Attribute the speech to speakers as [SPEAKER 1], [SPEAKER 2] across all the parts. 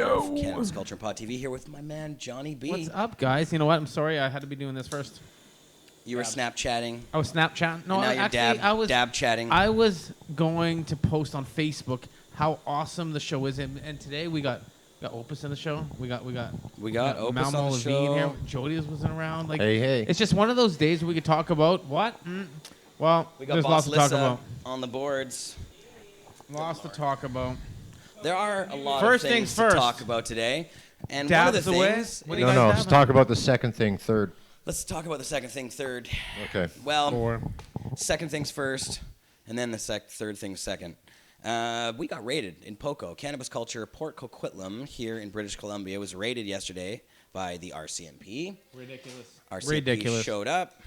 [SPEAKER 1] of Cannabis Culture and Pod TV here with my man Johnny B.
[SPEAKER 2] What's up, guys? You know what? I'm sorry I had to be doing this first.
[SPEAKER 1] You were Snapchatting.
[SPEAKER 2] I was Snapchatting. No,
[SPEAKER 1] and now
[SPEAKER 2] actually,
[SPEAKER 1] you're dab chatting.
[SPEAKER 2] I was going to post on Facebook how awesome the show is, and today we got Opus in the show. We got
[SPEAKER 1] Opus on the show.
[SPEAKER 2] Here. Jodie wasn't around. Like,
[SPEAKER 3] hey.
[SPEAKER 2] It's just one of those days where we could talk about what? Well,
[SPEAKER 1] we got
[SPEAKER 2] there's
[SPEAKER 1] Boss
[SPEAKER 2] lots to talk
[SPEAKER 1] Lissa
[SPEAKER 2] about.
[SPEAKER 1] On the boards.
[SPEAKER 2] Lots to talk about.
[SPEAKER 1] There are a lot
[SPEAKER 2] First
[SPEAKER 1] of things
[SPEAKER 2] things first.
[SPEAKER 1] to talk about today. And
[SPEAKER 2] Dabs
[SPEAKER 1] one of the
[SPEAKER 2] away?
[SPEAKER 1] things...
[SPEAKER 2] What do you
[SPEAKER 3] No,
[SPEAKER 2] guys
[SPEAKER 3] no.
[SPEAKER 2] have?
[SPEAKER 3] Let's talk about the second thing third.
[SPEAKER 1] Let's talk about the second thing third.
[SPEAKER 3] Okay.
[SPEAKER 1] Well, second things first, and then the third thing second. We got raided in POCO. Cannabis Culture, Port Coquitlam here in British Columbia was raided yesterday by the RCMP. RCMP showed up.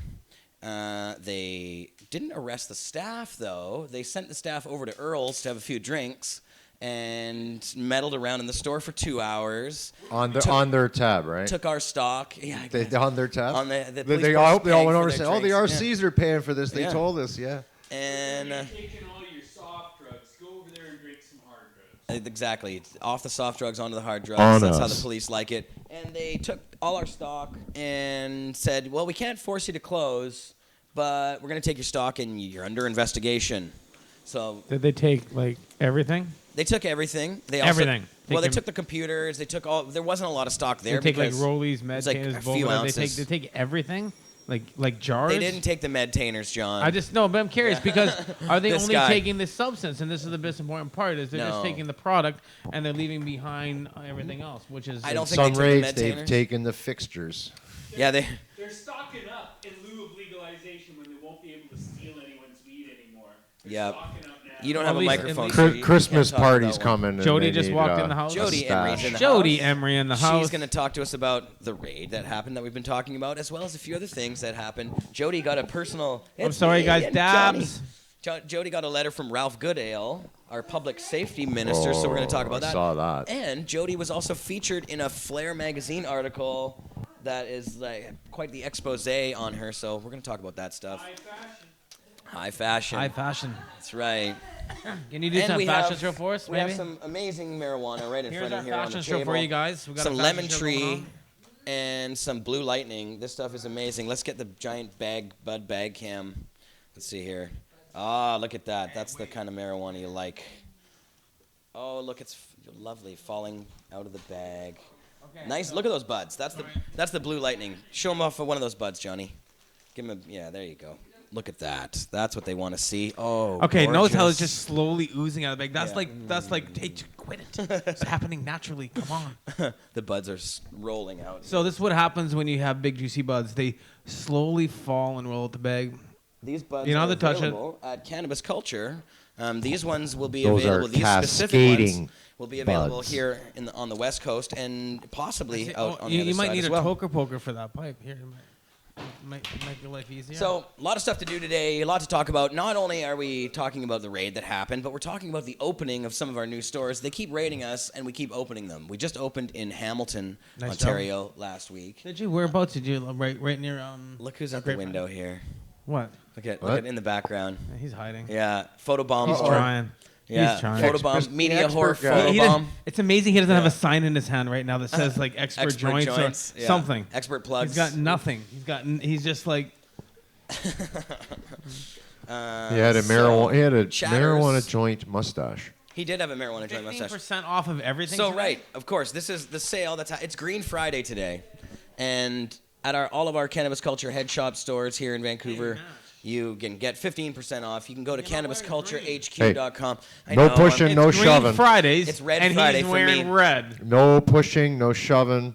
[SPEAKER 1] They didn't arrest the staff, though. They sent the staff over to Earl's to have a few drinks and meddled around in the store for 2 hours.
[SPEAKER 3] On their tab, right?
[SPEAKER 1] Took our stock. Yeah,
[SPEAKER 3] on their tab?
[SPEAKER 1] On the
[SPEAKER 3] they all went over and said,
[SPEAKER 1] drinks.
[SPEAKER 3] the RCs are paying for this. They
[SPEAKER 1] Yeah.
[SPEAKER 3] told us, yeah.
[SPEAKER 1] And
[SPEAKER 4] taking all your soft drugs, go over there and drink some hard drugs.
[SPEAKER 1] exactly. Off the soft drugs, onto the hard drugs.
[SPEAKER 3] On
[SPEAKER 1] That's
[SPEAKER 3] us.
[SPEAKER 1] how the police like it. And they took all our stock and said, well, we can't force you to close, but we're going to take your stock and you're under investigation. So
[SPEAKER 2] Did they take, like, everything?
[SPEAKER 1] they took everything. They
[SPEAKER 2] Everything.
[SPEAKER 1] Well, they took the computers. They took all. There wasn't a lot of stock there.
[SPEAKER 2] They take, like,
[SPEAKER 1] because
[SPEAKER 2] rollies, med
[SPEAKER 1] like
[SPEAKER 2] tainers,
[SPEAKER 1] a few ounces.
[SPEAKER 2] They take everything? Like jars?
[SPEAKER 1] They didn't take the med-tainers, John.
[SPEAKER 2] I just know, but I'm curious because are they
[SPEAKER 1] This
[SPEAKER 2] only
[SPEAKER 1] guy.
[SPEAKER 2] taking this substance? And this is the most important part: is they're just
[SPEAKER 1] No.
[SPEAKER 2] taking the product and they're leaving behind everything else, which is
[SPEAKER 1] I don't think
[SPEAKER 3] Some
[SPEAKER 1] they took the
[SPEAKER 3] raids, they've
[SPEAKER 1] med-tainers.
[SPEAKER 3] taken the fixtures.
[SPEAKER 1] Yeah,
[SPEAKER 4] They're stocking up in lieu of legalization when they won't be able to steal anyone's weed anymore. They're
[SPEAKER 1] Yep.
[SPEAKER 4] stocking up now.
[SPEAKER 1] You don't
[SPEAKER 2] At
[SPEAKER 1] have a
[SPEAKER 2] least-
[SPEAKER 1] microphone.
[SPEAKER 2] at
[SPEAKER 1] so
[SPEAKER 2] least-
[SPEAKER 1] you
[SPEAKER 3] Christmas
[SPEAKER 1] can't talk about
[SPEAKER 3] party's
[SPEAKER 1] that one.
[SPEAKER 3] coming. and
[SPEAKER 2] Jodie
[SPEAKER 3] they
[SPEAKER 2] just
[SPEAKER 3] need,
[SPEAKER 2] walked in the house.
[SPEAKER 1] Jodie
[SPEAKER 3] stash.
[SPEAKER 1] Emery's in the
[SPEAKER 2] Jodie
[SPEAKER 1] house.
[SPEAKER 2] Emery in the house.
[SPEAKER 1] She's going to talk to us about the raid that happened that we've been talking about, as well as a few other things that happened. Jodie got a personal...
[SPEAKER 2] I'm sorry, guys. Dabs.
[SPEAKER 1] Jodie got a letter from Ralph Goodale, our public safety minister, so we're going to talk about that.
[SPEAKER 3] I saw that.
[SPEAKER 1] And Jodie was also featured in a Flair magazine article that is like quite the expose on her, so we're going to talk about that stuff.
[SPEAKER 4] High fashion.
[SPEAKER 1] High fashion.
[SPEAKER 2] High fashion.
[SPEAKER 1] That's right.
[SPEAKER 2] Can you do
[SPEAKER 1] And
[SPEAKER 2] some
[SPEAKER 1] we
[SPEAKER 2] fashion
[SPEAKER 1] have-
[SPEAKER 2] show for us,
[SPEAKER 1] We
[SPEAKER 2] maybe?
[SPEAKER 1] have some amazing marijuana right in
[SPEAKER 2] Here's
[SPEAKER 1] front
[SPEAKER 2] our
[SPEAKER 1] of here on the
[SPEAKER 2] fashion show
[SPEAKER 1] table.
[SPEAKER 2] for you guys. We got
[SPEAKER 1] Some
[SPEAKER 2] a fashion
[SPEAKER 1] lemon
[SPEAKER 2] show
[SPEAKER 1] tree
[SPEAKER 2] going on.
[SPEAKER 1] and some blue lightning. This stuff is amazing. Let's get the giant bud bag cam. Let's see here. Ah, look at that. That's the kind of marijuana you like. Oh, look, it's lovely falling out of the bag.
[SPEAKER 2] Okay,
[SPEAKER 1] Nice.
[SPEAKER 2] so-
[SPEAKER 1] Look at those buds. That's the blue lightning. Show them off for one of those buds, Johnny. Give him a, yeah, there you go. Look at that. That's what they want to see. Oh,
[SPEAKER 2] Okay, notice how it's
[SPEAKER 1] gorgeous.
[SPEAKER 2] just slowly oozing out of the bag. That's
[SPEAKER 1] Yeah.
[SPEAKER 2] like, hey, quit it. It's happening naturally. Come on.
[SPEAKER 1] The buds are rolling out.
[SPEAKER 2] So this is what happens when you have big juicy buds. They slowly fall and roll out the bag.
[SPEAKER 1] These buds
[SPEAKER 2] You know how
[SPEAKER 1] are
[SPEAKER 2] to touch it.
[SPEAKER 1] available at Cannabis Culture. These ones will be
[SPEAKER 3] Those
[SPEAKER 1] available.
[SPEAKER 3] are
[SPEAKER 1] These specific
[SPEAKER 3] cascading
[SPEAKER 1] ones will be available
[SPEAKER 3] buds.
[SPEAKER 1] here on the West Coast and possibly out on the
[SPEAKER 2] you
[SPEAKER 1] other
[SPEAKER 2] might
[SPEAKER 1] side
[SPEAKER 2] need
[SPEAKER 1] as
[SPEAKER 2] a
[SPEAKER 1] well.
[SPEAKER 2] toker poker for that pipe. Here, might make your life easier.
[SPEAKER 1] So, a lot of stuff to do today, a lot to talk about. Not only are we talking about the raid that happened, but we're talking about the opening of some of our new stores. They keep raiding us, and we keep opening them. We just opened in Hamilton,
[SPEAKER 2] Nice
[SPEAKER 1] Ontario, last week.
[SPEAKER 2] did you? Whereabouts did you? Right near
[SPEAKER 1] Look who's at the
[SPEAKER 2] Great
[SPEAKER 1] window here.
[SPEAKER 2] What?
[SPEAKER 1] Look at
[SPEAKER 3] What?
[SPEAKER 1] in the background.
[SPEAKER 2] He's hiding.
[SPEAKER 1] Yeah, photobomb.
[SPEAKER 2] He's trying.
[SPEAKER 1] Yeah,
[SPEAKER 2] He's trying.
[SPEAKER 1] photobomb. Media horror
[SPEAKER 3] expert guy.
[SPEAKER 2] He
[SPEAKER 1] photobomb.
[SPEAKER 2] it's amazing he doesn't have
[SPEAKER 1] Yeah.
[SPEAKER 2] a sign in his hand right now that says like expert joints or
[SPEAKER 1] yeah.
[SPEAKER 2] something.
[SPEAKER 1] Expert plugs.
[SPEAKER 2] He's got nothing. He's just like
[SPEAKER 3] He had a marijuana. He had a
[SPEAKER 1] Chatters.
[SPEAKER 3] marijuana joint mustache.
[SPEAKER 1] He did have a marijuana joint mustache.
[SPEAKER 2] 15% off of everything.
[SPEAKER 1] So
[SPEAKER 2] today?
[SPEAKER 1] right, of course, this is the sale. It's Green Friday today, and at all of our Cannabis Culture head shop stores here in Vancouver, you can get 15% off. You can go to CannabisCultureHQ.com. I
[SPEAKER 3] No
[SPEAKER 1] know,
[SPEAKER 3] pushing,
[SPEAKER 2] It's
[SPEAKER 3] no
[SPEAKER 2] Green
[SPEAKER 3] shoving.
[SPEAKER 2] Fridays.
[SPEAKER 1] It's Red
[SPEAKER 2] and
[SPEAKER 1] Friday
[SPEAKER 2] he's
[SPEAKER 1] for
[SPEAKER 2] wearing
[SPEAKER 1] me.
[SPEAKER 2] red.
[SPEAKER 3] No pushing, no shoving.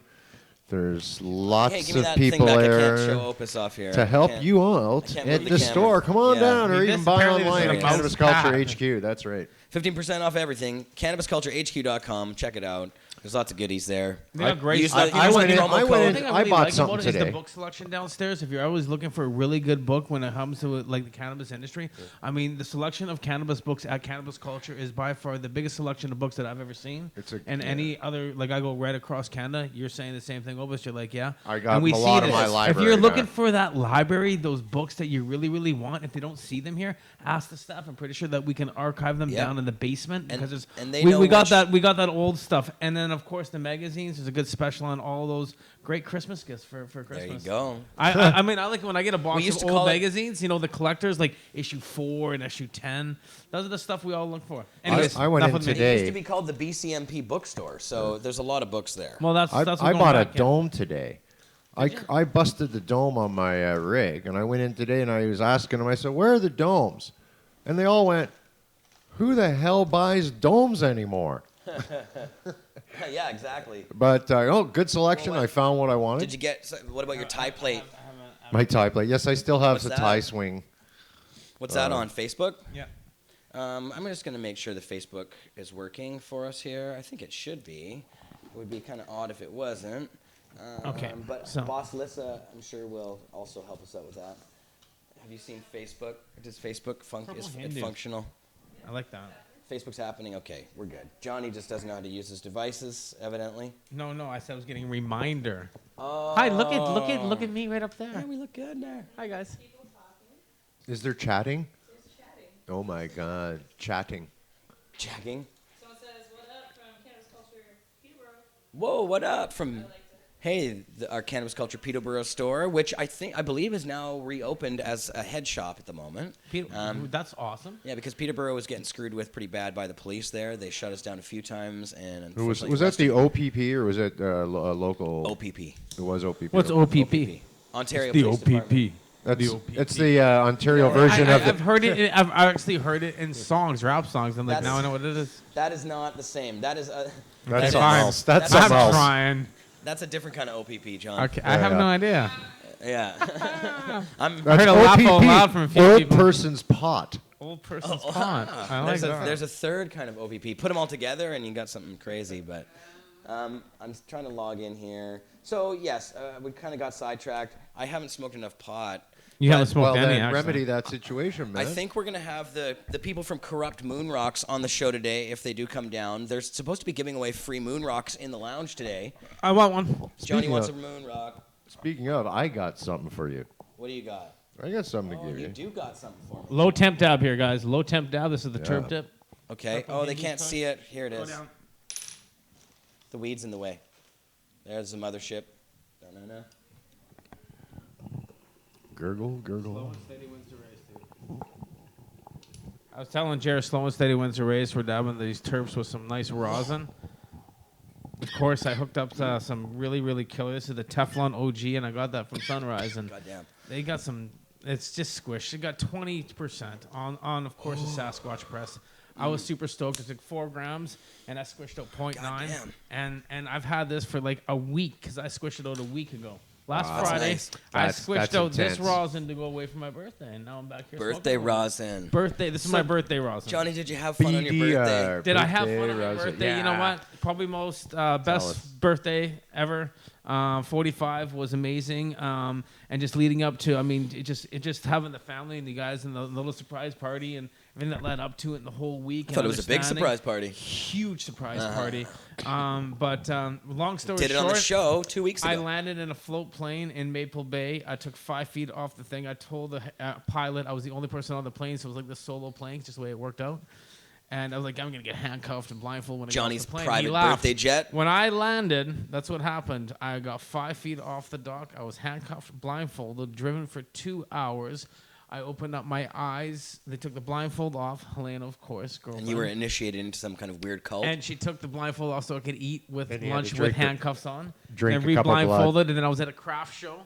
[SPEAKER 3] There's
[SPEAKER 1] Hey,
[SPEAKER 3] lots
[SPEAKER 1] give me
[SPEAKER 3] of
[SPEAKER 1] that thing
[SPEAKER 3] people
[SPEAKER 1] back. I can't
[SPEAKER 3] there
[SPEAKER 1] show Opus off here.
[SPEAKER 3] to help
[SPEAKER 1] Can't-
[SPEAKER 3] you out
[SPEAKER 1] can't
[SPEAKER 3] at
[SPEAKER 1] move
[SPEAKER 3] the
[SPEAKER 1] the
[SPEAKER 3] store.
[SPEAKER 1] camera.
[SPEAKER 3] Come on
[SPEAKER 1] Yeah.
[SPEAKER 3] down, or
[SPEAKER 2] He
[SPEAKER 3] even
[SPEAKER 2] just
[SPEAKER 3] buy
[SPEAKER 2] apparently
[SPEAKER 3] online
[SPEAKER 2] doesn't
[SPEAKER 3] at
[SPEAKER 2] have a
[SPEAKER 3] Cannabis
[SPEAKER 2] mouse
[SPEAKER 3] Culture
[SPEAKER 2] pad.
[SPEAKER 3] HQ. That's right.
[SPEAKER 1] 15% off everything. CannabisCultureHQ.com. Check it out. There's lots of goodies there.
[SPEAKER 2] They got great
[SPEAKER 1] use
[SPEAKER 2] stuff.
[SPEAKER 1] the-
[SPEAKER 3] I
[SPEAKER 1] use
[SPEAKER 3] went
[SPEAKER 1] the
[SPEAKER 3] in.
[SPEAKER 1] promo
[SPEAKER 3] I
[SPEAKER 1] code.
[SPEAKER 3] went
[SPEAKER 2] The
[SPEAKER 3] in.
[SPEAKER 2] thing
[SPEAKER 3] I
[SPEAKER 2] really
[SPEAKER 3] bought
[SPEAKER 2] like
[SPEAKER 3] something
[SPEAKER 2] about it is
[SPEAKER 3] today.
[SPEAKER 2] the book selection downstairs. If you're always looking for a really good book when it comes to like the cannabis industry, I mean, the selection of cannabis books at Cannabis Culture is by far the biggest selection of books that I've ever seen. Any other, like I go right across Canada, you're saying the same thing, Obus. You're like, yeah.
[SPEAKER 3] I got
[SPEAKER 2] And we
[SPEAKER 3] a
[SPEAKER 2] see
[SPEAKER 3] lot
[SPEAKER 2] it
[SPEAKER 3] of my
[SPEAKER 2] as-
[SPEAKER 3] library
[SPEAKER 2] If you're looking
[SPEAKER 3] there.
[SPEAKER 2] for that library, those books that you really, really want, if they don't see them here, ask the staff. I'm pretty sure that we can archive them
[SPEAKER 1] Yeah.
[SPEAKER 2] down in in the basement
[SPEAKER 1] And-
[SPEAKER 2] because there's
[SPEAKER 1] and they
[SPEAKER 2] we,
[SPEAKER 1] know
[SPEAKER 2] we got
[SPEAKER 1] which-
[SPEAKER 2] that we got that old stuff, and then of course the magazines. There's a good special on all those great Christmas gifts for Christmas.
[SPEAKER 1] There you go.
[SPEAKER 2] I mean, I like it when I get a box
[SPEAKER 1] used
[SPEAKER 2] of
[SPEAKER 1] to call
[SPEAKER 2] old
[SPEAKER 1] it-
[SPEAKER 2] magazines. You know, the collectors like issue 4 and issue 10. Those are the stuff we all look for. Anyways,
[SPEAKER 3] I went
[SPEAKER 2] enough
[SPEAKER 3] in
[SPEAKER 2] with me.
[SPEAKER 3] today.
[SPEAKER 1] It used to be called the BCMP bookstore, so there's a lot of books there.
[SPEAKER 2] Well, that's
[SPEAKER 3] I
[SPEAKER 2] we're
[SPEAKER 3] I
[SPEAKER 2] going
[SPEAKER 3] bought a
[SPEAKER 2] back, yeah.
[SPEAKER 3] dome today. I busted the dome on my rig, and I went in today and I was asking them. I said, "Where are the domes?" And they all went, "Who the hell buys domes anymore?"
[SPEAKER 1] Yeah, exactly.
[SPEAKER 3] But good selection.
[SPEAKER 1] Well, what-
[SPEAKER 3] I found what I wanted.
[SPEAKER 1] Did you get? What about your tie plate?
[SPEAKER 3] My tie plate. Yes, I still have
[SPEAKER 1] What's
[SPEAKER 3] the
[SPEAKER 1] that?
[SPEAKER 3] tie swing.
[SPEAKER 1] What's that on Facebook?
[SPEAKER 2] Yeah.
[SPEAKER 1] I'm just gonna make sure the Facebook is working for us here. I think it should be. It would be kind of odd if it wasn't.
[SPEAKER 2] Okay,
[SPEAKER 1] But
[SPEAKER 2] so-
[SPEAKER 1] Boss Lissa, I'm sure, will also help us out with that. Have you seen Facebook? Does Facebook is it
[SPEAKER 2] Hindu.
[SPEAKER 1] functional?
[SPEAKER 2] I like that.
[SPEAKER 1] Facebook's happening. Okay, we're good. Johnny just doesn't know how to use his devices, evidently.
[SPEAKER 2] No, I said I was getting a reminder.
[SPEAKER 1] Oh.
[SPEAKER 2] Hi, look at me right up there.
[SPEAKER 1] Yeah, we look good there.
[SPEAKER 2] Hi guys.
[SPEAKER 3] Is there chatting? Oh my God, chatting.
[SPEAKER 1] Jacking.
[SPEAKER 5] Someone says, "What up from Cannabis Culture, Peterborough?"
[SPEAKER 1] Whoa, what up from? Hey, our Cannabis Culture Peterborough store, which I believe is now reopened as a head shop at the moment.
[SPEAKER 2] That's awesome.
[SPEAKER 1] Yeah, because Peterborough was getting screwed with pretty bad by the police there. They shut us down a few times, and
[SPEAKER 3] Was
[SPEAKER 1] unfortunately
[SPEAKER 3] that the
[SPEAKER 1] arrested-
[SPEAKER 3] OPP or was it a local?
[SPEAKER 1] OPP?
[SPEAKER 3] It was OPP.
[SPEAKER 2] What's OPP?
[SPEAKER 1] Ontario
[SPEAKER 2] The
[SPEAKER 1] Police Department.
[SPEAKER 2] OPP.
[SPEAKER 3] That's,
[SPEAKER 2] The OPP.
[SPEAKER 3] it's the Ontario version of
[SPEAKER 2] I've
[SPEAKER 3] the.
[SPEAKER 2] heard it. I've actually heard it in songs, rap songs. I'm like,
[SPEAKER 1] That's-
[SPEAKER 2] now I know what it is.
[SPEAKER 1] That is not the same. That is a.
[SPEAKER 3] That's
[SPEAKER 1] that
[SPEAKER 3] something
[SPEAKER 1] is-
[SPEAKER 3] else. That's
[SPEAKER 1] that's-
[SPEAKER 3] something
[SPEAKER 2] I'm
[SPEAKER 3] else.
[SPEAKER 2] trying.
[SPEAKER 1] That's a different kind of OPP, John.
[SPEAKER 2] Okay, I have
[SPEAKER 3] Yeah.
[SPEAKER 2] no idea.
[SPEAKER 1] Yeah. I'm.
[SPEAKER 3] That's
[SPEAKER 2] heard a laugh
[SPEAKER 3] OPP,
[SPEAKER 2] out loud from a few
[SPEAKER 3] old
[SPEAKER 2] people.
[SPEAKER 3] person's pot.
[SPEAKER 2] Old person's pot. I like that.
[SPEAKER 1] There's a third kind of OPP. Put them all together, and you got something crazy. But I'm trying to log in here. So yes, we kind of got sidetracked. I haven't smoked enough pot.
[SPEAKER 2] You haven't
[SPEAKER 1] but
[SPEAKER 2] smoked
[SPEAKER 3] Well,
[SPEAKER 2] any,
[SPEAKER 3] then
[SPEAKER 2] actually.
[SPEAKER 3] remedy that situation, man.
[SPEAKER 1] I think we're gonna have the people from Corrupt Moon Rocks on the show today if they do come down. They're supposed to be giving away free moon rocks in the lounge today.
[SPEAKER 2] I want one.
[SPEAKER 1] Johnny
[SPEAKER 3] Speaking
[SPEAKER 1] wants a
[SPEAKER 3] of-
[SPEAKER 1] moon rock.
[SPEAKER 3] Speaking of, I got something for you.
[SPEAKER 1] What do you got?
[SPEAKER 3] I got something
[SPEAKER 1] Oh,
[SPEAKER 3] to give
[SPEAKER 1] you
[SPEAKER 3] you.
[SPEAKER 1] do got something for me.
[SPEAKER 2] Low temp dab here, guys. Low temp dab. This is the
[SPEAKER 3] Yeah.
[SPEAKER 2] terp tip.
[SPEAKER 1] Okay.
[SPEAKER 2] Purple
[SPEAKER 1] Oh, they
[SPEAKER 2] baby
[SPEAKER 1] can't
[SPEAKER 2] touch.
[SPEAKER 1] see it. Here it
[SPEAKER 2] Go
[SPEAKER 1] is.
[SPEAKER 2] down.
[SPEAKER 1] The weed's in the way. There's the mothership. No.
[SPEAKER 3] Gurgle, gurgle.
[SPEAKER 2] I was telling Jared, slow and steady wins the race. We're dabbing these terps with some nice rosin. Of course, I hooked up some really, really killer. This is the Teflon OG, and I got that from Sunrise. And
[SPEAKER 1] Goddamn.
[SPEAKER 2] they got some. It's just squished. It got 20% on of course, the Sasquatch press. I was super stoked. It took 4 grams, and I squished out 0.9.
[SPEAKER 1] Goddamn.
[SPEAKER 2] And I've had this for like a week because I squished it out a week ago. Last
[SPEAKER 3] Wow, that's
[SPEAKER 2] Friday,
[SPEAKER 1] nice.
[SPEAKER 2] I
[SPEAKER 3] That's
[SPEAKER 2] squished out this
[SPEAKER 3] intense.
[SPEAKER 2] rosin to go away for my birthday, and now I'm back here.
[SPEAKER 1] Birthday
[SPEAKER 2] smoking.
[SPEAKER 1] rosin.
[SPEAKER 2] Birthday. This is my birthday rosin.
[SPEAKER 1] Johnny, did you have fun on your birthday?
[SPEAKER 2] Did I have
[SPEAKER 3] birthday
[SPEAKER 2] fun on my
[SPEAKER 3] rosin.
[SPEAKER 2] birthday? You know
[SPEAKER 3] Yeah.
[SPEAKER 2] what? Probably most
[SPEAKER 3] us.
[SPEAKER 2] best birthday ever. 45 was amazing, and just leading up to, I mean, it just having the family and the guys and the little surprise party and everything that led up to it and the whole week.
[SPEAKER 1] I thought it was a big surprise party.
[SPEAKER 2] Huge surprise party. But long story
[SPEAKER 1] Did it
[SPEAKER 2] short,
[SPEAKER 1] on the show 2 weeks ago.
[SPEAKER 2] I landed in a float plane in Maple Bay. I took 5 feet off the thing. I told the pilot I was the only person on the plane, so it was like the solo plane, just the way it worked out. And I was like, I'm going to get handcuffed and blindfolded when I
[SPEAKER 1] Johnny's
[SPEAKER 2] get off the plane.
[SPEAKER 1] private
[SPEAKER 2] He laughed.
[SPEAKER 1] birthday jet.
[SPEAKER 2] When I landed, that's what happened. I got 5 feet off the dock. I was handcuffed, blindfolded, driven for 2 hours. I opened up my eyes. They took the blindfold off. Helena, of course, girlfriend.
[SPEAKER 1] And you were initiated into some kind of weird cult.
[SPEAKER 2] And she took the blindfold off so I could eat with
[SPEAKER 3] And you had
[SPEAKER 2] lunch
[SPEAKER 3] to
[SPEAKER 2] with
[SPEAKER 3] drink
[SPEAKER 2] handcuffs on.
[SPEAKER 3] drink
[SPEAKER 2] and
[SPEAKER 3] a cup of blood.
[SPEAKER 2] re-blindfolded. And then I was at a craft show,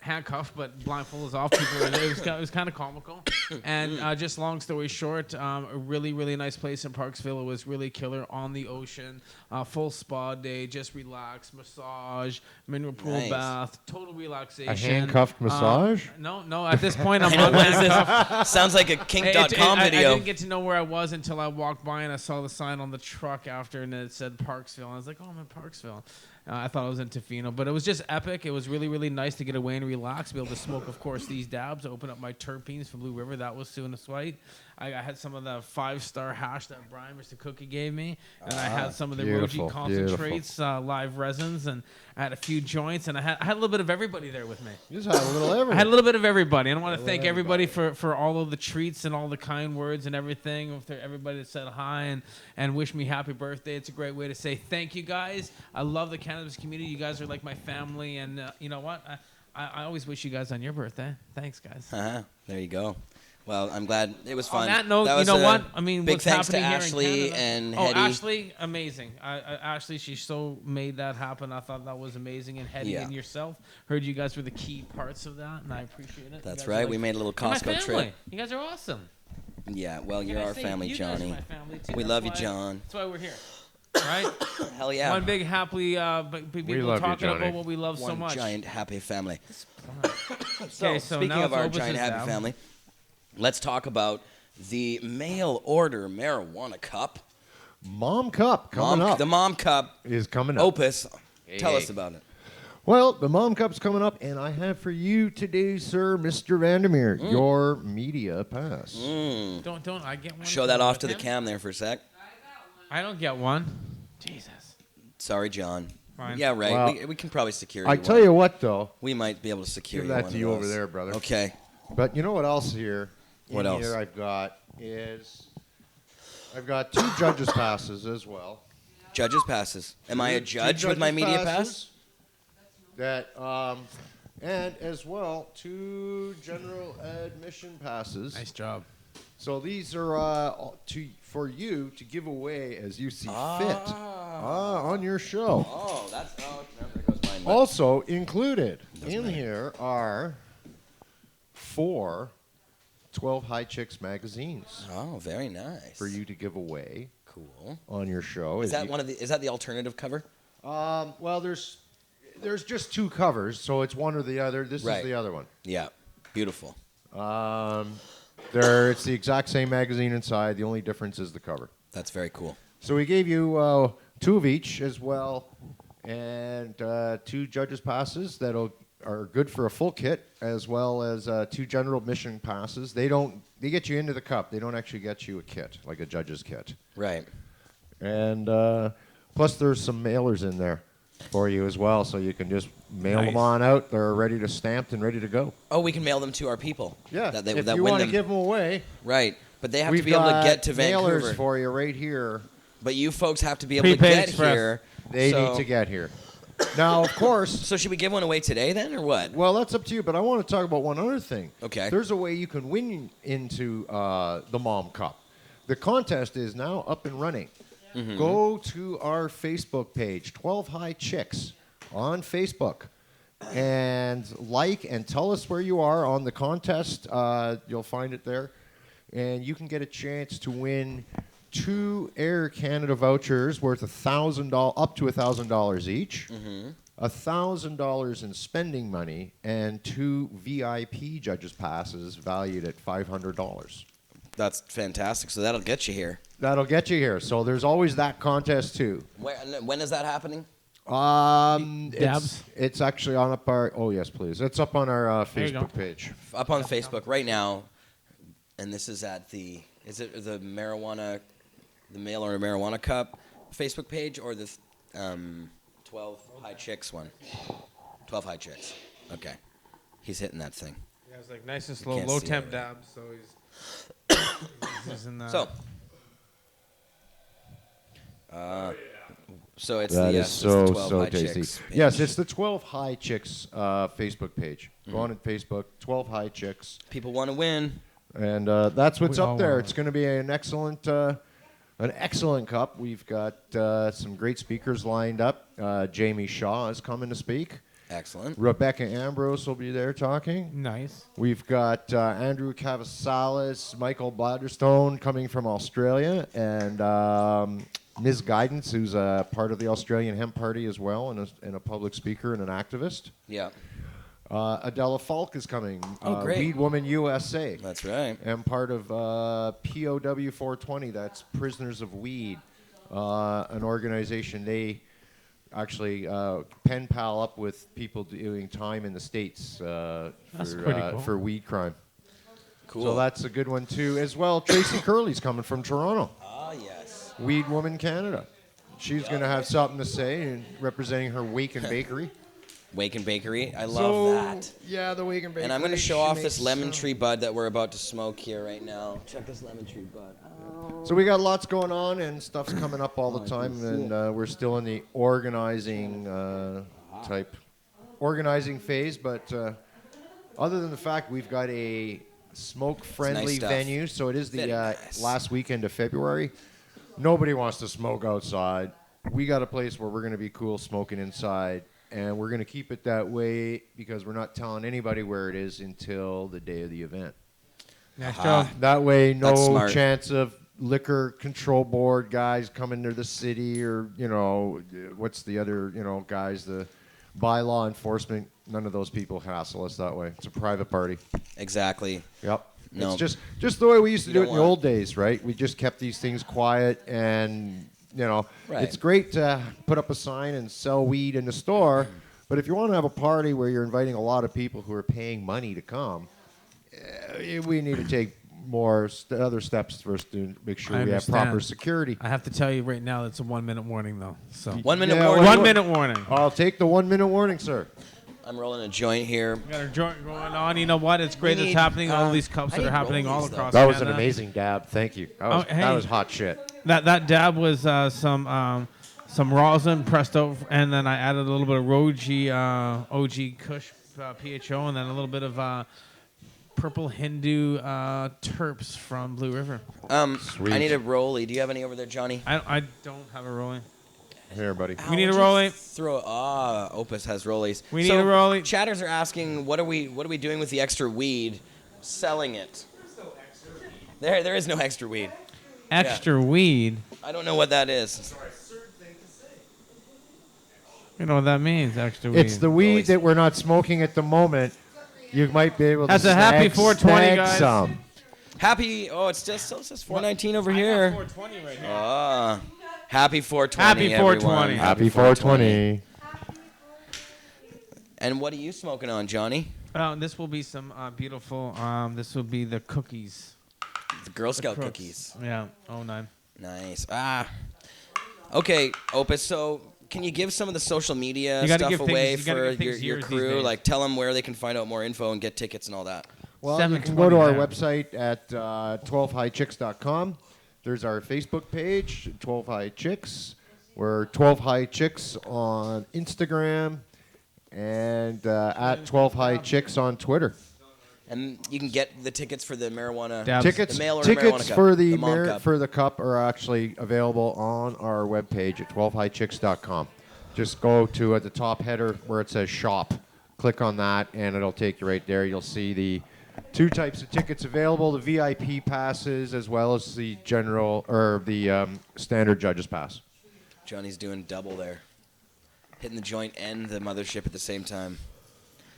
[SPEAKER 2] handcuffed, but blindfold was off. People were there. It was kind of comical. And just long story short, a really, really nice place in Parksville. It was really killer on the ocean. Full spa day, just relax, massage, mineral pool
[SPEAKER 1] Nice.
[SPEAKER 2] bath, total relaxation.
[SPEAKER 3] A handcuffed massage?
[SPEAKER 2] No. At this point, I'm
[SPEAKER 1] I know, what is
[SPEAKER 2] unhandcuffed.
[SPEAKER 1] this? Sounds like a Kink.com
[SPEAKER 2] I
[SPEAKER 1] video.
[SPEAKER 2] didn't get to know where I was until I walked by and I saw the sign on the truck after, and it said Parksville. And I was like, oh, I'm in Parksville. I thought I was in Tofino, but it was just epic. It was really, really nice to get away and relax, be able to smoke, of course, these dabs, open up my terpenes from Blue River. That was soon a slight. I had some of the 5-star hash that Brian, Mr. Cookie, gave me. And I had some of the
[SPEAKER 3] beautiful,
[SPEAKER 2] Roji concentrates, live resins, and I had a few joints. And I had a little bit of everybody there with me.
[SPEAKER 3] You just had a little everything.
[SPEAKER 2] I had a little bit of everybody. And I want to thank everybody for all of the treats and all the kind words and everything. Everybody that said hi and wished me happy birthday. It's a great way to say thank you, guys. I love the cannabis community. You guys are like my family. And you know what? I always wish you guys on your birthday. Thanks, guys.
[SPEAKER 1] There you go. Well, I'm glad it was fun.
[SPEAKER 2] On that note,
[SPEAKER 1] was
[SPEAKER 2] you know what? I mean,
[SPEAKER 1] big
[SPEAKER 2] what's
[SPEAKER 1] thanks to
[SPEAKER 2] happening
[SPEAKER 1] Ashley
[SPEAKER 2] here in Canada.
[SPEAKER 1] and
[SPEAKER 2] Oh,
[SPEAKER 1] Hetty.
[SPEAKER 2] Ashley, amazing. Ashley, she so made that happen. I thought that was amazing. And Hetty and yourself, heard you guys were the key parts of that, and I appreciate it.
[SPEAKER 1] That's right. We made a little
[SPEAKER 2] You're my
[SPEAKER 1] Costco
[SPEAKER 2] family.
[SPEAKER 1] trip.
[SPEAKER 2] You guys are awesome.
[SPEAKER 1] Yeah, well,
[SPEAKER 2] Can
[SPEAKER 1] you're
[SPEAKER 2] I
[SPEAKER 1] our
[SPEAKER 2] say,
[SPEAKER 1] family,
[SPEAKER 2] you
[SPEAKER 1] Johnny.
[SPEAKER 2] Guys are my family too.
[SPEAKER 1] We
[SPEAKER 2] That's
[SPEAKER 1] love you,
[SPEAKER 2] why-
[SPEAKER 1] John.
[SPEAKER 2] That's why we're here. Right?
[SPEAKER 1] Hell yeah.
[SPEAKER 2] One big happy people
[SPEAKER 3] love you,
[SPEAKER 2] talking
[SPEAKER 3] Johnny.
[SPEAKER 2] about what we love so
[SPEAKER 1] One
[SPEAKER 2] much.
[SPEAKER 1] giant happy family.
[SPEAKER 2] Okay, so
[SPEAKER 1] speaking
[SPEAKER 2] now
[SPEAKER 1] of
[SPEAKER 2] it's
[SPEAKER 1] our
[SPEAKER 2] Opus's
[SPEAKER 1] giant happy
[SPEAKER 2] dab.
[SPEAKER 1] family, let's talk about the mail order marijuana cup.
[SPEAKER 3] Mom Cup coming up.
[SPEAKER 1] The Mom Cup
[SPEAKER 3] is coming up.
[SPEAKER 1] Opus. Tell us about it.
[SPEAKER 3] Well, the Mom Cup's coming up, and I have for you today, sir, Mr. Vandermeer, your media pass.
[SPEAKER 2] Don't I get one?
[SPEAKER 1] Show that off to
[SPEAKER 2] with
[SPEAKER 1] the
[SPEAKER 2] him?
[SPEAKER 1] cam there for a sec.
[SPEAKER 2] I don't get one. Jesus.
[SPEAKER 1] Sorry, John.
[SPEAKER 2] Fine.
[SPEAKER 1] Yeah, right.
[SPEAKER 3] Well,
[SPEAKER 1] we can probably secure
[SPEAKER 3] I
[SPEAKER 1] you
[SPEAKER 3] tell
[SPEAKER 1] one.
[SPEAKER 3] you what, though.
[SPEAKER 1] We might be able to secure
[SPEAKER 3] Give
[SPEAKER 1] you
[SPEAKER 3] that
[SPEAKER 1] one
[SPEAKER 3] to
[SPEAKER 1] of
[SPEAKER 3] you over
[SPEAKER 1] those.
[SPEAKER 3] there, brother.
[SPEAKER 1] Okay.
[SPEAKER 3] But you know what else here?
[SPEAKER 1] What
[SPEAKER 3] In
[SPEAKER 1] else?
[SPEAKER 3] Here I've got is I've got 2 judges' passes as well.
[SPEAKER 1] Judges passes. Am I a
[SPEAKER 3] Two
[SPEAKER 1] judge with my
[SPEAKER 3] judges'
[SPEAKER 1] media pass?
[SPEAKER 3] passes That and as well 2 general admission passes.
[SPEAKER 2] Nice job.
[SPEAKER 3] So these are for you to give away as you see fit on your show.
[SPEAKER 1] Oh, that's there goes mine.
[SPEAKER 3] Also included in here are 4 12 High Chicks magazines
[SPEAKER 1] Oh, very nice.
[SPEAKER 3] for you to give away
[SPEAKER 1] Cool.
[SPEAKER 3] on your show.
[SPEAKER 1] Is that is that the alternative cover?
[SPEAKER 3] Well, there's just 2 covers, so it's one or the other. This
[SPEAKER 1] Right.
[SPEAKER 3] is the other one.
[SPEAKER 1] Yeah. Beautiful.
[SPEAKER 3] It's the exact same magazine inside. The only difference is the cover.
[SPEAKER 1] That's very cool.
[SPEAKER 3] So we gave you 2 of each as well, and 2 judges' passes that are good for a full kit, as well as 2 general admission passes. They get you into the cup. They don't actually get you a kit, like a judge's kit.
[SPEAKER 1] Right.
[SPEAKER 3] And plus there's some mailers in there for you as well, so you can just mail them on out. They're ready to stamped and ready to go.
[SPEAKER 1] Oh, we can mail them to our people.
[SPEAKER 3] Yeah,
[SPEAKER 1] That they,
[SPEAKER 3] if
[SPEAKER 1] that
[SPEAKER 3] you
[SPEAKER 1] win
[SPEAKER 3] want to
[SPEAKER 1] them.
[SPEAKER 3] give them away,
[SPEAKER 1] Right. But they have
[SPEAKER 3] we've
[SPEAKER 1] to be able to
[SPEAKER 3] got
[SPEAKER 1] get to Vancouver.
[SPEAKER 3] mailers for you right here.
[SPEAKER 1] But you folks have to be able to
[SPEAKER 2] Prepaid
[SPEAKER 1] get
[SPEAKER 2] Express.
[SPEAKER 1] here.
[SPEAKER 3] They
[SPEAKER 1] so,
[SPEAKER 3] need to get here. Now, of course,
[SPEAKER 1] So should we give one away today then, or what?
[SPEAKER 3] well, that's up to you, but I want to talk about one other thing.
[SPEAKER 1] Okay.
[SPEAKER 3] There's a way you can win into the Mom Cup. The contest is now up and running.
[SPEAKER 1] Mm-hmm.
[SPEAKER 3] Go to our Facebook page, 12 High Chicks, on Facebook, and like and tell us where you are on the contest. You'll find it there. And you can get a chance to win 2 Air Canada vouchers worth $1,000, up to $1,000 each. $1,000 in spending money, and 2 VIP judges passes valued at $500.
[SPEAKER 1] That's fantastic. So that'll get you here.
[SPEAKER 3] That'll get you here. So there's always that contest too.
[SPEAKER 1] When is that happening?
[SPEAKER 2] Dabs?
[SPEAKER 3] It's actually on up our. Oh yes, please. It's up on our
[SPEAKER 2] There you go.
[SPEAKER 3] Facebook page.
[SPEAKER 1] Up on Facebook right now. And this is at the, is it the marijuana, the mail or marijuana cup Facebook page, or the 12 High Chicks one? 12 High Chicks. Okay. He's hitting that thing.
[SPEAKER 2] Yeah, it's like nice and slow,
[SPEAKER 1] can't
[SPEAKER 2] low
[SPEAKER 1] see
[SPEAKER 2] temp
[SPEAKER 1] it.
[SPEAKER 2] dabs. So he's in
[SPEAKER 1] So it's
[SPEAKER 3] That
[SPEAKER 1] the,
[SPEAKER 3] is
[SPEAKER 1] it's
[SPEAKER 3] so
[SPEAKER 1] the 12
[SPEAKER 3] so
[SPEAKER 1] High
[SPEAKER 3] tasty.
[SPEAKER 1] Chicks page.
[SPEAKER 3] Yes, it's the 12 High Chicks Facebook page. Go on Facebook, 12 High Chicks,
[SPEAKER 1] People want to win.
[SPEAKER 3] and that's what's
[SPEAKER 2] We
[SPEAKER 3] up
[SPEAKER 2] all
[SPEAKER 3] there.
[SPEAKER 2] wanna
[SPEAKER 3] It's going to be an excellent cup. We've got some great speakers lined up. Jamie Shaw is coming to speak.
[SPEAKER 1] Excellent.
[SPEAKER 3] Rebecca Ambrose will be there talking.
[SPEAKER 2] nice.
[SPEAKER 3] We've got Andrew Cavasalis, Michael Bladderstone coming from Australia, and Ms. Guidance, who's a part of the Australian Hemp Party as well, and a public speaker and an activist.
[SPEAKER 1] Yeah.
[SPEAKER 3] Adela Falk is coming.
[SPEAKER 1] Oh, great.
[SPEAKER 3] Weed Woman USA.
[SPEAKER 1] That's right.
[SPEAKER 3] And part of POW 420, that's Prisoners of Weed, an organization. actually pen pal up with people doing time in the States
[SPEAKER 2] That's pretty cool.
[SPEAKER 3] for weed crime.
[SPEAKER 1] Cool.
[SPEAKER 3] So that's a good one too. As well, Tracy Curley's coming from Toronto.
[SPEAKER 1] Ah, yes.
[SPEAKER 3] Weed Woman Canada. She's going to have something to say and representing her Wake and Bakery.
[SPEAKER 1] Wake and Bakery. I love that.
[SPEAKER 3] Yeah, the Wake and Bakery.
[SPEAKER 1] And I'm going to show off this lemon tree bud that we're about to smoke here right now. Check this lemon tree bud. Oh.
[SPEAKER 3] So we got lots going on and stuff's coming up all the time, and we're still in the organizing phase. But other than the fact we've got a smoke-friendly
[SPEAKER 1] nice stuff.
[SPEAKER 3] venue, so it is the
[SPEAKER 1] Very nice.
[SPEAKER 3] last weekend of February. Nobody wants to smoke outside. We got a place where we're going to be cool smoking inside, and we're going to keep it that way because we're not telling anybody where it is until the day of the event.
[SPEAKER 2] Nice job.
[SPEAKER 3] That way,
[SPEAKER 1] That's
[SPEAKER 3] no
[SPEAKER 1] smart.
[SPEAKER 3] chance of liquor control board guys coming to the city or, what's the other, guys, the bylaw enforcement. None of those people hassle us that way. It's a private party.
[SPEAKER 1] Exactly.
[SPEAKER 3] Yep.
[SPEAKER 1] No.
[SPEAKER 3] It's just the way we used to
[SPEAKER 1] You
[SPEAKER 3] do it
[SPEAKER 1] don't
[SPEAKER 3] in the
[SPEAKER 1] want-
[SPEAKER 3] old days, right? We just kept these things quiet and,
[SPEAKER 1] Right.
[SPEAKER 3] it's great to put up a sign and sell weed in the store, but if you want to have a party where you're inviting a lot of people who are paying money to come, we need to take more other steps first to make sure
[SPEAKER 2] I
[SPEAKER 3] we have proper
[SPEAKER 2] understand.
[SPEAKER 3] security.
[SPEAKER 2] I have to tell you right now, it's a 1 minute warning though. So
[SPEAKER 1] 1 minute
[SPEAKER 3] Yeah,
[SPEAKER 1] warning.
[SPEAKER 2] 1 minute warning.
[SPEAKER 3] I'll take the 1 minute warning, sir.
[SPEAKER 1] I'm rolling a joint here.
[SPEAKER 2] We got a joint going on. You know what? It's great.
[SPEAKER 1] We
[SPEAKER 2] It's
[SPEAKER 1] need,
[SPEAKER 2] happening. All these cups
[SPEAKER 1] I
[SPEAKER 2] that are
[SPEAKER 1] need
[SPEAKER 2] happening all
[SPEAKER 1] rollies, though.
[SPEAKER 2] across
[SPEAKER 3] That was an
[SPEAKER 2] Canada.
[SPEAKER 3] amazing dab. Thank you. That
[SPEAKER 2] Oh,
[SPEAKER 3] that was
[SPEAKER 2] hey.
[SPEAKER 3] hot shit.
[SPEAKER 2] That dab was some rosin pressed over, and then I added a little bit of OG Kush PHO, and then a little bit of Purple Hindu terps from Blue River.
[SPEAKER 3] Sweet.
[SPEAKER 1] I need a rollie. Do you have any over there, Johnny?
[SPEAKER 2] I don't have a rolling.
[SPEAKER 3] Here, buddy.
[SPEAKER 2] We need a
[SPEAKER 1] Would you
[SPEAKER 2] rollie.
[SPEAKER 1] Opus has rollies.
[SPEAKER 2] We need a rollie.
[SPEAKER 1] Chatters are asking, what are we doing with the extra weed? Selling it. There is no extra weed.
[SPEAKER 2] Extra weed.
[SPEAKER 1] I don't know what that is.
[SPEAKER 2] You know what that means? Extra weed.
[SPEAKER 3] It's the weed
[SPEAKER 1] Rollies.
[SPEAKER 3] that we're not smoking at the moment. You might be able to
[SPEAKER 2] That's a happy
[SPEAKER 3] snag
[SPEAKER 2] 420, guys.
[SPEAKER 3] some.
[SPEAKER 1] Happy. Oh, it still says 419 over here.
[SPEAKER 2] 420 right here.
[SPEAKER 1] Ah, happy 420.
[SPEAKER 2] Happy 420.
[SPEAKER 1] everyone.
[SPEAKER 3] Happy 420.
[SPEAKER 1] And what are you smoking on, Johnny?
[SPEAKER 2] This will be some beautiful. This will be the cookies.
[SPEAKER 1] The Girl Scout
[SPEAKER 2] Crooks.
[SPEAKER 1] cookies.
[SPEAKER 2] Yeah. Oh, 09.
[SPEAKER 1] Nice. Okay, Opus. So, can you give some of the social media
[SPEAKER 2] You gotta
[SPEAKER 1] stuff
[SPEAKER 2] give things-
[SPEAKER 1] away
[SPEAKER 2] you gotta
[SPEAKER 1] for
[SPEAKER 2] give things
[SPEAKER 1] your
[SPEAKER 2] yours these
[SPEAKER 1] crew?
[SPEAKER 2] days.
[SPEAKER 1] Like, tell them where they can find out more info and get tickets and all that.
[SPEAKER 3] Well, you can
[SPEAKER 2] 720
[SPEAKER 3] go to our
[SPEAKER 2] there.
[SPEAKER 3] website at 12highchicks.com. There's our Facebook page, 12 High Chicks. We're 12 High Chicks on Instagram and at 12 High Chicks on Twitter.
[SPEAKER 1] And you can get the tickets for the marijuana.
[SPEAKER 2] Dabs.
[SPEAKER 3] Tickets,
[SPEAKER 1] The mail order marijuana
[SPEAKER 3] tickets
[SPEAKER 1] cup,
[SPEAKER 3] for
[SPEAKER 1] the mom cup.
[SPEAKER 3] for the cup are actually available on our webpage at 12highchicks.com. Just go to at the top header where it says shop. Click on that, and it'll take you right there. You'll see the two types of tickets available: the VIP passes as well as the general or the standard judges pass.
[SPEAKER 1] Johnny's doing double there. Hitting the joint and the mothership at the same time.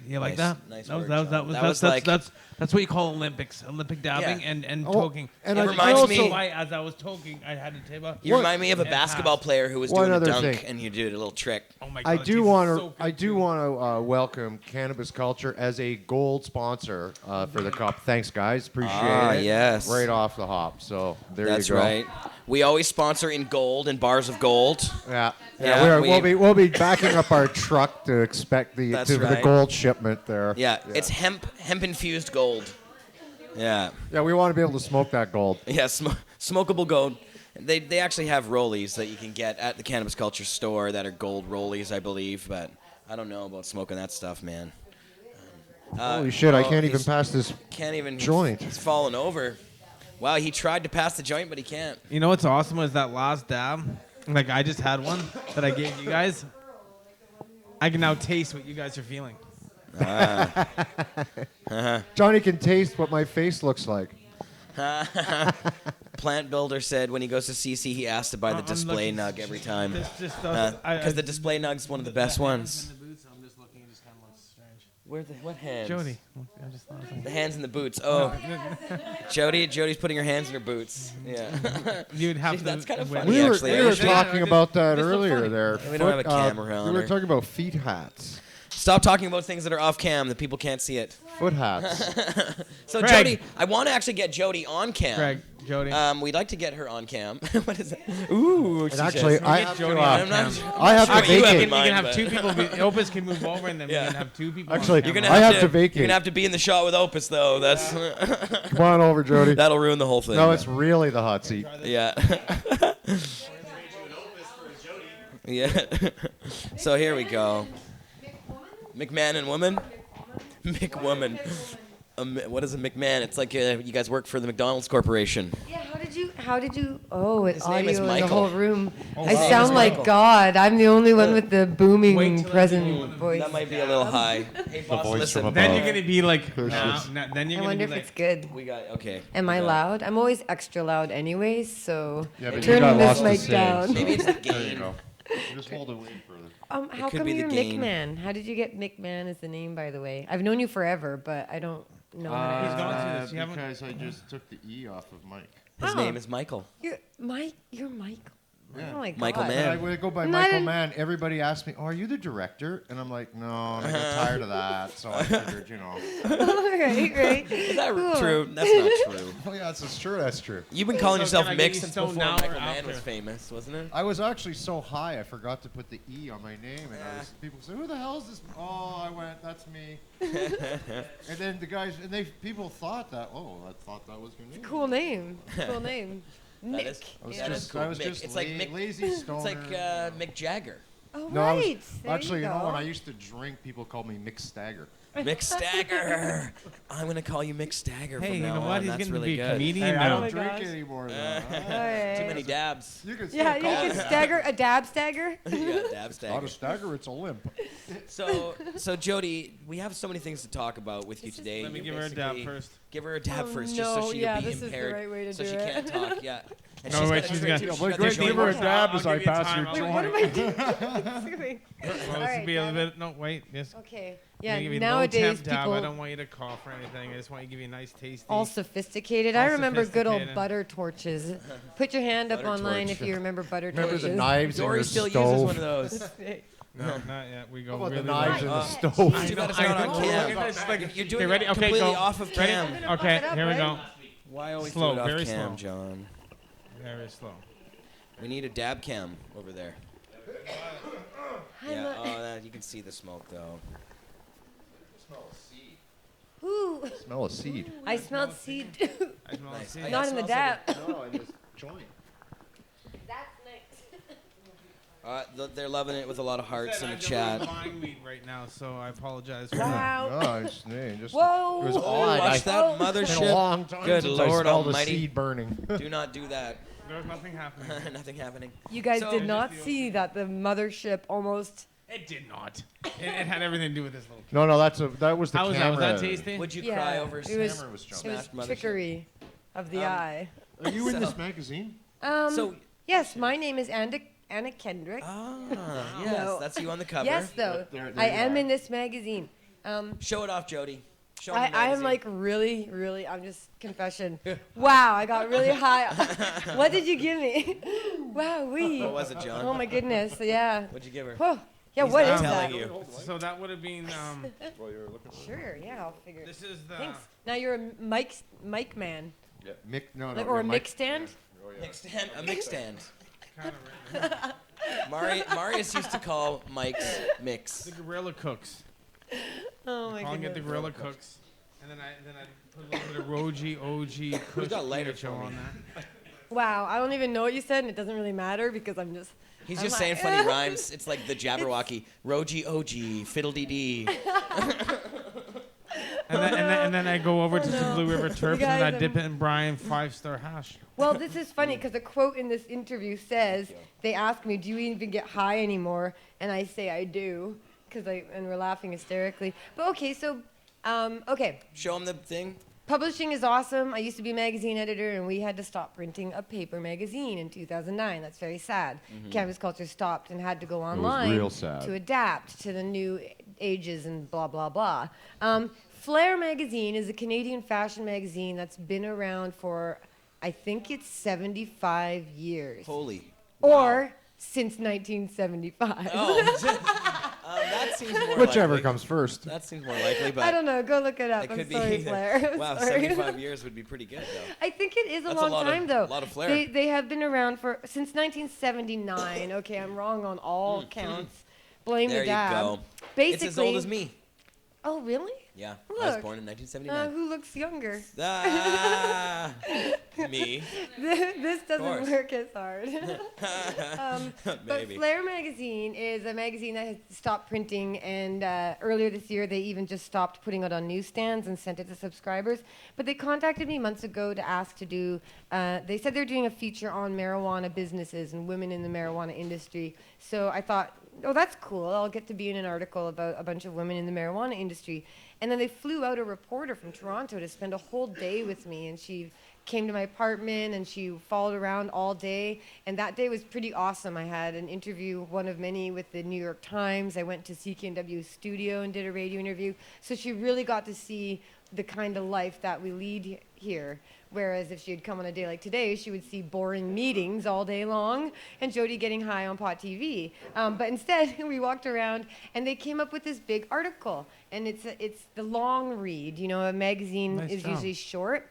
[SPEAKER 2] You like
[SPEAKER 1] Nice-
[SPEAKER 2] that?
[SPEAKER 1] nice
[SPEAKER 2] that was
[SPEAKER 1] work,
[SPEAKER 2] that was
[SPEAKER 1] John.
[SPEAKER 2] that was
[SPEAKER 1] That
[SPEAKER 2] that's
[SPEAKER 1] was
[SPEAKER 2] that's,
[SPEAKER 1] like-
[SPEAKER 2] that's what you call Olympics. Olympic dabbing
[SPEAKER 1] Yeah.
[SPEAKER 2] and
[SPEAKER 3] Oh,
[SPEAKER 2] toking.
[SPEAKER 3] and
[SPEAKER 1] It
[SPEAKER 3] I
[SPEAKER 1] reminds
[SPEAKER 3] also-
[SPEAKER 1] me-
[SPEAKER 2] Why, as I was toking, I had to table.
[SPEAKER 1] You remind me of a
[SPEAKER 2] and
[SPEAKER 1] basketball
[SPEAKER 2] pass.
[SPEAKER 1] player who was
[SPEAKER 3] One
[SPEAKER 1] doing a
[SPEAKER 3] other
[SPEAKER 1] dunk,
[SPEAKER 3] thing.
[SPEAKER 1] and you did a little trick.
[SPEAKER 2] Oh my
[SPEAKER 3] I
[SPEAKER 2] God,
[SPEAKER 3] do
[SPEAKER 2] he's
[SPEAKER 3] want
[SPEAKER 2] so
[SPEAKER 3] to.
[SPEAKER 2] good
[SPEAKER 3] I do
[SPEAKER 2] too.
[SPEAKER 3] want to welcome Cannabis Culture as a gold sponsor for the cup. Thanks, guys. Appreciate it.
[SPEAKER 1] Yes.
[SPEAKER 3] Right off the hop. So there
[SPEAKER 1] That's
[SPEAKER 3] you go.
[SPEAKER 1] right. We always sponsor in gold and bars of gold.
[SPEAKER 3] Yeah.
[SPEAKER 1] Yeah,
[SPEAKER 3] We'll be backing up our truck to expect the
[SPEAKER 1] That's
[SPEAKER 3] the
[SPEAKER 1] right.
[SPEAKER 3] gold shipment there.
[SPEAKER 1] Yeah, it's hemp infused gold. Yeah,
[SPEAKER 3] Yeah, we want to be able to smoke that gold.
[SPEAKER 1] yeah, smokable gold. They actually have rollies that you can get at the Cannabis Culture store that are gold rollies, I believe. But I don't know about smoking that stuff, man.
[SPEAKER 3] Holy shit! I
[SPEAKER 1] oh,
[SPEAKER 3] can't even
[SPEAKER 1] he's-
[SPEAKER 3] pass this.
[SPEAKER 1] Can't even
[SPEAKER 3] Joint.
[SPEAKER 1] He's fallen over. Wow, he tried to pass the joint, but he can't.
[SPEAKER 2] You know what's awesome is that last dab. Like I just had one that I gave you guys. I can now taste what you guys are feeling.
[SPEAKER 3] Johnny can taste what my face looks like.
[SPEAKER 1] Plant Builder said when he goes to CC, he has to buy the
[SPEAKER 2] I'm
[SPEAKER 1] display
[SPEAKER 2] looking-
[SPEAKER 1] nug every time.
[SPEAKER 2] This just doesn't.
[SPEAKER 1] Because the display nug's one of the best ones.
[SPEAKER 2] In the boots, I'm just looking. It just kind of looks strange.
[SPEAKER 1] What hands?
[SPEAKER 2] Jodie. I just thought of
[SPEAKER 1] The
[SPEAKER 2] something.
[SPEAKER 1] hands in the boots. Oh, Jody's putting her hands in her boots. Yeah.
[SPEAKER 2] You'd have to.
[SPEAKER 1] That's kind of
[SPEAKER 2] wait.
[SPEAKER 1] funny,
[SPEAKER 3] We were,
[SPEAKER 1] actually.
[SPEAKER 3] we
[SPEAKER 1] I
[SPEAKER 3] were
[SPEAKER 1] wish we-
[SPEAKER 3] talking about that
[SPEAKER 2] This looks
[SPEAKER 3] earlier
[SPEAKER 2] funny.
[SPEAKER 3] there.
[SPEAKER 1] We don't have a camera on
[SPEAKER 3] We were
[SPEAKER 1] her.
[SPEAKER 3] talking about feet hats.
[SPEAKER 1] Stop talking about things that are off cam that people can't see it.
[SPEAKER 3] Foot hats.
[SPEAKER 1] So
[SPEAKER 2] Craig.
[SPEAKER 1] Jody, I want to actually get Jody on cam.
[SPEAKER 2] Craig, Jodie.
[SPEAKER 1] We'd like to get her on cam. What is that? Ooh, she
[SPEAKER 3] And actually,
[SPEAKER 1] says.
[SPEAKER 3] I
[SPEAKER 2] Get
[SPEAKER 3] have
[SPEAKER 2] Jodie
[SPEAKER 3] to,
[SPEAKER 2] on
[SPEAKER 1] I'm not
[SPEAKER 2] cam.
[SPEAKER 3] I have to
[SPEAKER 1] sure what you have
[SPEAKER 3] vacate.
[SPEAKER 1] in
[SPEAKER 2] You can have
[SPEAKER 1] but-
[SPEAKER 2] two people. Opus can move over, and then
[SPEAKER 1] Yeah.
[SPEAKER 2] we can have two people.
[SPEAKER 3] Actually,
[SPEAKER 2] on
[SPEAKER 1] You're
[SPEAKER 2] camera.
[SPEAKER 1] gonna
[SPEAKER 3] I
[SPEAKER 1] have
[SPEAKER 3] have to vacate.
[SPEAKER 1] You're gonna have to be in the shot with Opus though. That's
[SPEAKER 3] Come on over, Jody.
[SPEAKER 1] that'll ruin the whole thing.
[SPEAKER 3] No, it's really the hot seat.
[SPEAKER 1] Yeah. Yeah. So here we go. McMahon and woman. McWoman. What is a McMahon? It's like you guys work for the McDonald's Corporation.
[SPEAKER 6] Yeah, how did you, oh, it's
[SPEAKER 1] His name is
[SPEAKER 6] audio in the
[SPEAKER 1] Michael.
[SPEAKER 6] whole room.
[SPEAKER 1] his
[SPEAKER 6] I
[SPEAKER 1] name is
[SPEAKER 6] sound like
[SPEAKER 1] Michael.
[SPEAKER 6] God. I'm the only one with the
[SPEAKER 2] Wait
[SPEAKER 6] booming
[SPEAKER 2] till I do one
[SPEAKER 6] present
[SPEAKER 2] of
[SPEAKER 6] voice.
[SPEAKER 1] That might be a little high. Hey boss,
[SPEAKER 3] voice
[SPEAKER 1] listen.
[SPEAKER 3] from
[SPEAKER 2] Then
[SPEAKER 3] above.
[SPEAKER 2] you're gonna be like.
[SPEAKER 3] There she is.
[SPEAKER 2] Then you're
[SPEAKER 6] I
[SPEAKER 2] gonna
[SPEAKER 6] wonder
[SPEAKER 2] be
[SPEAKER 6] if
[SPEAKER 2] like.
[SPEAKER 6] it's good.
[SPEAKER 1] We got okay.
[SPEAKER 6] Am I
[SPEAKER 1] We got-
[SPEAKER 6] loud? I'm always extra loud anyways, so
[SPEAKER 3] Yeah, but you
[SPEAKER 6] turning
[SPEAKER 3] got
[SPEAKER 6] this
[SPEAKER 3] lots to
[SPEAKER 6] mic
[SPEAKER 3] say,
[SPEAKER 6] down.
[SPEAKER 3] so-
[SPEAKER 1] Maybe it's the
[SPEAKER 3] There you
[SPEAKER 1] gain.
[SPEAKER 3] go. Just hold it way further.
[SPEAKER 6] How
[SPEAKER 1] could
[SPEAKER 6] come
[SPEAKER 1] be the
[SPEAKER 6] you're
[SPEAKER 1] gain.
[SPEAKER 6] McMahon? How did you get McMahon as the name, by the way? I've known you forever, but I don't know how to
[SPEAKER 2] He's gone through this. You haven't-
[SPEAKER 3] Because I just took the E off of Mike.
[SPEAKER 1] His
[SPEAKER 6] Oh.
[SPEAKER 1] name is Michael.
[SPEAKER 6] You're Mike. You're Michael.
[SPEAKER 3] Yeah.
[SPEAKER 6] Oh my God.
[SPEAKER 1] Michael
[SPEAKER 3] When
[SPEAKER 1] Mann.
[SPEAKER 3] I go by
[SPEAKER 6] Not
[SPEAKER 3] Michael
[SPEAKER 6] in-
[SPEAKER 3] Mann, everybody asks me, "Oh, are you the director?" And I'm like, "No." And I got tired of that, so I figured,
[SPEAKER 6] right.
[SPEAKER 1] Is that
[SPEAKER 6] Cool.
[SPEAKER 1] true? That's not true.
[SPEAKER 3] Oh yeah, that's true. That's true.
[SPEAKER 1] You've been calling
[SPEAKER 2] So
[SPEAKER 1] yourself
[SPEAKER 2] can I get
[SPEAKER 1] Mick
[SPEAKER 2] you
[SPEAKER 1] since
[SPEAKER 2] stoned
[SPEAKER 1] before
[SPEAKER 2] now or
[SPEAKER 1] Michael Mann
[SPEAKER 2] after?
[SPEAKER 1] was famous, wasn't it?
[SPEAKER 3] I was actually so high, I forgot to put the E on my name, and people say, "Who the hell is this?" Oh, I went, "That's me." And then the guys, and people thought that. Oh, I thought that was your name.
[SPEAKER 6] Cool name. Cool name.
[SPEAKER 1] That
[SPEAKER 6] Nick.
[SPEAKER 1] is,
[SPEAKER 3] I was
[SPEAKER 1] that is
[SPEAKER 3] just,
[SPEAKER 1] cool.
[SPEAKER 3] I was
[SPEAKER 1] Mick.
[SPEAKER 3] just
[SPEAKER 1] It's like Mick.
[SPEAKER 3] lazy stoner.
[SPEAKER 1] It's like Mick Jagger.
[SPEAKER 6] Oh,
[SPEAKER 3] No, I was-
[SPEAKER 6] right. There
[SPEAKER 3] actually, you know,
[SPEAKER 6] go.
[SPEAKER 3] when I used to drink, people called me Mick Stagger.
[SPEAKER 1] Mick Stagger. I'm gonna call you Mick Stagger
[SPEAKER 2] Hey,
[SPEAKER 1] from
[SPEAKER 2] you
[SPEAKER 1] now
[SPEAKER 2] know
[SPEAKER 1] on.
[SPEAKER 2] what? He's
[SPEAKER 1] That's
[SPEAKER 2] getting to
[SPEAKER 1] really
[SPEAKER 2] be a
[SPEAKER 1] good.
[SPEAKER 2] comedian
[SPEAKER 3] Hey, I
[SPEAKER 2] now.
[SPEAKER 3] don't
[SPEAKER 6] my
[SPEAKER 3] drink
[SPEAKER 6] gosh.
[SPEAKER 3] anymore. Though.
[SPEAKER 6] Alright.
[SPEAKER 1] Too many dabs.
[SPEAKER 3] You can still
[SPEAKER 6] Yeah, you
[SPEAKER 3] call
[SPEAKER 6] can
[SPEAKER 3] it that.
[SPEAKER 6] stagger a dab stagger.
[SPEAKER 1] Yeah, dab
[SPEAKER 3] Not
[SPEAKER 1] stagger.
[SPEAKER 3] a stagger, it's a limp.
[SPEAKER 1] So Jody, we have so many things to talk about with you
[SPEAKER 6] This is-
[SPEAKER 1] today.
[SPEAKER 2] Let me
[SPEAKER 1] You're
[SPEAKER 2] give her a dab
[SPEAKER 1] basically-
[SPEAKER 2] first.
[SPEAKER 1] Give her a dab
[SPEAKER 6] Oh,
[SPEAKER 1] first, just so
[SPEAKER 6] no,
[SPEAKER 1] she'll
[SPEAKER 6] yeah,
[SPEAKER 1] be
[SPEAKER 6] this is the
[SPEAKER 1] impaired,
[SPEAKER 6] right way to
[SPEAKER 1] so
[SPEAKER 6] do
[SPEAKER 1] she
[SPEAKER 6] it.
[SPEAKER 1] can't talk. Yeah. And
[SPEAKER 2] No,
[SPEAKER 1] she's
[SPEAKER 2] wait,
[SPEAKER 1] got a
[SPEAKER 2] she's
[SPEAKER 1] drink
[SPEAKER 2] got-
[SPEAKER 1] too.
[SPEAKER 2] Well,
[SPEAKER 1] She's got
[SPEAKER 3] great,
[SPEAKER 1] the joint
[SPEAKER 3] give her a
[SPEAKER 1] water.
[SPEAKER 3] dab
[SPEAKER 2] I'll
[SPEAKER 3] as I
[SPEAKER 2] give you
[SPEAKER 3] pass
[SPEAKER 2] time.
[SPEAKER 3] your
[SPEAKER 2] I'll
[SPEAKER 6] Wait,
[SPEAKER 2] give
[SPEAKER 6] what
[SPEAKER 2] you-
[SPEAKER 6] am I doing? Excuse me.
[SPEAKER 2] Well, this
[SPEAKER 6] Alright,
[SPEAKER 2] would be a
[SPEAKER 6] got
[SPEAKER 2] little bit. No, wait. Yes.
[SPEAKER 6] Okay.
[SPEAKER 2] I'm
[SPEAKER 6] Yeah.
[SPEAKER 2] gonna give you
[SPEAKER 6] Nowadays,
[SPEAKER 2] no temp dab. I
[SPEAKER 6] people
[SPEAKER 2] don't want you to cough or anything. I just want you to give you a nice tasty.
[SPEAKER 6] all sophisticated.
[SPEAKER 2] All
[SPEAKER 6] I remember good old
[SPEAKER 2] sophisticated.
[SPEAKER 6] butter torches. Put your hand up
[SPEAKER 1] Butter
[SPEAKER 6] online
[SPEAKER 1] torch.
[SPEAKER 6] if you remember butter
[SPEAKER 3] Remember
[SPEAKER 6] torches.
[SPEAKER 3] the knives in
[SPEAKER 1] Dory
[SPEAKER 3] your
[SPEAKER 1] still
[SPEAKER 3] stove?
[SPEAKER 1] uses one of those.
[SPEAKER 2] No, not yet. We go
[SPEAKER 3] How about
[SPEAKER 2] really
[SPEAKER 3] the knives in
[SPEAKER 2] low.
[SPEAKER 3] the stove?
[SPEAKER 1] Too bad it's not on
[SPEAKER 2] know.
[SPEAKER 1] cam.
[SPEAKER 2] Look at this, like,
[SPEAKER 1] You're doing
[SPEAKER 2] okay, ready?
[SPEAKER 1] it
[SPEAKER 2] Okay,
[SPEAKER 1] completely
[SPEAKER 2] go.
[SPEAKER 1] off of
[SPEAKER 2] Ready?
[SPEAKER 1] cam.
[SPEAKER 6] gonna
[SPEAKER 2] Okay,
[SPEAKER 6] buff it up,
[SPEAKER 2] here we
[SPEAKER 6] right?
[SPEAKER 2] go.
[SPEAKER 1] Why always
[SPEAKER 2] Slow,
[SPEAKER 1] do it off
[SPEAKER 2] very
[SPEAKER 1] cam,
[SPEAKER 2] slow.
[SPEAKER 1] John?
[SPEAKER 2] Very slow.
[SPEAKER 1] We need a dab cam over there.
[SPEAKER 6] I'm
[SPEAKER 1] Yeah.
[SPEAKER 6] a-
[SPEAKER 1] Oh, that, you can see the smoke though.
[SPEAKER 6] Ooh,
[SPEAKER 3] Smell a seed.
[SPEAKER 6] I smelled seed.
[SPEAKER 2] I smell
[SPEAKER 1] Nice.
[SPEAKER 2] the
[SPEAKER 1] Oh,
[SPEAKER 2] seed.
[SPEAKER 1] yeah,
[SPEAKER 6] Not
[SPEAKER 1] it
[SPEAKER 6] in the
[SPEAKER 1] smells like
[SPEAKER 6] dab.
[SPEAKER 3] No, in this joint.
[SPEAKER 6] That's nice.
[SPEAKER 1] They're loving it with a lot of hearts in the
[SPEAKER 2] I'm
[SPEAKER 1] chat.
[SPEAKER 2] buying weed right now, so I apologize for that.
[SPEAKER 6] Wow.
[SPEAKER 3] No, it's just.
[SPEAKER 6] Whoa.
[SPEAKER 3] It was
[SPEAKER 6] Oh,
[SPEAKER 3] odd.
[SPEAKER 1] Watch
[SPEAKER 3] I-
[SPEAKER 1] that
[SPEAKER 3] It's been a
[SPEAKER 1] mothership.
[SPEAKER 3] long time
[SPEAKER 1] Good
[SPEAKER 3] since
[SPEAKER 1] Lord
[SPEAKER 3] I smelled
[SPEAKER 1] Almighty.
[SPEAKER 3] a seed burning.
[SPEAKER 1] Do not do that.
[SPEAKER 2] There's nothing happening.
[SPEAKER 1] Nothing happening.
[SPEAKER 6] You guys
[SPEAKER 1] So-
[SPEAKER 6] did not see that the mothership almost.
[SPEAKER 2] It did not. It had everything to do with this little.
[SPEAKER 3] No, that was the
[SPEAKER 2] How was that?
[SPEAKER 3] camera.
[SPEAKER 2] Was that tasty?
[SPEAKER 1] Would you
[SPEAKER 6] Yeah,
[SPEAKER 1] cry over
[SPEAKER 6] it was-
[SPEAKER 3] Camera was
[SPEAKER 6] It
[SPEAKER 3] jumping.
[SPEAKER 6] was
[SPEAKER 1] Smashed mothership.
[SPEAKER 6] trickery of the eye.
[SPEAKER 3] Are you in
[SPEAKER 1] So-
[SPEAKER 3] this magazine?
[SPEAKER 1] So,
[SPEAKER 6] Yes, my name is Anna Kendrick.
[SPEAKER 1] yes,
[SPEAKER 6] No.
[SPEAKER 1] that's you on the cover.
[SPEAKER 6] Yes, though.
[SPEAKER 3] There
[SPEAKER 6] I
[SPEAKER 3] you
[SPEAKER 6] am
[SPEAKER 3] are.
[SPEAKER 6] in this magazine.
[SPEAKER 1] Show it off, Jody. Show 'em the
[SPEAKER 6] I am
[SPEAKER 1] magazine.
[SPEAKER 6] like really, I'm just confession. Wow, I got really high. What did you give me? Wow,
[SPEAKER 1] What was it, John?
[SPEAKER 6] Oh my goodness, yeah.
[SPEAKER 1] What'd you give her?
[SPEAKER 6] Whoa. Yeah,
[SPEAKER 1] He's
[SPEAKER 6] what
[SPEAKER 1] not
[SPEAKER 6] is
[SPEAKER 1] telling
[SPEAKER 6] that?
[SPEAKER 1] you.
[SPEAKER 2] So that would have been.
[SPEAKER 6] Sure, yeah, I'll figure it.
[SPEAKER 2] This is the.
[SPEAKER 6] Thanks. Now you're a mic man,
[SPEAKER 3] Mick, no,
[SPEAKER 6] like,
[SPEAKER 3] no,
[SPEAKER 6] or a
[SPEAKER 3] Mike-
[SPEAKER 6] mic stand.
[SPEAKER 1] Mix stand, a mix stand.
[SPEAKER 2] Kind of
[SPEAKER 1] Marius used to call Mike's mix.
[SPEAKER 2] the Gorilla Cooks.
[SPEAKER 6] Oh my
[SPEAKER 2] Calling it the
[SPEAKER 6] goodness.
[SPEAKER 2] Gorilla Cooks, and then I put a little bit of Roji OG Kush
[SPEAKER 1] got lighter
[SPEAKER 2] PHO
[SPEAKER 1] for me?
[SPEAKER 2] on that.
[SPEAKER 6] Wow, I don't even know what you said, and it doesn't really matter because I'm just.
[SPEAKER 1] He's
[SPEAKER 6] I'm
[SPEAKER 1] just
[SPEAKER 6] like-
[SPEAKER 1] saying funny rhymes. It's like the Jabberwocky. Roji OG, fiddle-dee dee.
[SPEAKER 2] And then I go over to some Blue River Terps and
[SPEAKER 6] guys,
[SPEAKER 2] I dip
[SPEAKER 6] I'm-
[SPEAKER 2] it in Brian 5-star hash.
[SPEAKER 6] Well, this is funny because a quote in this interview says, they ask me, do you even get high anymore? And I say, I do, and we're laughing hysterically. But okay, so, okay.
[SPEAKER 1] Show him the thing.
[SPEAKER 6] Publishing is awesome. I used to be a magazine editor, and we had to stop printing a paper magazine in 2009. That's very sad. Cannabis Culture stopped and had to go online
[SPEAKER 3] real sad.
[SPEAKER 6] to adapt to the new ages and blah, blah, blah. Flair magazine is a Canadian fashion magazine that's been around for, I think it's 75 years.
[SPEAKER 1] Holy.
[SPEAKER 6] Or since 1975.
[SPEAKER 1] Oh, that seems more
[SPEAKER 3] Whichever
[SPEAKER 1] likely.
[SPEAKER 3] comes first.
[SPEAKER 1] That seems more likely, but
[SPEAKER 6] I don't know. Go look it up.
[SPEAKER 1] it
[SPEAKER 6] I'm
[SPEAKER 1] could
[SPEAKER 6] sorry,
[SPEAKER 1] be.
[SPEAKER 6] Flair. I'm
[SPEAKER 1] Wow,
[SPEAKER 6] sorry.
[SPEAKER 1] 75 years would be pretty good, though.
[SPEAKER 6] I think it is a
[SPEAKER 1] That's
[SPEAKER 6] long
[SPEAKER 1] lot
[SPEAKER 6] time,
[SPEAKER 1] of,
[SPEAKER 6] though.
[SPEAKER 1] lot of Flair.
[SPEAKER 6] They have been around since 1979. Okay, I'm wrong on all counts. Blame
[SPEAKER 1] There
[SPEAKER 6] the
[SPEAKER 1] you
[SPEAKER 6] dad.
[SPEAKER 1] go.
[SPEAKER 6] Basically,
[SPEAKER 1] It's as old as me.
[SPEAKER 6] Oh, really?
[SPEAKER 1] Yeah, I was
[SPEAKER 6] Look.
[SPEAKER 1] born in 1979.
[SPEAKER 6] Who looks younger?
[SPEAKER 1] Me.
[SPEAKER 6] This doesn't
[SPEAKER 1] course.
[SPEAKER 6] work as hard. But
[SPEAKER 1] Maybe.
[SPEAKER 6] Flair magazine is a magazine that has stopped printing, and earlier this year they even just stopped putting it on newsstands and sent it to subscribers. But they contacted me months ago to ask to do. They said they're doing a feature on marijuana businesses and women in the marijuana industry. So I thought, oh, that's cool. I'll get to be in an article about a bunch of women in the marijuana industry. And then they flew out a reporter from Toronto to spend a whole day with me, and she came to my apartment and she followed around all day, and that day was pretty awesome. I had an interview, one of many, with the New York Times. I went to CKNW studio and did a radio interview, so she really got to see the kind of life that we lead here. Whereas if she had come on a day like today, she would see boring meetings all day long and Jodie getting high on pot TV. But instead, we walked around and they came up with this big article. And it's the long read. You know, a magazine
[SPEAKER 2] Nice
[SPEAKER 6] is
[SPEAKER 2] job.
[SPEAKER 6] usually short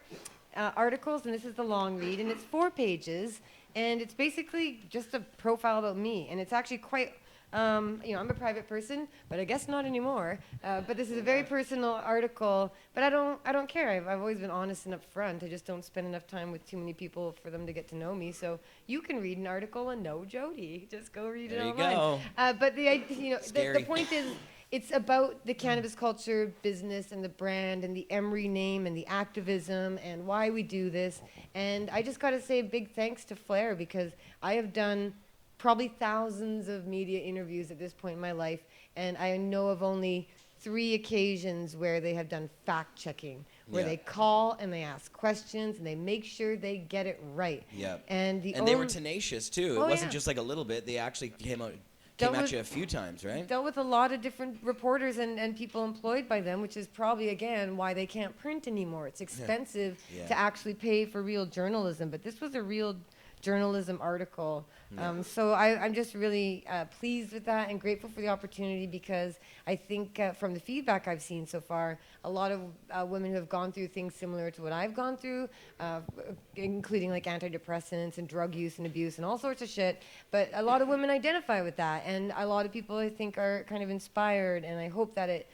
[SPEAKER 6] articles, and this is the long read. And it's 4 pages. And it's basically just a profile about me. And it's actually quite... I'm a private person, but I guess not anymore. But this is a very personal article. But I don't care. I've always been honest and upfront. I just don't spend enough time with too many people for them to get to know me. So you can read an article and know Jodie. Just go read it
[SPEAKER 1] There you
[SPEAKER 6] online.
[SPEAKER 1] go.
[SPEAKER 6] But the
[SPEAKER 1] Scary.
[SPEAKER 6] point is, it's about the cannabis culture, business, and the brand, and the Emery name, and the activism, and why we do this. And I just got to say a big thanks to Flair, because I have done probably thousands of media interviews at this point in my life, and I know of only 3 occasions where they have done fact checking, where
[SPEAKER 1] Yeah.
[SPEAKER 6] they call and they ask questions and they make sure they get it right.
[SPEAKER 1] Yeah.
[SPEAKER 6] And
[SPEAKER 1] They were tenacious, too.
[SPEAKER 6] Oh,
[SPEAKER 1] It wasn't
[SPEAKER 6] yeah.
[SPEAKER 1] just like a little bit. They actually came
[SPEAKER 6] Dealt
[SPEAKER 1] at
[SPEAKER 6] with-
[SPEAKER 1] you a few times, right?
[SPEAKER 6] dealt with a lot of different reporters and people employed by them, which is probably, again, why they can't print anymore. It's expensive
[SPEAKER 1] Yeah.
[SPEAKER 6] to actually pay for real journalism, but this was a real journalism article. So I'm just really pleased with that and grateful for the opportunity, because I think from the feedback I've seen so far, a lot of women who have gone through things similar to what I've gone through, including like antidepressants and drug use and abuse and all sorts of shit, but a lot of women identify with that, and a lot of people, I think, are kind of inspired, and I hope that it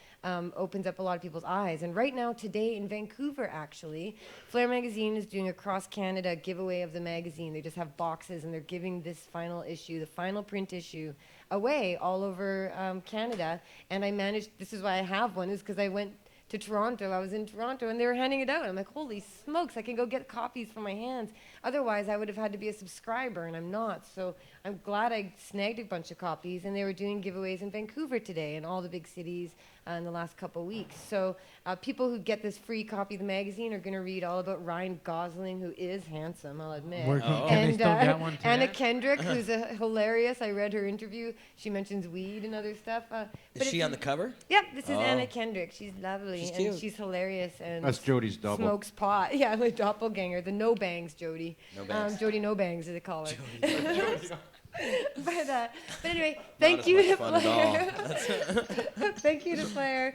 [SPEAKER 6] opens up a lot of people's eyes. And right now, today in Vancouver, actually, Flair Magazine is doing a cross-Canada giveaway of the magazine. They just have boxes, and they're giving this final issue, the final print issue, away all over Canada. And I managed, this is why I have one, is because I went to Toronto. I was in Toronto, and they were handing it out. I'm like, holy smokes, I can go get copies for my hands. Otherwise, I would have had to be a subscriber, and I'm not. So I'm glad I snagged a bunch of copies, and they were doing giveaways in Vancouver today and all the big cities in the last couple weeks. So people who get this free copy of the magazine are going to read all about Ryan Gosling, who is handsome, I'll admit.
[SPEAKER 2] Where can they still get one today?
[SPEAKER 6] Anna Kendrick, who's hilarious. I read her interview. She mentions weed and other stuff.
[SPEAKER 1] Is she on the cover?
[SPEAKER 6] Yep, this is
[SPEAKER 1] Oh.
[SPEAKER 6] Anna Kendrick. She's lovely,
[SPEAKER 1] She's
[SPEAKER 6] and
[SPEAKER 1] cute.
[SPEAKER 6] she's hilarious, and
[SPEAKER 3] That's Jodie's double.
[SPEAKER 6] smokes pot. Yeah, my doppelganger, the no bangs Jodie.
[SPEAKER 1] No bangs.
[SPEAKER 6] Jodie no bangs, as they call her. but anyway,
[SPEAKER 1] Not
[SPEAKER 6] thank
[SPEAKER 1] as
[SPEAKER 6] you
[SPEAKER 1] much
[SPEAKER 6] to
[SPEAKER 1] fun at all.
[SPEAKER 6] Flair. Thank you to Flair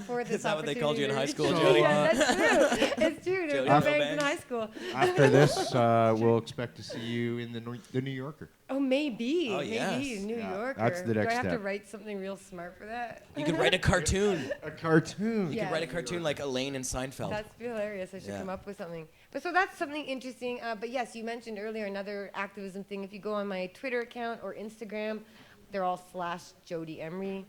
[SPEAKER 6] for this
[SPEAKER 1] Is that what they called you in high school,
[SPEAKER 6] opportunity.
[SPEAKER 1] Jodie?
[SPEAKER 6] Yeah, that's true. It's true. There were
[SPEAKER 1] Jodie
[SPEAKER 6] no
[SPEAKER 1] no
[SPEAKER 6] bangs in
[SPEAKER 1] bangs?
[SPEAKER 6] high school.
[SPEAKER 3] After this, we'll expect to see you in the New Yorker.
[SPEAKER 6] Oh, maybe.
[SPEAKER 1] Oh,
[SPEAKER 6] maybe
[SPEAKER 1] yes.
[SPEAKER 6] New
[SPEAKER 3] Yeah,
[SPEAKER 6] Yorker.
[SPEAKER 3] that's the next
[SPEAKER 6] Do I have to
[SPEAKER 3] step.
[SPEAKER 6] write something real smart for that?
[SPEAKER 1] You could write a cartoon.
[SPEAKER 3] A cartoon.
[SPEAKER 1] You
[SPEAKER 6] Yeah.
[SPEAKER 1] could write a cartoon like Elaine in Seinfeld.
[SPEAKER 6] That's hilarious. I should
[SPEAKER 1] Yeah.
[SPEAKER 6] come up with something. But so that's something interesting. But yes, you mentioned earlier another activism thing. If you go on my Twitter account or Instagram, they're all /Jodie Emery.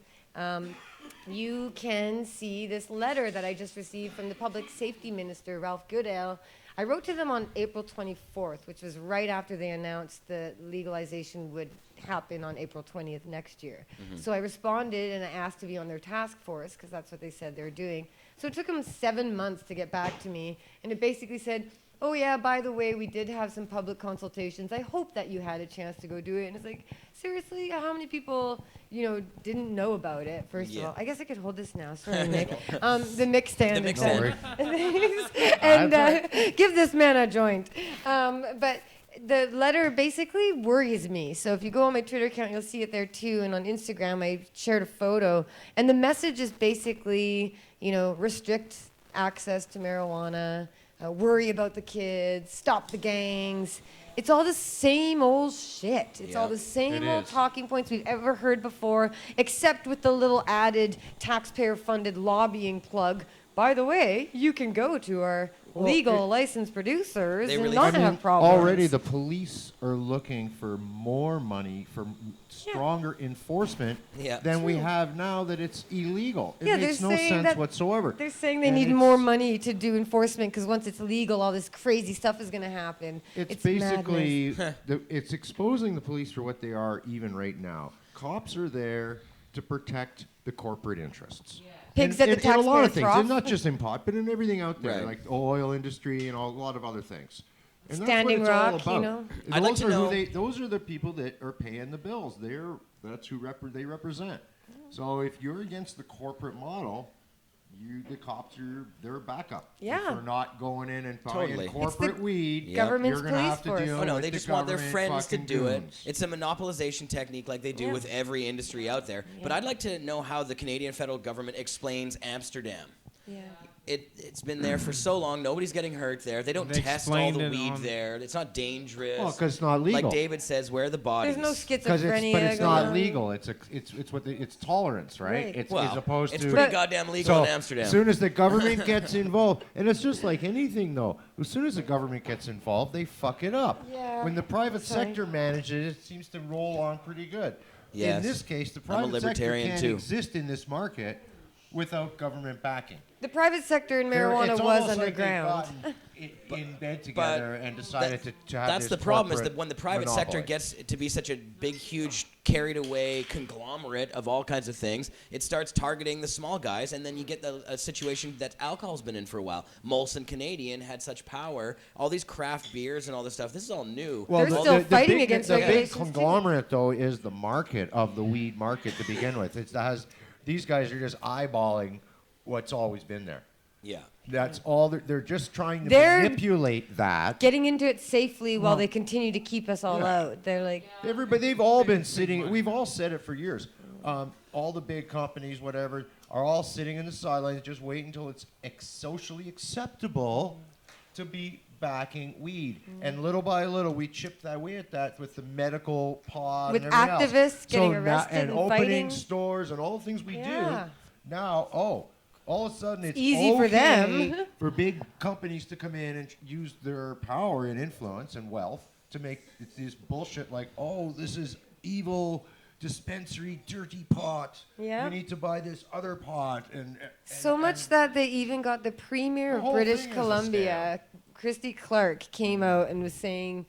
[SPEAKER 6] You can see this letter that I just received from the Public Safety Minister, Ralph Goodale. I wrote to them on April 24th, which was right after they announced that legalization would happen on April 20th next year. So I responded and I asked to be on their task force, because that's what they said they were doing. So it took them 7 months to get back to me, and it basically said, oh yeah, by the way, we did have some public consultations. I hope that you had a chance to go do it. And it's like, seriously, how many people didn't know about it. First
[SPEAKER 1] Yeah.
[SPEAKER 6] of all, I guess I could hold this now. Sorry, Nick. The mix stand.
[SPEAKER 1] The mix
[SPEAKER 6] is
[SPEAKER 1] stand.
[SPEAKER 6] done. And give this man a joint. But the letter basically worries me. So if you go on my Twitter account, you'll see it there too. And on Instagram, I shared a photo. And the message is basically, restrict access to marijuana, worry about the kids, stop the gangs. It's all the same old shit. It's all the same old talking points we've ever heard before, except with the little added taxpayer-funded lobbying plug. By the way, you can go to our legal licensed producers and not have problems.
[SPEAKER 3] Already the police are looking for more money, for stronger enforcement than we have now that it's illegal. It makes no sense whatsoever.
[SPEAKER 6] They're saying they need more money to do enforcement because once it's legal, all this crazy stuff is going to happen.
[SPEAKER 3] It's basically, it's exposing the police for what they are even right now. Cops are there to protect the corporate interests.
[SPEAKER 6] Pigs at the taxpayer
[SPEAKER 3] in a lot of things,
[SPEAKER 6] trough.
[SPEAKER 3] and not just in pot, but in everything out there,
[SPEAKER 1] Right.
[SPEAKER 3] like the oil industry and a lot of other things. And
[SPEAKER 6] Standing
[SPEAKER 3] that's what
[SPEAKER 6] Rock,
[SPEAKER 3] it's all about.
[SPEAKER 1] I'd like to know-
[SPEAKER 3] Those are the people that are paying the bills. That's who they represent. So if you're against the corporate model, the cops they're backup.
[SPEAKER 6] Yeah.
[SPEAKER 3] If they're not going in and buying
[SPEAKER 1] Totally.
[SPEAKER 3] corporate weed,
[SPEAKER 6] government's
[SPEAKER 3] you're gonna have
[SPEAKER 6] police
[SPEAKER 3] to deal
[SPEAKER 6] force.
[SPEAKER 1] Oh no,
[SPEAKER 3] with
[SPEAKER 1] they
[SPEAKER 3] the
[SPEAKER 1] just want their
[SPEAKER 3] government
[SPEAKER 1] friends to
[SPEAKER 3] fucking
[SPEAKER 1] do it.
[SPEAKER 3] goons.
[SPEAKER 1] It's a monopolization technique like they do
[SPEAKER 6] Yeah.
[SPEAKER 1] with every industry out there. But I'd like to know how the Canadian federal government explains Amsterdam.
[SPEAKER 6] Yeah.
[SPEAKER 1] It's been there for so long. Nobody's getting hurt there. They don't
[SPEAKER 2] They
[SPEAKER 1] test all
[SPEAKER 2] explained
[SPEAKER 1] the
[SPEAKER 2] it
[SPEAKER 1] weed
[SPEAKER 2] on-
[SPEAKER 1] there. It's not dangerous.
[SPEAKER 3] Well, 'cause it's not legal.
[SPEAKER 1] Like David says, where are the bodies?
[SPEAKER 6] There's no
[SPEAKER 3] Because
[SPEAKER 6] schizophrenia.
[SPEAKER 3] it's
[SPEAKER 6] going
[SPEAKER 3] not
[SPEAKER 6] on.
[SPEAKER 3] legal. It's tolerance, right?
[SPEAKER 6] Right.
[SPEAKER 3] It's
[SPEAKER 1] Well,
[SPEAKER 3] as opposed
[SPEAKER 1] it's
[SPEAKER 3] to
[SPEAKER 1] pretty goddamn legal
[SPEAKER 3] so
[SPEAKER 1] in Amsterdam.
[SPEAKER 3] as soon as the government gets involved, and it's just like anything though. As soon as the government gets involved, they fuck it up.
[SPEAKER 6] Yeah.
[SPEAKER 3] When the private
[SPEAKER 6] Sorry.
[SPEAKER 3] sector manages, it seems to roll on pretty good.
[SPEAKER 1] Yes.
[SPEAKER 3] In this case, the
[SPEAKER 1] I'm a
[SPEAKER 3] private sector
[SPEAKER 1] libertarian
[SPEAKER 3] can't
[SPEAKER 1] too.
[SPEAKER 3] exist in this market without government backing.
[SPEAKER 6] The private sector in marijuana
[SPEAKER 3] It's
[SPEAKER 6] was
[SPEAKER 3] almost like they've
[SPEAKER 6] underground.
[SPEAKER 3] gotten in bed together and decided to have
[SPEAKER 1] That's
[SPEAKER 3] this
[SPEAKER 1] the problem is
[SPEAKER 3] corporate
[SPEAKER 1] that when the private sector
[SPEAKER 3] monopoly.
[SPEAKER 1] gets to be such a big, huge, carried away conglomerate of all kinds of things, it starts targeting the small guys, and then you get a situation that alcohol's been in for a while. Molson Canadian had such power. All these craft beers and all this stuff. This is all new.
[SPEAKER 6] They're still fighting
[SPEAKER 3] big,
[SPEAKER 6] against
[SPEAKER 3] the big
[SPEAKER 6] regulations, too.
[SPEAKER 3] conglomerate though is the market of the weed market to begin with. These guys are just eyeballing what's always been there.
[SPEAKER 1] Yeah.
[SPEAKER 3] That's all. They're just trying to
[SPEAKER 6] They're
[SPEAKER 3] manipulate that.
[SPEAKER 6] Getting into it safely while they continue to keep us all out. They're like,
[SPEAKER 3] They've all been sitting. We've all said it for years. All the big companies, whatever, are all sitting in the sidelines, just waiting until it's socially acceptable to be backing weed. And little by little, we chipped away at that with the medical pod
[SPEAKER 6] With
[SPEAKER 3] and everything else.
[SPEAKER 6] activists getting
[SPEAKER 3] So
[SPEAKER 6] arrested
[SPEAKER 3] and
[SPEAKER 6] and
[SPEAKER 3] opening
[SPEAKER 6] fighting.
[SPEAKER 3] stores and all the things we
[SPEAKER 6] Yeah.
[SPEAKER 3] do. Now, all of a sudden it's
[SPEAKER 6] easy for
[SPEAKER 3] okay
[SPEAKER 6] them.
[SPEAKER 3] for big companies to come in and use their power and influence and wealth to make this bullshit like, oh, this is evil dispensary dirty pot.
[SPEAKER 6] Yeah.
[SPEAKER 3] You need to buy this other pot and
[SPEAKER 6] so much that they even got the premier
[SPEAKER 3] The
[SPEAKER 6] of
[SPEAKER 3] whole
[SPEAKER 6] British
[SPEAKER 3] thing is a
[SPEAKER 6] Columbia, Christy Clark, came out and was saying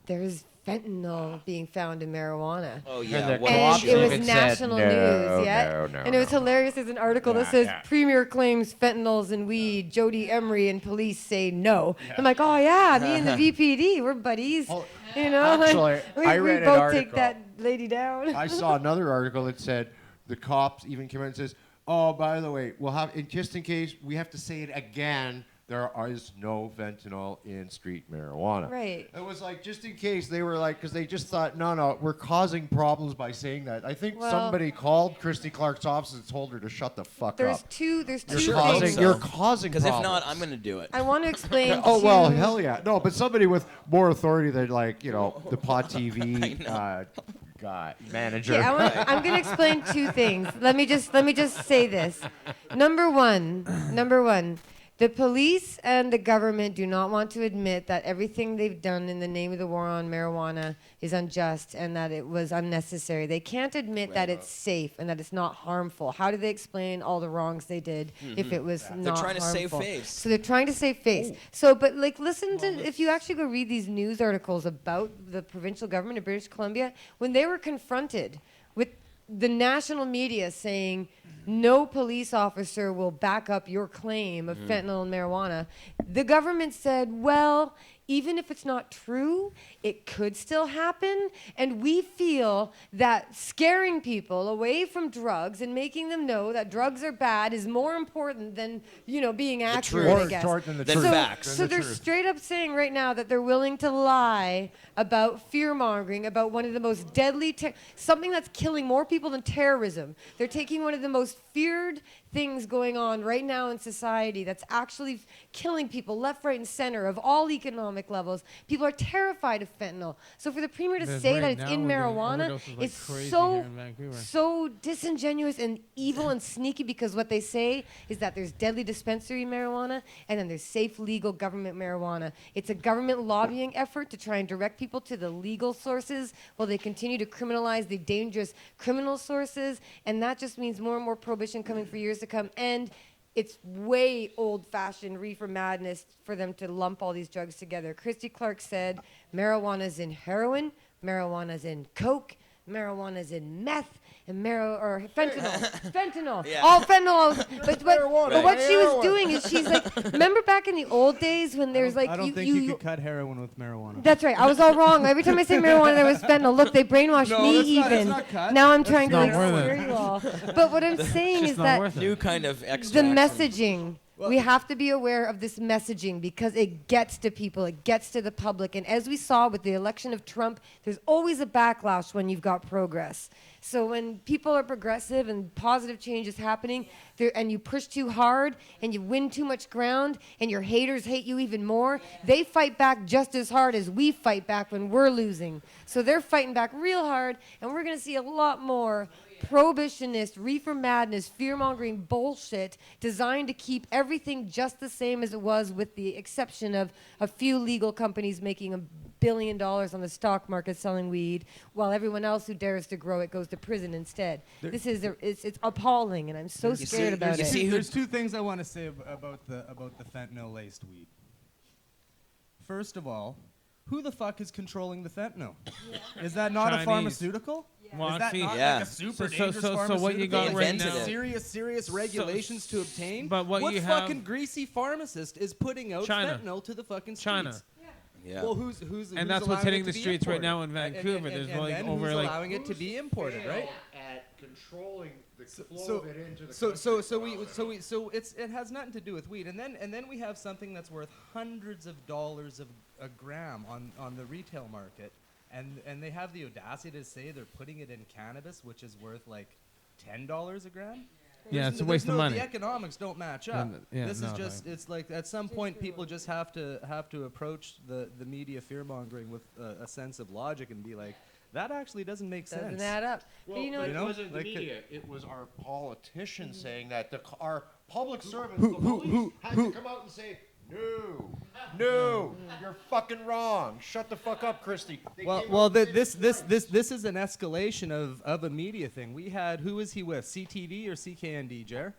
[SPEAKER 6] there's fentanyl being found in marijuana.
[SPEAKER 1] Oh,
[SPEAKER 3] And
[SPEAKER 1] yeah.
[SPEAKER 3] the
[SPEAKER 1] What a
[SPEAKER 6] And
[SPEAKER 3] cops
[SPEAKER 1] shit.
[SPEAKER 6] it was
[SPEAKER 3] even said,
[SPEAKER 6] national
[SPEAKER 3] "No,
[SPEAKER 6] news, yeah.
[SPEAKER 3] no,
[SPEAKER 6] And it was
[SPEAKER 3] no."
[SPEAKER 6] hilarious. There's an article that says Premier claims fentanyl's in weed. Jodie Emery and police say no. I'm like, oh yeah, me and the VPD, we're buddies.
[SPEAKER 3] Well,
[SPEAKER 6] You know, like,
[SPEAKER 3] actually,
[SPEAKER 6] we,
[SPEAKER 3] I
[SPEAKER 6] we
[SPEAKER 3] read an
[SPEAKER 6] both
[SPEAKER 3] article.
[SPEAKER 6] take that lady down.
[SPEAKER 3] I saw another article that said the cops even came out and says, "Oh, by the way, we'll have just in case we have to say it again. There is no fentanyl in street marijuana."
[SPEAKER 6] Right.
[SPEAKER 3] It was like just in case they were like, because they just thought, no, we're causing problems by saying that. I think
[SPEAKER 6] Well-
[SPEAKER 3] somebody called Christy Clark's office and told her to shut the fuck
[SPEAKER 6] There's
[SPEAKER 3] up.
[SPEAKER 6] two
[SPEAKER 3] You're
[SPEAKER 1] sure hope
[SPEAKER 6] things.
[SPEAKER 1] so.
[SPEAKER 3] You're causing
[SPEAKER 1] Because if
[SPEAKER 3] problems.
[SPEAKER 1] not, I'm going to do it.
[SPEAKER 6] I want to explain.
[SPEAKER 3] Oh well,
[SPEAKER 6] to-
[SPEAKER 3] hell yeah. No, but somebody with more authority than like the Pod TV guy manager.
[SPEAKER 6] Okay, I'm going to explain two things. Let me just say this. Number one, the police and the government do not want to admit that everything they've done in the name of the war on marijuana is unjust and that it was unnecessary. They can't admit that it's safe and that it's not harmful. How do they explain all the wrongs they did if it was not
[SPEAKER 1] trying to save
[SPEAKER 6] harmful?
[SPEAKER 1] face.
[SPEAKER 6] So they're trying to save face. So, but like, listen to, if you actually go read these news articles about the provincial government of British Columbia, when they were confronted with the national media saying no police officer will back up your claim of fentanyl and marijuana, the government said, well, even if it's not true, it could still happen. And we feel that scaring people away from drugs and making them know that drugs are bad is more important than, being accurate, I guess.
[SPEAKER 1] Than facts.
[SPEAKER 6] So they're straight up saying right now that they're willing to lie about fear-mongering, about one of the most deadly, something that's killing more people than terrorism. They're taking one of the most feared things going on right now in society that's actually killing people left, right, and center of all economic levels. People are terrified of fentanyl. So for the premier to say that it's in marijuana is so disingenuous and evil and sneaky, because what they say is that there's deadly dispensary marijuana and then there's safe, legal government marijuana. It's a government lobbying effort to try and direct people to the legal sources while they continue to criminalize the dangerous criminal sources, and that just means more and more prohibition coming for years to come. And it's way old-fashioned reefer madness for them to lump all these drugs together. Christy Clark said marijuana's in heroin, marijuana's in coke, marijuana's in meth, and fentanyl.
[SPEAKER 1] Yeah.
[SPEAKER 6] All fentanyl. But what she was doing is she's like, remember back in the old days when there's like
[SPEAKER 7] I don't think you could cut heroin with marijuana.
[SPEAKER 6] That's right. I was all wrong. Every time I say marijuana, there was fentanyl. Look, they brainwashed me even.
[SPEAKER 7] Not cut.
[SPEAKER 6] Now I'm trying to
[SPEAKER 2] not
[SPEAKER 6] like
[SPEAKER 2] worth it.
[SPEAKER 6] scare you all. But what I'm saying is that
[SPEAKER 1] New kind of
[SPEAKER 6] the
[SPEAKER 1] extract.
[SPEAKER 6] messaging. We have to be aware of this messaging because it gets to people, it gets to the public. And as we saw with the election of Trump, there's always a backlash when you've got progress. So when people are progressive and positive change is happening, and you push too hard and you win too much ground and your haters hate you even more, they fight back just as hard as we fight back when we're losing. So they're fighting back real hard, and we're going to see a lot more prohibitionist, reefer madness, fear-mongering bullshit designed to keep everything just the same as it was, with the exception of a few legal companies making $1 billion on the stock market selling weed, while everyone else who dares to grow it goes to prison instead. It's appalling, and I'm so scared about it.
[SPEAKER 7] There's two things I want to say about the fentanyl-laced weed. First of all, who the fuck is controlling the fentanyl? Is that not
[SPEAKER 2] Chinese.
[SPEAKER 7] a pharmaceutical?
[SPEAKER 2] Well,
[SPEAKER 7] Is that
[SPEAKER 2] see,
[SPEAKER 7] not
[SPEAKER 1] yeah.
[SPEAKER 7] like a super
[SPEAKER 2] So
[SPEAKER 7] dangerous pharmaceutical?
[SPEAKER 2] what you got
[SPEAKER 1] They
[SPEAKER 2] right
[SPEAKER 1] invented
[SPEAKER 2] now?
[SPEAKER 1] it.
[SPEAKER 7] Serious regulations to obtain.
[SPEAKER 2] But what you have-
[SPEAKER 7] fucking greasy pharmacist is putting out
[SPEAKER 2] China.
[SPEAKER 7] fentanyl to the fucking streets?
[SPEAKER 2] China.
[SPEAKER 1] Yeah.
[SPEAKER 7] Well, who's
[SPEAKER 2] And that's what's
[SPEAKER 7] allowing
[SPEAKER 2] hitting
[SPEAKER 7] it
[SPEAKER 2] the
[SPEAKER 7] to be
[SPEAKER 2] streets right
[SPEAKER 7] imported?
[SPEAKER 2] now in Vancouver. There's
[SPEAKER 7] and
[SPEAKER 2] like
[SPEAKER 7] then
[SPEAKER 2] over
[SPEAKER 7] who's
[SPEAKER 2] like
[SPEAKER 7] allowing it to be imported, right?
[SPEAKER 3] At controlling the flow
[SPEAKER 7] So
[SPEAKER 3] of it into the
[SPEAKER 7] so it has nothing to do with weed, and then we have something that's worth hundreds of dollars a gram on the retail market, and they have the audacity to say they're putting it in cannabis, which is worth like $10 a gram.
[SPEAKER 2] Yeah, it's a waste of money.
[SPEAKER 7] The economics don't match up.
[SPEAKER 2] Yeah,
[SPEAKER 7] This is
[SPEAKER 2] no,
[SPEAKER 7] just, it's like at some point people just have to approach the media fear-mongering with a sense of logic and be like, that actually doesn't make sense.
[SPEAKER 6] Doesn't add up.
[SPEAKER 3] Well,
[SPEAKER 6] But you know,
[SPEAKER 3] it
[SPEAKER 7] You know,
[SPEAKER 3] wasn't
[SPEAKER 7] like
[SPEAKER 3] the
[SPEAKER 7] the-
[SPEAKER 3] media. It was our politicians saying that our public servants,
[SPEAKER 7] who-
[SPEAKER 3] the
[SPEAKER 7] who-
[SPEAKER 3] police,
[SPEAKER 7] who-
[SPEAKER 3] had
[SPEAKER 7] who-
[SPEAKER 3] to come out and say, no, you're fucking wrong. Shut the fuck up, Christy. They came
[SPEAKER 7] Well,
[SPEAKER 3] out and said
[SPEAKER 7] this is an escalation of a media thing. We had, who was he with? CTV or CKND, Jer?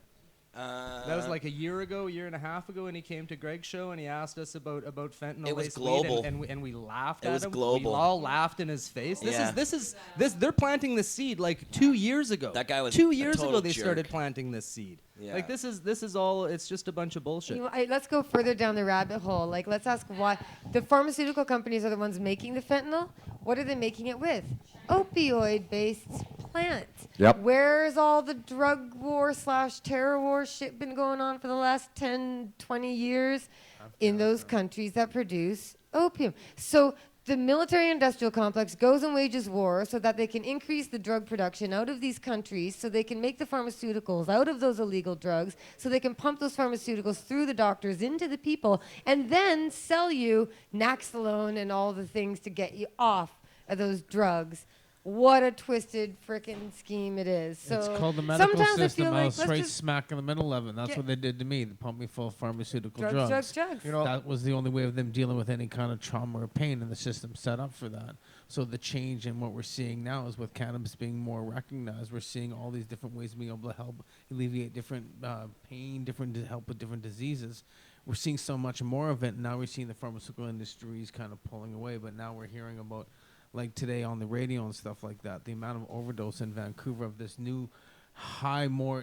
[SPEAKER 7] That was like a year and a half ago, and he came to Greg's show and he asked us about fentanyl.
[SPEAKER 1] It was
[SPEAKER 7] laced
[SPEAKER 1] global.
[SPEAKER 7] weed, and we laughed
[SPEAKER 1] It
[SPEAKER 7] at
[SPEAKER 1] was
[SPEAKER 7] him.
[SPEAKER 1] global.
[SPEAKER 7] We all laughed in his face.
[SPEAKER 1] Yeah.
[SPEAKER 7] This they're planting the seed like 2 years ago.
[SPEAKER 1] That guy was
[SPEAKER 7] 2
[SPEAKER 1] a
[SPEAKER 7] years
[SPEAKER 1] total
[SPEAKER 7] ago they
[SPEAKER 1] jerk.
[SPEAKER 7] started planting this seed.
[SPEAKER 1] Yeah.
[SPEAKER 7] Like this is all. It's just a bunch of bullshit.
[SPEAKER 6] let's go further down the rabbit hole. Like, let's ask why the pharmaceutical companies are the ones making the fentanyl. What are they making it with? Opioid-based plant.
[SPEAKER 3] Yep.
[SPEAKER 6] Where's all the drug war / terror war shit been going on for the last 10, 20 years? In those countries that produce opium. So the military-industrial complex goes and wages war so that they can increase the drug production out of these countries, so they can make the pharmaceuticals out of those illegal drugs, so they can pump those pharmaceuticals through the doctors into the people, and then sell you Naxalone and all the things to get you off of those drugs. What a twisted frickin' scheme it is. So
[SPEAKER 2] it's called the medical
[SPEAKER 6] sometimes
[SPEAKER 2] system.
[SPEAKER 6] I feel
[SPEAKER 2] I
[SPEAKER 6] like
[SPEAKER 2] was
[SPEAKER 6] let's
[SPEAKER 2] straight
[SPEAKER 6] just
[SPEAKER 2] smack in the middle of it. That's
[SPEAKER 6] Yeah.
[SPEAKER 2] what they did to me. They pumped me full of pharmaceutical
[SPEAKER 6] drugs.
[SPEAKER 3] You know,
[SPEAKER 2] That was the only way of them dealing with any kind of trauma or pain, and the system set up for that. So the change in what we're seeing now is with cannabis being more recognized, we're seeing all these different ways of being able to help alleviate different pain, help with different diseases. We're seeing so much more of it. Now we're seeing the pharmaceutical industries kind of pulling away, but now we're hearing about, like today on the radio and stuff like that, the amount of overdose in Vancouver of this new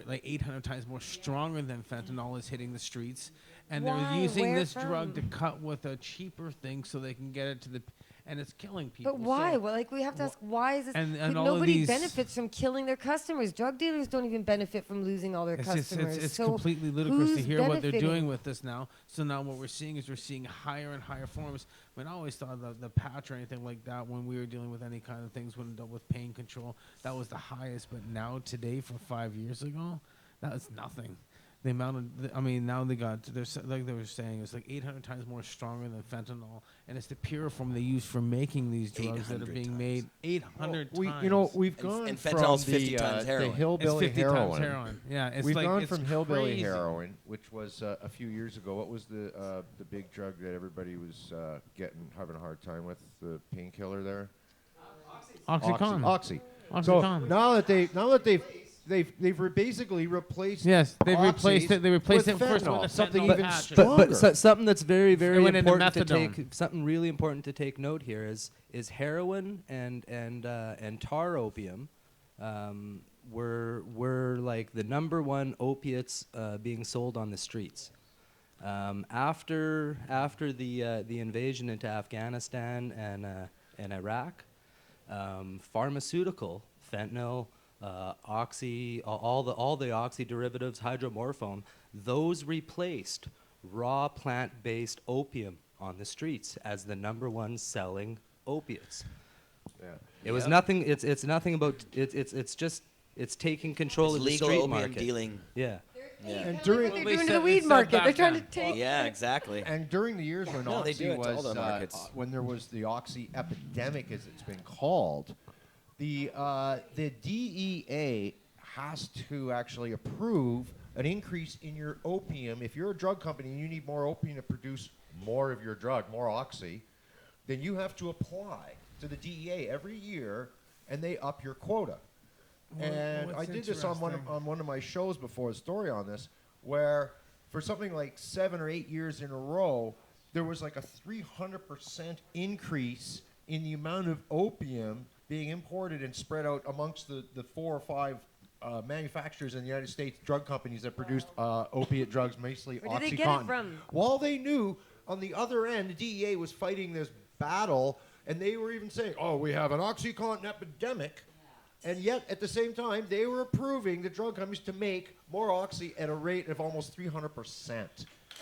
[SPEAKER 2] like 800 times more stronger than fentanyl is hitting the streets, and
[SPEAKER 6] Why?
[SPEAKER 2] they're using
[SPEAKER 6] Where
[SPEAKER 2] this drug to
[SPEAKER 6] from?
[SPEAKER 2] cut with a cheaper thing so they can get it to the, and it's killing people.
[SPEAKER 6] But why?
[SPEAKER 2] So-
[SPEAKER 6] Well, like we have to ask, why is this?
[SPEAKER 2] And
[SPEAKER 6] like,
[SPEAKER 2] all of
[SPEAKER 6] nobody
[SPEAKER 2] these-
[SPEAKER 6] benefits from killing their customers. Drug dealers don't even benefit from losing all their
[SPEAKER 2] It's
[SPEAKER 6] customers.
[SPEAKER 2] it's
[SPEAKER 6] So
[SPEAKER 2] completely ludicrous to
[SPEAKER 6] who's
[SPEAKER 2] hear what they're doing
[SPEAKER 6] benefiting?
[SPEAKER 2] with this now. So now what we're seeing is we're seeing higher and higher forms. I mean, I always thought the patch or anything like that when we were dealing with any kind of things when it dealt with pain control, that was the highest. But now today, from 5 years ago, that is nothing. The amount of, I mean, now they got, like they were saying, it's like 800 times more stronger than fentanyl, and it's the pure form they use for making these drugs that are
[SPEAKER 1] 800
[SPEAKER 2] being
[SPEAKER 1] times.
[SPEAKER 2] made 800
[SPEAKER 3] We,
[SPEAKER 2] times.
[SPEAKER 3] you know, we've
[SPEAKER 1] And-
[SPEAKER 3] gone
[SPEAKER 1] and
[SPEAKER 3] from
[SPEAKER 1] fentanyl's 50
[SPEAKER 3] the,
[SPEAKER 1] times
[SPEAKER 3] the
[SPEAKER 1] heroin.
[SPEAKER 2] it's
[SPEAKER 3] hillbilly
[SPEAKER 2] 50
[SPEAKER 3] heroin.
[SPEAKER 2] times heroin. Yeah, it's
[SPEAKER 3] We've
[SPEAKER 2] like
[SPEAKER 3] gone
[SPEAKER 2] it's
[SPEAKER 3] from hillbilly
[SPEAKER 2] crazy.
[SPEAKER 3] heroin, which was a few years ago. What was the big drug that everybody was having a hard time with? The painkiller there.
[SPEAKER 2] Oxycontin.
[SPEAKER 3] Oxy.
[SPEAKER 2] Oxycontin.
[SPEAKER 3] So now that they've basically replaced.
[SPEAKER 2] Yes, they've replaced
[SPEAKER 3] oxys
[SPEAKER 2] it. They replaced
[SPEAKER 3] with
[SPEAKER 2] it first
[SPEAKER 3] fentanyl,
[SPEAKER 2] with a
[SPEAKER 3] something
[SPEAKER 2] fentanyl
[SPEAKER 3] even
[SPEAKER 2] patch.
[SPEAKER 3] stronger.
[SPEAKER 7] But something that's very, very
[SPEAKER 2] went into
[SPEAKER 7] important to
[SPEAKER 2] methadone.
[SPEAKER 7] take. Something really important to take note here is heroin and tar opium. Were like the number one opiates being sold on the streets. After the invasion into Afghanistan and Iraq, pharmaceutical fentanyl, oxy, all the oxy derivatives, hydromorphone, those replaced raw plant-based opium on the streets as the number one selling opiates.
[SPEAKER 3] Yeah.
[SPEAKER 7] It was nothing. It's nothing about. It's just. It's taking control
[SPEAKER 1] It's
[SPEAKER 7] of the
[SPEAKER 1] legal
[SPEAKER 7] street
[SPEAKER 1] opium
[SPEAKER 7] market.
[SPEAKER 1] dealing.
[SPEAKER 7] Yeah.
[SPEAKER 1] Yeah.
[SPEAKER 3] And during
[SPEAKER 6] They're
[SPEAKER 2] Well,
[SPEAKER 6] doing
[SPEAKER 2] they
[SPEAKER 6] to the
[SPEAKER 2] said-
[SPEAKER 6] weed
[SPEAKER 2] they said
[SPEAKER 6] market. They're
[SPEAKER 2] back
[SPEAKER 6] trying to
[SPEAKER 2] then.
[SPEAKER 6] take.
[SPEAKER 1] Yeah, exactly.
[SPEAKER 3] And during the years when
[SPEAKER 1] No, they
[SPEAKER 3] Oxy
[SPEAKER 1] do it to
[SPEAKER 3] was,
[SPEAKER 1] all the markets.
[SPEAKER 3] when there was the Oxy epidemic, as it's been called, the DEA has to actually approve an increase in your opium. If you're a drug company and you need more opium to produce more of your drug, more Oxy, then you have to apply to the DEA every year, and they up your quota. And I
[SPEAKER 2] what's
[SPEAKER 3] did this on one of my shows before, a story on this, where for something like 7 or 8 years in a row, there was like a 300% increase in the amount of opium being imported and spread out amongst the 4 or 5 manufacturers in the United States, drug companies that produced opiate drugs, mostly
[SPEAKER 6] Where
[SPEAKER 3] OxyContin.
[SPEAKER 6] did they get it from?
[SPEAKER 3] While they knew on the other end, the DEA was fighting this battle, and they were even saying, oh, we have an OxyContin epidemic. And yet, at the same time, they were approving the drug companies to make more Oxy at a rate of almost 300%.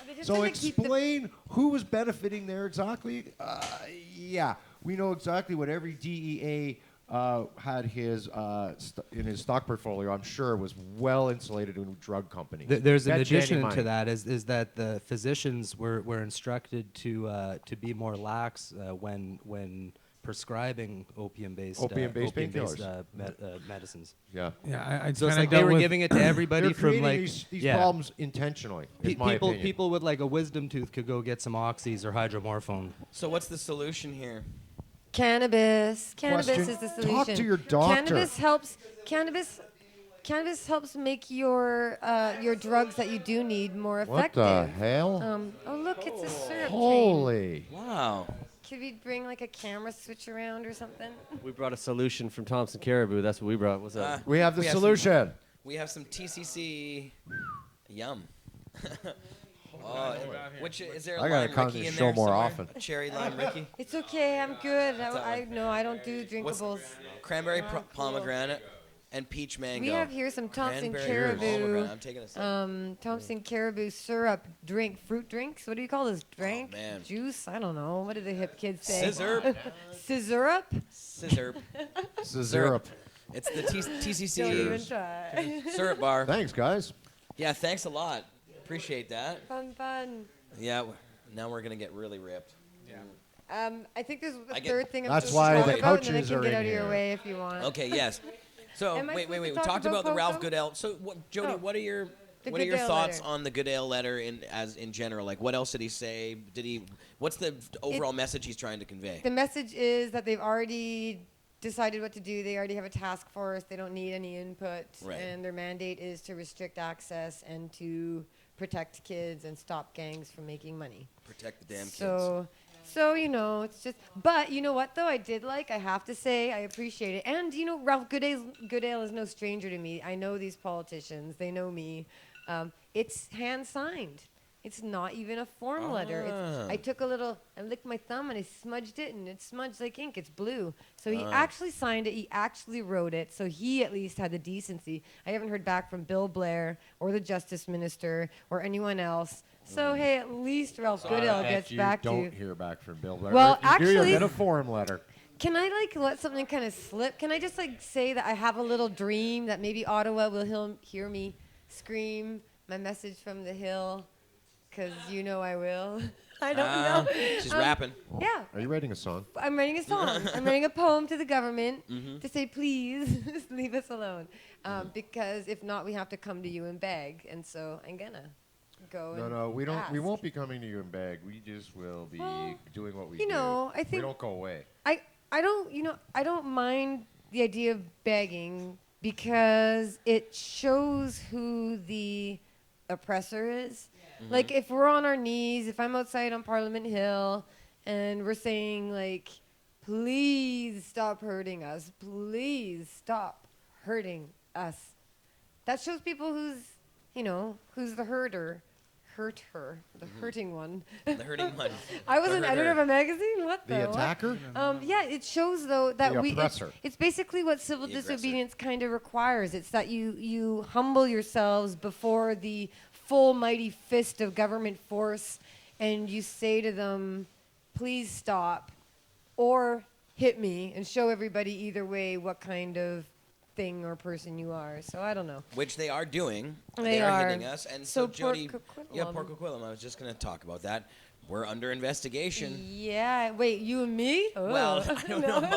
[SPEAKER 6] They just
[SPEAKER 3] So
[SPEAKER 6] wanna keep the-
[SPEAKER 3] explain who was benefiting there exactly. Yeah, we know exactly what every DEA had in his stock portfolio. I'm sure was well insulated to drug companies.
[SPEAKER 7] There's an
[SPEAKER 3] Bet you any
[SPEAKER 7] addition
[SPEAKER 3] money.
[SPEAKER 7] to that is that the physicians were instructed to be more lax when prescribing opium-based
[SPEAKER 3] painkillers.
[SPEAKER 7] medicines.
[SPEAKER 3] Yeah.
[SPEAKER 2] Yeah, I
[SPEAKER 7] So it's
[SPEAKER 2] kinda
[SPEAKER 7] like they
[SPEAKER 2] dealt
[SPEAKER 7] were
[SPEAKER 2] with-
[SPEAKER 7] giving it to everybody
[SPEAKER 3] They're
[SPEAKER 7] from
[SPEAKER 3] creating
[SPEAKER 7] like
[SPEAKER 3] these
[SPEAKER 7] yeah.
[SPEAKER 3] problems intentionally. Is my opinion.
[SPEAKER 7] People with like a wisdom tooth could go get some oxys or hydromorphone.
[SPEAKER 1] So what's the solution here?
[SPEAKER 6] Cannabis. Cannabis
[SPEAKER 3] Question.
[SPEAKER 6] is the solution.
[SPEAKER 3] Talk to your doctor.
[SPEAKER 6] Cannabis helps. Cannabis helps make your drugs that you do need more
[SPEAKER 3] What
[SPEAKER 6] effective.
[SPEAKER 3] the hell?
[SPEAKER 6] Oh look, it's a syrup train.
[SPEAKER 3] Holy.
[SPEAKER 1] Wow.
[SPEAKER 6] Could we bring like a camera switch around or something?
[SPEAKER 8] We brought a solution from Thompson Caribou. That's what we brought. What's up?
[SPEAKER 3] We have the
[SPEAKER 1] We have
[SPEAKER 3] solution.
[SPEAKER 1] We have some TCC. Yum. Which is there a
[SPEAKER 3] I gotta
[SPEAKER 1] lime
[SPEAKER 3] come to
[SPEAKER 1] Ricky
[SPEAKER 3] the
[SPEAKER 1] in
[SPEAKER 3] show
[SPEAKER 1] there
[SPEAKER 3] more
[SPEAKER 1] somewhere?
[SPEAKER 3] often.
[SPEAKER 1] A cherry lime Ricky.
[SPEAKER 6] It's okay, I'm good.
[SPEAKER 1] that
[SPEAKER 6] I no, I don't do
[SPEAKER 1] What's
[SPEAKER 6] drinkables.
[SPEAKER 1] cranberry
[SPEAKER 6] Cool.
[SPEAKER 1] pomegranate and peach mango.
[SPEAKER 6] We have here some Thompson
[SPEAKER 1] Cranberry
[SPEAKER 6] Caribou.
[SPEAKER 1] pomegranate. I'm taking a sip.
[SPEAKER 6] Thompson Caribou syrup fruit drinks. What do you call this drink?
[SPEAKER 1] man.
[SPEAKER 6] Juice? I don't know. What do the hip kids say?
[SPEAKER 1] Scissor.
[SPEAKER 6] Scissorup?
[SPEAKER 1] Scissor.
[SPEAKER 3] Syrup.
[SPEAKER 1] It's the
[SPEAKER 6] Don't even
[SPEAKER 1] TCC
[SPEAKER 6] try.
[SPEAKER 1] syrup bar.
[SPEAKER 3] Thanks, guys.
[SPEAKER 1] Yeah, thanks a lot. Appreciate that.
[SPEAKER 6] Fun.
[SPEAKER 1] Yeah, now we're gonna get really ripped.
[SPEAKER 6] I think there's a
[SPEAKER 1] I get-
[SPEAKER 6] third thing I'm
[SPEAKER 3] That's
[SPEAKER 6] supposed to
[SPEAKER 3] why
[SPEAKER 6] talk
[SPEAKER 3] the
[SPEAKER 6] about, and then I
[SPEAKER 3] coaches
[SPEAKER 6] can
[SPEAKER 3] are
[SPEAKER 6] get
[SPEAKER 3] in
[SPEAKER 6] out of your
[SPEAKER 3] here.
[SPEAKER 6] way if you want.
[SPEAKER 1] Okay, yes. So
[SPEAKER 6] Am I
[SPEAKER 1] wait.
[SPEAKER 6] supposed
[SPEAKER 1] We
[SPEAKER 6] to talk
[SPEAKER 1] talked
[SPEAKER 6] about
[SPEAKER 1] about the Ralph
[SPEAKER 6] Poco?
[SPEAKER 1] Goodale. So Jody,
[SPEAKER 6] Oh.
[SPEAKER 1] what are your
[SPEAKER 6] The
[SPEAKER 1] what are your
[SPEAKER 6] Goodale
[SPEAKER 1] thoughts
[SPEAKER 6] letter.
[SPEAKER 1] on the Goodale letter in general? Like, what else did he say? What's the overall message he's trying to convey?
[SPEAKER 6] The message is that they've already decided what to do. They already have a task force. They don't need any input.
[SPEAKER 1] Right.
[SPEAKER 6] And their mandate is to restrict access and to protect kids and stop gangs from making money.
[SPEAKER 1] Protect the damn kids.
[SPEAKER 6] So, it's just, but you know what, though? I have to say, I appreciate it. And, Ralph Goodale is no stranger to me. I know these politicians. They know me. It's hand-signed. It's not even a form letter. I took I licked my thumb and I smudged it, and it smudged like ink. It's blue. So he actually signed it. He actually wrote it. So he at least had the decency. I haven't heard back from Bill Blair or the Justice Minister or anyone else. So, hey, at least Ralph Goodale gets back to you.
[SPEAKER 3] Don't hear back from Bill Blair.
[SPEAKER 6] Well,
[SPEAKER 3] If you do, you'll
[SPEAKER 6] actually-
[SPEAKER 3] get a form letter.
[SPEAKER 6] Can I let something kind of slip? Can I just say that I have a little dream that maybe Ottawa will hear me scream my message from the hill? Because I will. I don't know.
[SPEAKER 1] She's rapping.
[SPEAKER 6] Yeah.
[SPEAKER 3] Are you writing a song?
[SPEAKER 6] I'm writing a song. I'm writing a poem to the government to say, please, leave us alone. Because if not, we have to come to you and beg. And so I'm going to go and
[SPEAKER 3] we don't.
[SPEAKER 6] ask.
[SPEAKER 3] We won't be coming to you and beg. We just will be doing what we do.
[SPEAKER 6] I think
[SPEAKER 3] we don't go away.
[SPEAKER 6] I don't mind the idea of begging because it shows who the oppressor is. Like, if we're on our knees, if I'm outside on Parliament Hill and we're saying, please stop hurting us, please stop hurting us, that shows people who's the hurter, the hurting one.
[SPEAKER 1] The hurting one.
[SPEAKER 6] I was
[SPEAKER 1] The
[SPEAKER 6] an editor of
[SPEAKER 1] herder.
[SPEAKER 6] a magazine. What the?
[SPEAKER 3] The
[SPEAKER 6] what?
[SPEAKER 3] attacker?
[SPEAKER 6] Yeah, it shows though that
[SPEAKER 3] The oppressor.
[SPEAKER 6] It's basically what civil
[SPEAKER 1] The aggressor.
[SPEAKER 6] disobedience kind of requires. It's that you humble yourselves before the full mighty fist of government force, and you say to them, "Please stop," or hit me, and show everybody either way what kind of thing or person you are. So I don't know.
[SPEAKER 1] Which they are doing.
[SPEAKER 6] They
[SPEAKER 1] are
[SPEAKER 6] are.
[SPEAKER 1] hitting us. And so,
[SPEAKER 6] Port
[SPEAKER 1] Jodie,
[SPEAKER 6] Coquitlam.
[SPEAKER 1] Port Coquitlam. I was just going to talk about that. We're under investigation.
[SPEAKER 6] Yeah. Wait, you and me? Oh.
[SPEAKER 1] Well, I don't know.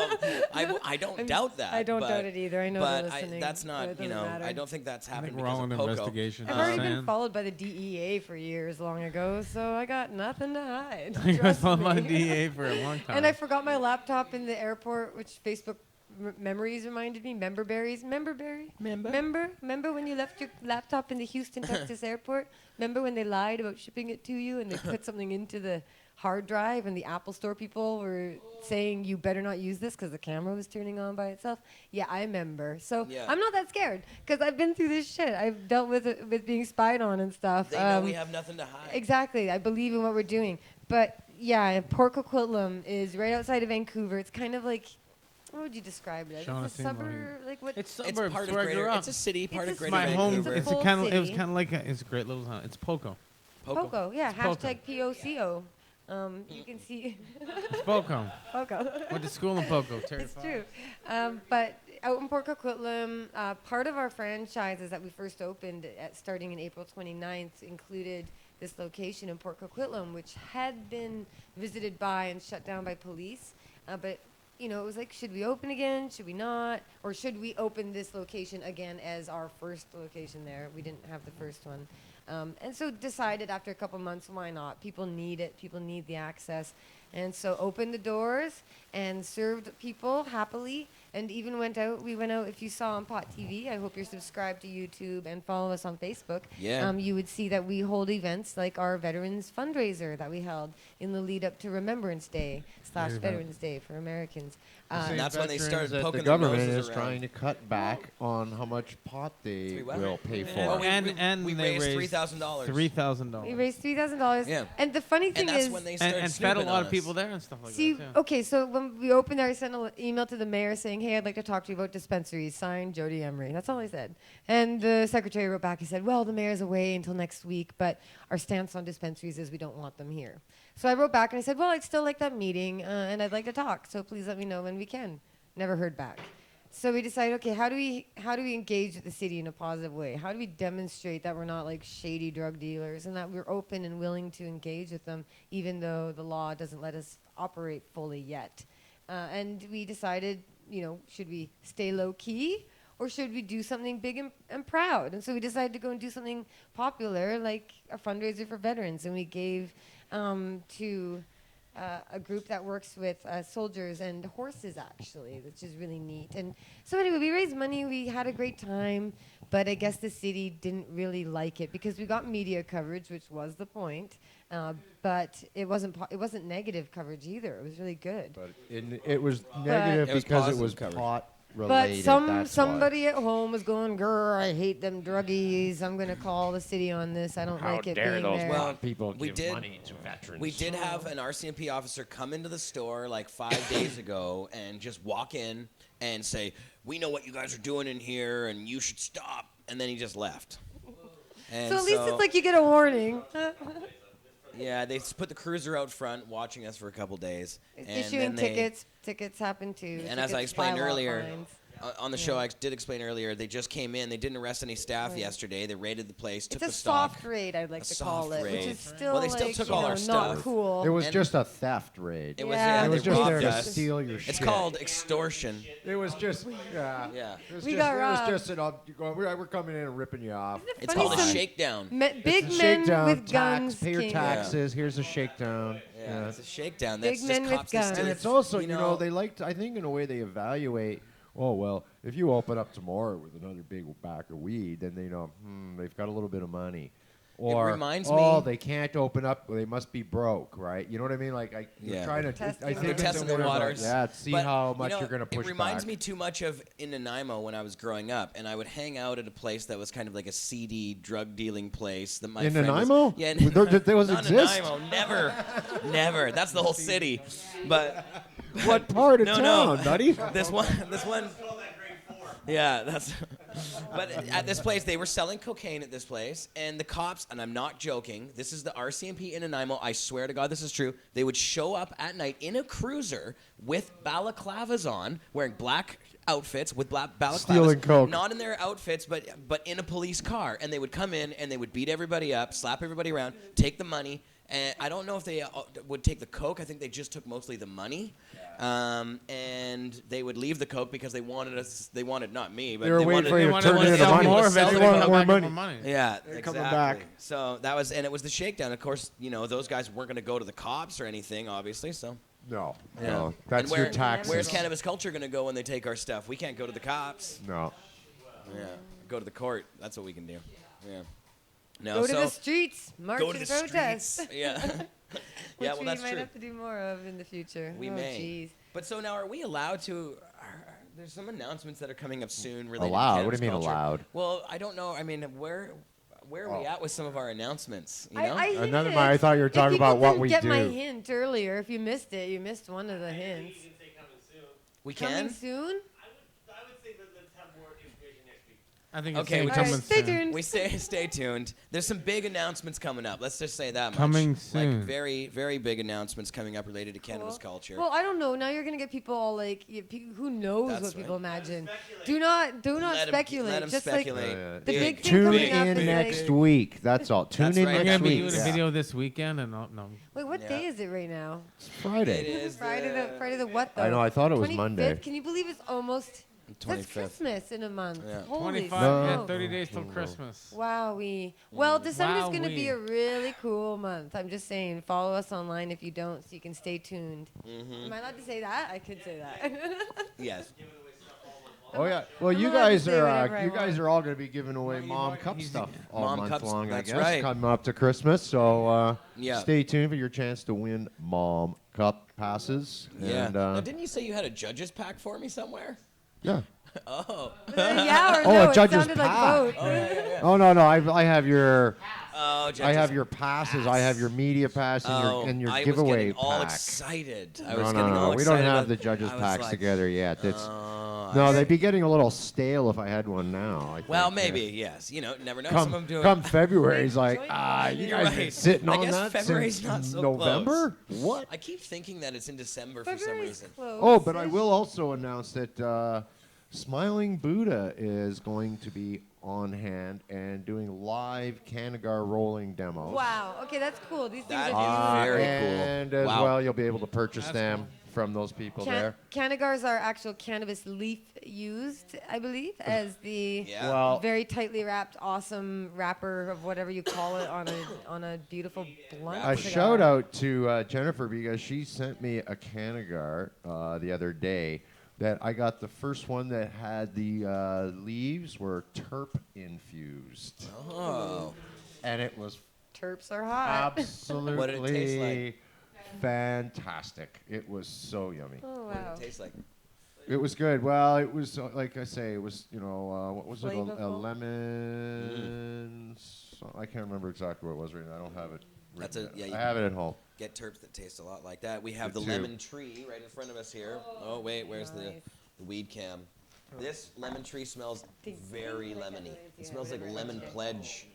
[SPEAKER 1] I don't doubt that.
[SPEAKER 6] I don't doubt it either. I know they're
[SPEAKER 1] But
[SPEAKER 6] listening.
[SPEAKER 1] that's
[SPEAKER 6] so
[SPEAKER 1] not,
[SPEAKER 6] it doesn't matter.
[SPEAKER 1] I don't think that's
[SPEAKER 2] I
[SPEAKER 1] happened
[SPEAKER 2] think we're
[SPEAKER 1] because
[SPEAKER 2] all
[SPEAKER 1] of
[SPEAKER 2] in
[SPEAKER 1] Poco.
[SPEAKER 2] investigation.
[SPEAKER 6] I've
[SPEAKER 2] just
[SPEAKER 6] already been
[SPEAKER 2] saying.
[SPEAKER 6] followed by the DEA for years long ago, so I got nothing to hide.
[SPEAKER 2] You got
[SPEAKER 6] Trust
[SPEAKER 2] followed by
[SPEAKER 6] me.
[SPEAKER 2] DA for a long time.
[SPEAKER 6] And I forgot my laptop in the airport, which Facebook memories reminded me. Member berries. Remember when you left your laptop in the Houston, Texas airport? Remember when they lied about shipping it to you and they put something into the hard drive and the Apple Store people were saying you better not use this because the camera was turning on by itself? Yeah, I remember. So
[SPEAKER 1] Yeah.
[SPEAKER 6] I'm not that scared because I've been through this shit. I've dealt with it, with being spied on and stuff.
[SPEAKER 1] They know we have nothing to hide.
[SPEAKER 6] Exactly. I believe in what we're doing. But yeah, Port Coquitlam is right outside of Vancouver. It's kind of like, what would you describe it as?
[SPEAKER 2] Sean,
[SPEAKER 6] It's a
[SPEAKER 2] it seemed
[SPEAKER 6] suburb, like what?
[SPEAKER 2] It's
[SPEAKER 1] It's
[SPEAKER 2] suburbs
[SPEAKER 1] part of
[SPEAKER 2] where I grew
[SPEAKER 1] Greater.
[SPEAKER 2] up.
[SPEAKER 1] It's a city, part
[SPEAKER 6] It's
[SPEAKER 1] of
[SPEAKER 6] a
[SPEAKER 1] Greater
[SPEAKER 2] my home.
[SPEAKER 1] Vancouver.
[SPEAKER 6] It's a
[SPEAKER 2] It's
[SPEAKER 6] full
[SPEAKER 2] kind of. It was
[SPEAKER 6] city.
[SPEAKER 2] kind of like it's a great little town. It's Poco.
[SPEAKER 6] Poco. Yeah,
[SPEAKER 2] Poco.
[SPEAKER 6] hashtag POCO. You can see
[SPEAKER 2] It's Poco.
[SPEAKER 6] Poco.
[SPEAKER 2] Went to school in Poco.
[SPEAKER 6] It's true. But out in Port Coquitlam, part of our franchises that we first opened starting in April 29th included this location in Port Coquitlam, which had been visited by and shut down by police. But it was like, should we open again? Should we not? Or should we open this location again as our first location there? We didn't have the first one. And so decided after a couple months, why not? People need it. People need the access. And so opened the doors and served people happily and even we went out, if you saw on Pot TV, I hope you're subscribed to YouTube and follow us on Facebook.
[SPEAKER 1] Yeah.
[SPEAKER 6] You would see that we hold events like our Veterans Fundraiser that we held in the lead up to Remembrance Day / Veterans Day for Americans.
[SPEAKER 1] And that's when they started
[SPEAKER 3] that
[SPEAKER 1] poking
[SPEAKER 3] the
[SPEAKER 1] their
[SPEAKER 3] government
[SPEAKER 1] noses
[SPEAKER 3] is
[SPEAKER 1] around.
[SPEAKER 3] trying to cut back on how much pot they
[SPEAKER 1] what?
[SPEAKER 3] will pay for.
[SPEAKER 1] Oh, we
[SPEAKER 2] And they
[SPEAKER 1] raised
[SPEAKER 2] raised
[SPEAKER 1] $3,000.
[SPEAKER 2] $3,000.
[SPEAKER 6] We raised $3,000.
[SPEAKER 1] Yeah.
[SPEAKER 6] And the funny thing
[SPEAKER 1] And that's
[SPEAKER 6] is,
[SPEAKER 1] when they started
[SPEAKER 2] And fed a
[SPEAKER 1] snooping
[SPEAKER 2] lot
[SPEAKER 1] on
[SPEAKER 2] of
[SPEAKER 1] us.
[SPEAKER 2] people there and stuff like
[SPEAKER 6] see,
[SPEAKER 2] that. Too.
[SPEAKER 6] okay, so when we opened there, I sent an email to the mayor saying, hey, I'd like to talk to you about dispensaries. Signed, Jodie Emery. That's all I said. And the secretary wrote back. He said, well, the mayor's away until next week, but our stance on dispensaries is we don't want them here. So I wrote back and I said, well, I'd still like that meeting, and I'd like to talk. So please let me know when we can. Never heard back. So we decided, okay, how do we engage with the city in a positive way? How do we demonstrate that we're not like shady drug dealers and that we're open and willing to engage with them, even though the law doesn't let us operate fully yet? And we decided, should we stay low key or should we do something big and proud? And so we decided to go and do something popular, like a fundraiser for veterans, and we gave to a group that works with soldiers and horses, actually, which is really neat. And so anyway, we raised money. We had a great time, but I guess the city didn't really like it because we got media coverage, which was the point. But it wasn't negative coverage either. It was really good.
[SPEAKER 3] But it was negative
[SPEAKER 1] It was
[SPEAKER 3] because it
[SPEAKER 1] positive
[SPEAKER 3] was
[SPEAKER 1] coverage.
[SPEAKER 3] pot
[SPEAKER 6] But
[SPEAKER 3] related. that's
[SPEAKER 6] somebody at home was going, "Grr, I hate them druggies. I'm gonna call the city on this. I don't like it being there."
[SPEAKER 1] Well,
[SPEAKER 3] people
[SPEAKER 1] we
[SPEAKER 3] give
[SPEAKER 1] did-
[SPEAKER 3] money to veterans.
[SPEAKER 1] We did have an RCMP officer come into the store like 5 days ago and just walk in and say, "We know what you guys are doing in here, and you should stop." And then he just left. And
[SPEAKER 6] So at least it's like you get a warning.
[SPEAKER 1] yeah, they put the cruiser out front, watching us for a couple days. And
[SPEAKER 6] Issuing
[SPEAKER 1] then they-
[SPEAKER 6] tickets. Tickets happen too.
[SPEAKER 1] And as I
[SPEAKER 6] Tickets,
[SPEAKER 1] explained
[SPEAKER 6] bylaw
[SPEAKER 1] earlier,
[SPEAKER 6] fines.
[SPEAKER 1] on the show, I did explain earlier, they just came in. They didn't arrest any staff yesterday. They raided the place, took
[SPEAKER 6] It's a
[SPEAKER 1] the stock.
[SPEAKER 6] soft raid, I'd like
[SPEAKER 1] A
[SPEAKER 6] to call
[SPEAKER 1] soft
[SPEAKER 6] it, which
[SPEAKER 1] raid.
[SPEAKER 6] is still
[SPEAKER 1] Well, they still
[SPEAKER 6] like,
[SPEAKER 1] took
[SPEAKER 6] you
[SPEAKER 1] all
[SPEAKER 6] know,
[SPEAKER 1] our
[SPEAKER 6] not
[SPEAKER 1] stuff.
[SPEAKER 6] cool.
[SPEAKER 3] It was
[SPEAKER 1] And-
[SPEAKER 3] just a theft raid.
[SPEAKER 1] It was,
[SPEAKER 6] Yeah.
[SPEAKER 1] yeah,
[SPEAKER 3] It was
[SPEAKER 1] they
[SPEAKER 3] just
[SPEAKER 1] robbed
[SPEAKER 3] there to
[SPEAKER 1] us.
[SPEAKER 3] steal your
[SPEAKER 1] It's
[SPEAKER 3] shit.
[SPEAKER 1] called extortion.
[SPEAKER 3] It was just, yeah.
[SPEAKER 1] Yeah.
[SPEAKER 3] It was
[SPEAKER 6] We
[SPEAKER 3] just,
[SPEAKER 6] got
[SPEAKER 3] it
[SPEAKER 6] robbed.
[SPEAKER 3] was just we're coming in and ripping you off.
[SPEAKER 1] It's
[SPEAKER 6] funny
[SPEAKER 1] called a
[SPEAKER 6] some-
[SPEAKER 1] shakedown.
[SPEAKER 6] Big
[SPEAKER 3] It's a
[SPEAKER 6] men
[SPEAKER 3] shakedown,
[SPEAKER 6] with guns.
[SPEAKER 3] pay your
[SPEAKER 6] came-
[SPEAKER 3] taxes. Here's a shakedown.
[SPEAKER 1] Yeah, it's a shakedown.
[SPEAKER 6] Big
[SPEAKER 1] That's just
[SPEAKER 6] men with
[SPEAKER 1] cops that
[SPEAKER 6] guns.
[SPEAKER 1] steal
[SPEAKER 3] And
[SPEAKER 1] it.
[SPEAKER 3] it's also, you know, they like to, I think in a way they evaluate, oh, well, if you open up tomorrow with another big bag of weed, then they know, they've got a little bit of money. Or,
[SPEAKER 1] reminds
[SPEAKER 3] oh,
[SPEAKER 1] me-
[SPEAKER 3] they can't open up, they must be broke, right? You know what I mean? Like, you're
[SPEAKER 1] Yeah.
[SPEAKER 3] trying to,
[SPEAKER 6] Testing
[SPEAKER 3] I
[SPEAKER 6] them.
[SPEAKER 3] think
[SPEAKER 1] They're
[SPEAKER 3] it's
[SPEAKER 1] testing
[SPEAKER 3] a
[SPEAKER 1] the
[SPEAKER 3] bit of a-
[SPEAKER 1] waters.
[SPEAKER 3] Yeah, see
[SPEAKER 1] But,
[SPEAKER 3] how
[SPEAKER 1] you
[SPEAKER 3] much
[SPEAKER 1] know,
[SPEAKER 3] you're going to push
[SPEAKER 1] It reminds
[SPEAKER 3] back.
[SPEAKER 1] me too much of in Nanaimo when I was growing up, and I would hang out at a place that was kind of like a seedy drug dealing place. That my
[SPEAKER 3] In
[SPEAKER 1] friend was-
[SPEAKER 3] Nanaimo?
[SPEAKER 1] Yeah,
[SPEAKER 3] Those
[SPEAKER 1] not
[SPEAKER 3] exist?
[SPEAKER 1] Nanaimo, never, never. That's the whole city. But
[SPEAKER 3] What part of
[SPEAKER 1] no,
[SPEAKER 3] town,
[SPEAKER 1] no,
[SPEAKER 3] buddy?
[SPEAKER 1] this one. Yeah, that's. But at this place, they were selling cocaine at this place, and the cops, and I'm not joking, this is the RCMP in Nanaimo, I swear to God this is true, they would show up at night in a cruiser with balaclavas on, wearing black outfits with black balaclavas.
[SPEAKER 3] Stealing coke.
[SPEAKER 1] Not in their outfits, but in a police car. And they would come in, and they would beat everybody up, slap everybody around, take the money. And I don't know if they would take the coke. I think they just took mostly the money. And they would leave the coke because they wanted us. They wanted not me, but
[SPEAKER 3] They were waiting for you to
[SPEAKER 2] wanted
[SPEAKER 3] turn
[SPEAKER 2] to
[SPEAKER 3] it into
[SPEAKER 2] sell
[SPEAKER 3] money.
[SPEAKER 2] more of it.
[SPEAKER 1] They
[SPEAKER 2] They
[SPEAKER 1] wanted
[SPEAKER 2] wanted
[SPEAKER 3] more
[SPEAKER 2] more
[SPEAKER 3] money.
[SPEAKER 2] money.
[SPEAKER 1] yeah,
[SPEAKER 3] They're
[SPEAKER 1] exactly.
[SPEAKER 3] coming back.
[SPEAKER 1] So that was, and it was the shakedown. Of course, you know those guys weren't going to go to the cops or anything, obviously. So
[SPEAKER 3] No,
[SPEAKER 1] yeah.
[SPEAKER 3] no. That's
[SPEAKER 1] And
[SPEAKER 3] your taxes.
[SPEAKER 1] Where's Cannabis Culture going to go when they take our stuff? We can't go to the cops.
[SPEAKER 3] No.
[SPEAKER 1] Yeah, go to the court. That's what we can do. Yeah. No,
[SPEAKER 6] Go to
[SPEAKER 1] so
[SPEAKER 6] the streets, march
[SPEAKER 1] go to
[SPEAKER 6] and
[SPEAKER 1] the
[SPEAKER 6] protest.
[SPEAKER 1] streets. Yeah.
[SPEAKER 6] Which
[SPEAKER 1] yeah, well,
[SPEAKER 6] we
[SPEAKER 1] that's
[SPEAKER 6] might
[SPEAKER 1] true.
[SPEAKER 6] have to do more of in the future.
[SPEAKER 1] We
[SPEAKER 6] oh,
[SPEAKER 1] may.
[SPEAKER 6] Geez.
[SPEAKER 1] But so now, are we allowed to? There's some announcements that are coming up soon. Related
[SPEAKER 3] Allowed?
[SPEAKER 1] To
[SPEAKER 3] What do you mean
[SPEAKER 1] Cannabis Culture.
[SPEAKER 3] allowed?
[SPEAKER 1] Well, I don't know. I mean, where are we
[SPEAKER 3] Oh.
[SPEAKER 1] at with some of our announcements? You know?
[SPEAKER 6] I
[SPEAKER 3] Another
[SPEAKER 6] hinted.
[SPEAKER 3] one, I thought you were
[SPEAKER 6] If
[SPEAKER 3] talking
[SPEAKER 6] people
[SPEAKER 3] about what
[SPEAKER 6] didn't
[SPEAKER 3] we
[SPEAKER 6] get my
[SPEAKER 3] do.
[SPEAKER 6] hint earlier. If you missed it, you missed one of the hints.
[SPEAKER 1] we
[SPEAKER 6] Coming
[SPEAKER 1] can.
[SPEAKER 6] soon?
[SPEAKER 4] I would say that let's have more information next week.
[SPEAKER 2] I think it's
[SPEAKER 1] Okay, we
[SPEAKER 6] All
[SPEAKER 2] coming
[SPEAKER 6] right, stay
[SPEAKER 2] soon.
[SPEAKER 6] tuned.
[SPEAKER 1] We stay tuned. There's some big announcements coming up. Let's just say that much.
[SPEAKER 2] Coming soon.
[SPEAKER 1] Like very, very big announcements coming up related to cannabis
[SPEAKER 6] Cool.
[SPEAKER 1] culture.
[SPEAKER 6] Well, I don't know. Now you're gonna get people all like, who knows
[SPEAKER 1] That's
[SPEAKER 6] what people
[SPEAKER 1] right.
[SPEAKER 6] imagine? Do not
[SPEAKER 1] Let 'em-
[SPEAKER 6] speculate.
[SPEAKER 1] Let 'em
[SPEAKER 6] Just
[SPEAKER 1] speculate.
[SPEAKER 6] the big thing
[SPEAKER 3] Tune
[SPEAKER 6] coming up
[SPEAKER 3] in
[SPEAKER 6] is
[SPEAKER 3] next
[SPEAKER 6] like,
[SPEAKER 3] week. That's all. Tune
[SPEAKER 1] That's
[SPEAKER 3] in
[SPEAKER 1] right.
[SPEAKER 2] We're
[SPEAKER 3] next
[SPEAKER 2] gonna be
[SPEAKER 3] week.
[SPEAKER 2] doing a
[SPEAKER 3] Yeah.
[SPEAKER 2] video this weekend, and no.
[SPEAKER 6] wait, what
[SPEAKER 1] Yeah.
[SPEAKER 6] day is it right now?
[SPEAKER 3] It's Friday.
[SPEAKER 1] It is
[SPEAKER 6] Friday the what though?
[SPEAKER 3] I know. I thought it was
[SPEAKER 6] 25th?
[SPEAKER 3] Monday.
[SPEAKER 6] Can you believe it's almost? That's
[SPEAKER 1] 25th.
[SPEAKER 6] Christmas in a month.
[SPEAKER 1] Yeah.
[SPEAKER 6] Holy
[SPEAKER 2] 25,
[SPEAKER 3] No.
[SPEAKER 2] yeah, 30 days till Christmas.
[SPEAKER 6] Wowee. Well, December's going to be
[SPEAKER 2] Wowee.
[SPEAKER 6] a really cool month. I'm just saying, follow us online if you don't, so you can stay tuned.
[SPEAKER 1] Mm-hmm.
[SPEAKER 6] Am I allowed to say that? I could say that.
[SPEAKER 1] Yes.
[SPEAKER 3] Oh yeah. Well,
[SPEAKER 6] I'm
[SPEAKER 3] you
[SPEAKER 6] allowed to
[SPEAKER 3] guys
[SPEAKER 6] say
[SPEAKER 3] are
[SPEAKER 6] whatever I
[SPEAKER 3] you guys
[SPEAKER 6] want.
[SPEAKER 3] are all going to be giving away mom cup
[SPEAKER 2] he's-
[SPEAKER 3] stuff all
[SPEAKER 1] Mom
[SPEAKER 3] month
[SPEAKER 1] cups,
[SPEAKER 3] long.
[SPEAKER 1] that's
[SPEAKER 3] I guess
[SPEAKER 1] right.
[SPEAKER 3] coming up to Christmas. So
[SPEAKER 1] Yeah.
[SPEAKER 3] stay tuned for your chance to win mom cup passes.
[SPEAKER 1] Yeah.
[SPEAKER 3] And,
[SPEAKER 1] Now, didn't you say you had a judge's pack for me somewhere?
[SPEAKER 3] yeah.
[SPEAKER 1] Oh.
[SPEAKER 6] Yeah or
[SPEAKER 3] Oh,
[SPEAKER 6] no?
[SPEAKER 3] a
[SPEAKER 6] It
[SPEAKER 3] judge's
[SPEAKER 6] sounded like
[SPEAKER 3] pack.
[SPEAKER 6] both.
[SPEAKER 1] Oh, yeah, yeah, yeah.
[SPEAKER 3] Oh no, I have your
[SPEAKER 1] Oh,
[SPEAKER 3] I
[SPEAKER 1] judge's
[SPEAKER 3] have your passes. I have your media pass and your
[SPEAKER 1] I was
[SPEAKER 3] giveaway
[SPEAKER 1] getting all
[SPEAKER 3] pack.
[SPEAKER 1] excited. I
[SPEAKER 3] No,
[SPEAKER 1] was
[SPEAKER 3] no,
[SPEAKER 1] getting
[SPEAKER 3] no,
[SPEAKER 1] all
[SPEAKER 3] we
[SPEAKER 1] excited.
[SPEAKER 3] don't have
[SPEAKER 1] about-
[SPEAKER 3] the judges'
[SPEAKER 1] I was
[SPEAKER 3] packs
[SPEAKER 1] like,
[SPEAKER 3] together yet. It's
[SPEAKER 1] oh,
[SPEAKER 3] no,
[SPEAKER 1] I
[SPEAKER 3] they'd
[SPEAKER 1] see.
[SPEAKER 3] be getting a little stale if I had one now. I
[SPEAKER 1] Well,
[SPEAKER 3] think.
[SPEAKER 1] maybe, yes. You know, never know. Some of them do it.
[SPEAKER 3] Come February, he's like,
[SPEAKER 6] Joint
[SPEAKER 3] you
[SPEAKER 1] You're
[SPEAKER 3] guys been
[SPEAKER 1] right.
[SPEAKER 3] sitting
[SPEAKER 1] I
[SPEAKER 3] on
[SPEAKER 1] guess
[SPEAKER 3] that
[SPEAKER 1] February's
[SPEAKER 3] since
[SPEAKER 1] not so
[SPEAKER 3] November? What?
[SPEAKER 1] I keep thinking that it's in December for some
[SPEAKER 6] February's
[SPEAKER 1] reason.
[SPEAKER 6] close.
[SPEAKER 3] Oh, but I will also announce that Smiling Buddha is going to be on hand and doing live Canagar rolling demos.
[SPEAKER 6] Wow. Okay, that's cool. These things
[SPEAKER 1] That
[SPEAKER 6] are
[SPEAKER 1] is very cool.
[SPEAKER 3] And as
[SPEAKER 1] Wow.
[SPEAKER 3] well, you'll be able to purchase
[SPEAKER 2] That's
[SPEAKER 3] them from those people there.
[SPEAKER 6] Cannagars are actual cannabis leaf used, I believe, as the
[SPEAKER 1] Yeah.
[SPEAKER 3] Well,
[SPEAKER 6] very tightly wrapped, awesome wrapper of whatever you call it on a beautiful blunt.
[SPEAKER 3] a
[SPEAKER 6] cigar.
[SPEAKER 3] shout out to Jennifer because she sent me a Canagar the other day that I got the first one that had the leaves were terp infused.
[SPEAKER 1] Oh.
[SPEAKER 3] And it was
[SPEAKER 6] Terps are hot.
[SPEAKER 3] absolutely
[SPEAKER 1] What did it taste like?
[SPEAKER 3] fantastic. It was so yummy.
[SPEAKER 6] Oh,
[SPEAKER 1] What
[SPEAKER 6] wow.
[SPEAKER 1] did it taste like?
[SPEAKER 3] It was good. Well, it was like I say, it was what was it? A
[SPEAKER 6] Flavorful?
[SPEAKER 3] lemon. I can't remember exactly what it was right now. I don't have it.
[SPEAKER 1] That's
[SPEAKER 3] written
[SPEAKER 1] a- yeah,
[SPEAKER 3] down.
[SPEAKER 1] you
[SPEAKER 3] I have it at home.
[SPEAKER 1] Get terps that taste a lot like that. We have
[SPEAKER 3] Me
[SPEAKER 1] the
[SPEAKER 3] too.
[SPEAKER 1] lemon tree right in front of us here. Oh, wait, where's the
[SPEAKER 6] Nice.
[SPEAKER 1] weed cam? This lemon tree smells very lemony. It smells like lemon pledge.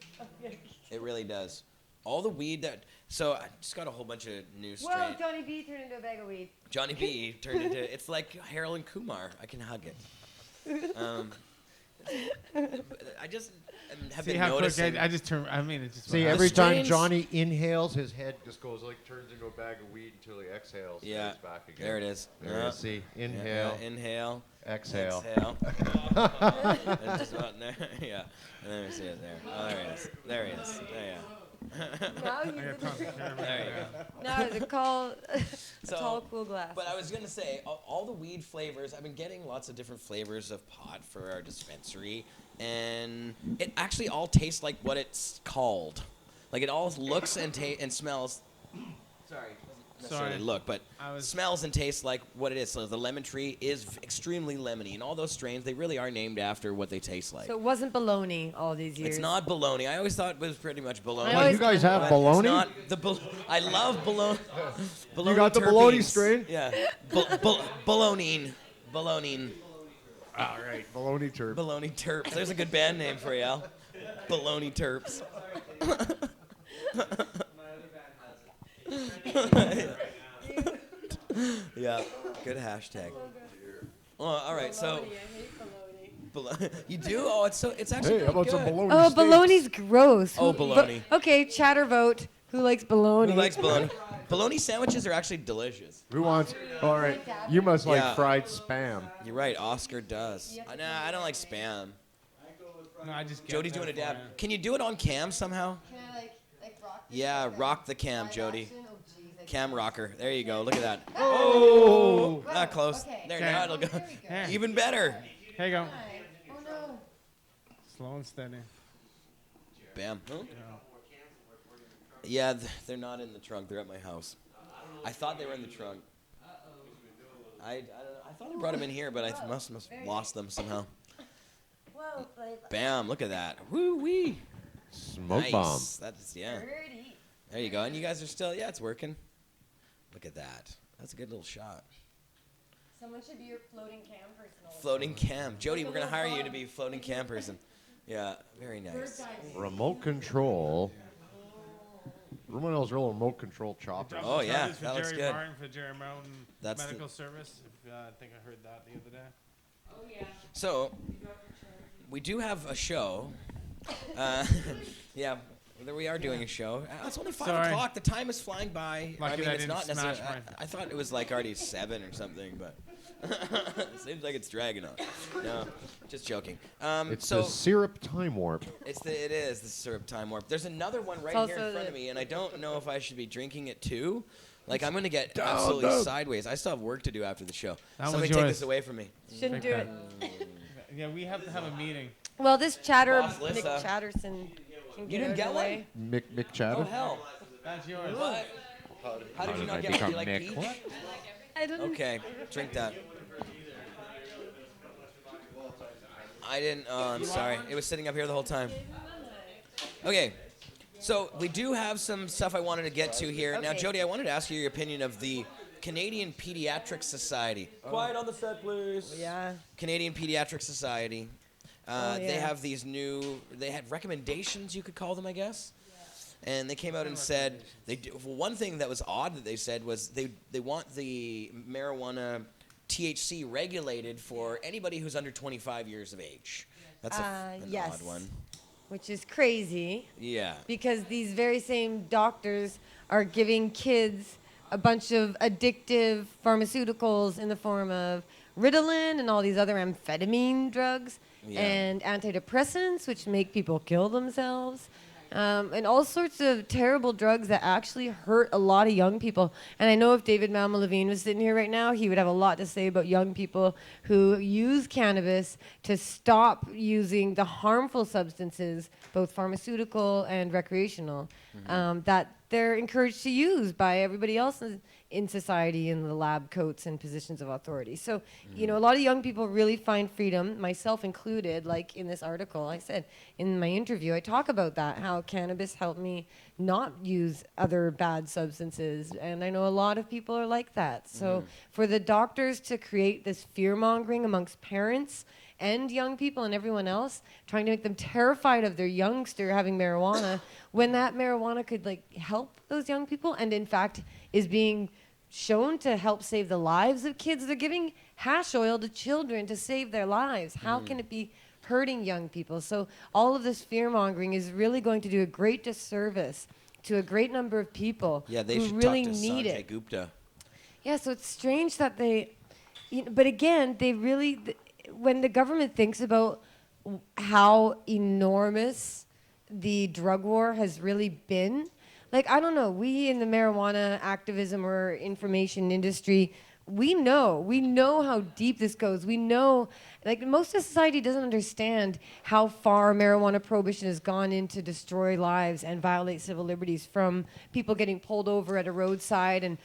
[SPEAKER 1] It really does. All the weed that... So I just got a whole bunch of new
[SPEAKER 6] Whoa,
[SPEAKER 1] strain.
[SPEAKER 6] Johnny B turned into a bag of weed.
[SPEAKER 1] Johnny B turned into... It's like Harold and Kumar. I can hug it. I just have
[SPEAKER 2] See
[SPEAKER 1] been
[SPEAKER 2] how quick
[SPEAKER 1] noticing...
[SPEAKER 2] I just turn. I mean, it just.
[SPEAKER 3] See,
[SPEAKER 2] went out.
[SPEAKER 3] every time
[SPEAKER 1] strains-
[SPEAKER 3] Johnny inhales, his head just goes like turns into a bag of weed until he exhales. And
[SPEAKER 1] Yeah,
[SPEAKER 3] it's back again.
[SPEAKER 1] there it is.
[SPEAKER 3] There it is. See, inhale,
[SPEAKER 1] Inhale.
[SPEAKER 3] exhale.
[SPEAKER 1] Exhale. And just about there. Yeah. And then we see it there. Oh, there he is. There he is. There you go.
[SPEAKER 6] Now he's
[SPEAKER 1] There you go.
[SPEAKER 6] now it's a call,
[SPEAKER 1] So,
[SPEAKER 6] tall, cool glass.
[SPEAKER 1] But I was going to say, all the weed flavors, I've been getting lots of different flavors of pot for our dispensary, and it actually all tastes like what it's called. Like, it all looks and smells... Sorry. Doesn't necessarily
[SPEAKER 2] Sorry.
[SPEAKER 1] look, but
[SPEAKER 2] I was-
[SPEAKER 1] smells and tastes like what it is. So the lemon tree is extremely lemony, and all those strains, they really are named after what they taste like.
[SPEAKER 6] So it wasn't baloney all these years.
[SPEAKER 1] It's not bologna. I always thought it was pretty much bologna.
[SPEAKER 6] I
[SPEAKER 3] What,
[SPEAKER 6] always-
[SPEAKER 3] you guys have
[SPEAKER 1] But
[SPEAKER 3] bologna?
[SPEAKER 1] It's not the I love bologna.
[SPEAKER 3] You got the bologna
[SPEAKER 1] terpenes.
[SPEAKER 3] strain?
[SPEAKER 1] Yeah. Bologna. Bologna.
[SPEAKER 3] All right, bologna terp.
[SPEAKER 1] Bologna Terps. There's a good band name for you, Al. Bologna Terps. Yeah. Good hashtag. Oh, all right. So. You do? Oh, it's actually
[SPEAKER 3] Hey, how about
[SPEAKER 1] pretty
[SPEAKER 3] some
[SPEAKER 1] good.
[SPEAKER 3] bologna?
[SPEAKER 6] Oh,
[SPEAKER 3] steaks?
[SPEAKER 6] baloney's gross.
[SPEAKER 1] Oh, bologna.
[SPEAKER 6] Okay, chatter vote. Who likes baloney?
[SPEAKER 1] Who likes bologna? Bologna sandwiches are actually delicious.
[SPEAKER 3] Who wants? All right, you must like
[SPEAKER 1] Yeah.
[SPEAKER 3] fried spam.
[SPEAKER 1] You're right. Oscar does. Nah, I don't like spam.
[SPEAKER 2] No, I just. get
[SPEAKER 1] Jody's
[SPEAKER 2] that
[SPEAKER 1] doing a dab.
[SPEAKER 2] for you.
[SPEAKER 1] Can you do it on cam somehow?
[SPEAKER 6] Can I like rock?
[SPEAKER 1] Yeah, rock the cam, Jody. Cam rocker. There you go. Look at that.
[SPEAKER 3] Oh,
[SPEAKER 1] Not close.
[SPEAKER 6] Okay.
[SPEAKER 1] There,
[SPEAKER 2] Okay.
[SPEAKER 1] now it'll go.
[SPEAKER 2] Here.
[SPEAKER 1] Even better.
[SPEAKER 2] Here you go.
[SPEAKER 6] Oh no.
[SPEAKER 2] Slow and steady.
[SPEAKER 1] Bam. Yeah, they're not in the trunk. They're at my house. I thought they were in the trunk. I don't know. I thought I brought them in here, but I must have lost them somehow.
[SPEAKER 6] Well, like
[SPEAKER 1] Bam! Look at that. Woo wee.
[SPEAKER 3] smoke
[SPEAKER 1] Nice.
[SPEAKER 3] bomb.
[SPEAKER 1] That's yeah.
[SPEAKER 6] dirty.
[SPEAKER 1] There you go. And you guys are still it's working. Look at that. That's a good little shot.
[SPEAKER 6] Someone should be your floating cam person.
[SPEAKER 1] Floating cam. Jody, we're gonna hire you to be floating cam person. Yeah, very nice.
[SPEAKER 3] Remote control. Everyone else real remote control chopper.
[SPEAKER 1] Oh, yeah,
[SPEAKER 2] Charges for
[SPEAKER 1] that looks
[SPEAKER 2] Jerry
[SPEAKER 1] good.
[SPEAKER 2] Martin for Jerry Mountain
[SPEAKER 1] That's the-
[SPEAKER 2] Medical Service. If, I think I heard that the other day.
[SPEAKER 5] Oh, yeah.
[SPEAKER 1] So, we do have a show. Yeah, we are doing a show. It's only 5
[SPEAKER 2] Sorry.
[SPEAKER 1] o'clock. The time is flying by.
[SPEAKER 2] Lucky
[SPEAKER 1] I mean,
[SPEAKER 2] that I
[SPEAKER 1] it's
[SPEAKER 2] didn't
[SPEAKER 1] not necessarily.
[SPEAKER 2] smash
[SPEAKER 1] I thought it was like already 7 or something, but it seems like it's dragging on. No, just joking.
[SPEAKER 3] It's
[SPEAKER 1] so
[SPEAKER 3] the syrup time warp.
[SPEAKER 1] it is the syrup time warp. There's another one right
[SPEAKER 6] It's
[SPEAKER 1] here in
[SPEAKER 6] also
[SPEAKER 1] front of
[SPEAKER 6] the-
[SPEAKER 1] me, and I don't know if I should be drinking it too. Like I'm gonna get absolutely sideways. I still have work to do after the show.
[SPEAKER 2] That one's
[SPEAKER 1] Somebody take
[SPEAKER 2] yours.
[SPEAKER 1] this away from me.
[SPEAKER 6] Shouldn't do
[SPEAKER 2] Big
[SPEAKER 6] it.
[SPEAKER 2] Yeah, we have to have a meeting.
[SPEAKER 6] Well, this chatter,
[SPEAKER 1] Boss
[SPEAKER 6] Nick
[SPEAKER 1] Lissa.
[SPEAKER 6] Chatterson, can get
[SPEAKER 1] didn't
[SPEAKER 6] out of
[SPEAKER 1] get
[SPEAKER 6] the
[SPEAKER 1] one?
[SPEAKER 6] way.
[SPEAKER 3] Mick
[SPEAKER 1] Oh
[SPEAKER 3] Chatter.
[SPEAKER 1] hell!
[SPEAKER 2] That's yours.
[SPEAKER 1] What? How did you not get one? Do you like peach?
[SPEAKER 6] I didn't.
[SPEAKER 1] Okay, drink that. I didn't. Oh, I'm sorry. It was sitting up here the whole time. Okay, so we do have some stuff I wanted to get to here. Now,
[SPEAKER 6] Okay.
[SPEAKER 1] Jody, I wanted to ask you your opinion of the Canadian Pediatric Society. Quiet on the set, please.
[SPEAKER 6] Yeah.
[SPEAKER 1] Canadian Pediatric Society. They
[SPEAKER 6] yeah.
[SPEAKER 1] have these new. They had recommendations, you could call them, I guess. And they came out and said one thing that was odd that they said was they want the marijuana THC regulated for anybody who's under 25 years of age. That's an
[SPEAKER 6] yes.
[SPEAKER 1] odd one.
[SPEAKER 6] Which is crazy
[SPEAKER 1] Yeah.
[SPEAKER 6] because these very same doctors are giving kids a bunch of addictive pharmaceuticals in the form of Ritalin and all these other amphetamine drugs and antidepressants, which make people kill themselves. And all sorts of terrible drugs that actually hurt a lot of young people. And I know if David Malma-Levine was sitting here right now, he would have a lot to say about young people who use cannabis to stop using the harmful substances, both pharmaceutical and recreational, that they're encouraged to use by everybody else in society in the lab coats and positions of authority. So, you know, a lot of young people really find freedom, myself included, like in this article. I said in my interview, I talk about that, how cannabis helped me not use other bad substances. And I know a lot of people are like that. So for the doctors to create this fear-mongering amongst parents and young people and everyone else, trying to make them terrified of their youngster having marijuana, when that marijuana could like help those young people, and in fact is being shown to help save the lives of kids. They're giving hash oil to children to save their lives. How can it be hurting young people? So all of this fear-mongering is really going to do a great disservice to a great number of people
[SPEAKER 1] they
[SPEAKER 6] who
[SPEAKER 1] should
[SPEAKER 6] really
[SPEAKER 1] talk to
[SPEAKER 6] need
[SPEAKER 1] Sanjay
[SPEAKER 6] it.
[SPEAKER 1] Gupta.
[SPEAKER 6] Yeah, so it's strange that they, but again, they really, when the government thinks about how enormous the drug war has really been, like, I don't know, we in the marijuana activism or information industry, we know how deep this goes. We know, like, most of society doesn't understand how far marijuana prohibition has gone in to destroy lives and violate civil liberties, from people getting pulled over at a roadside and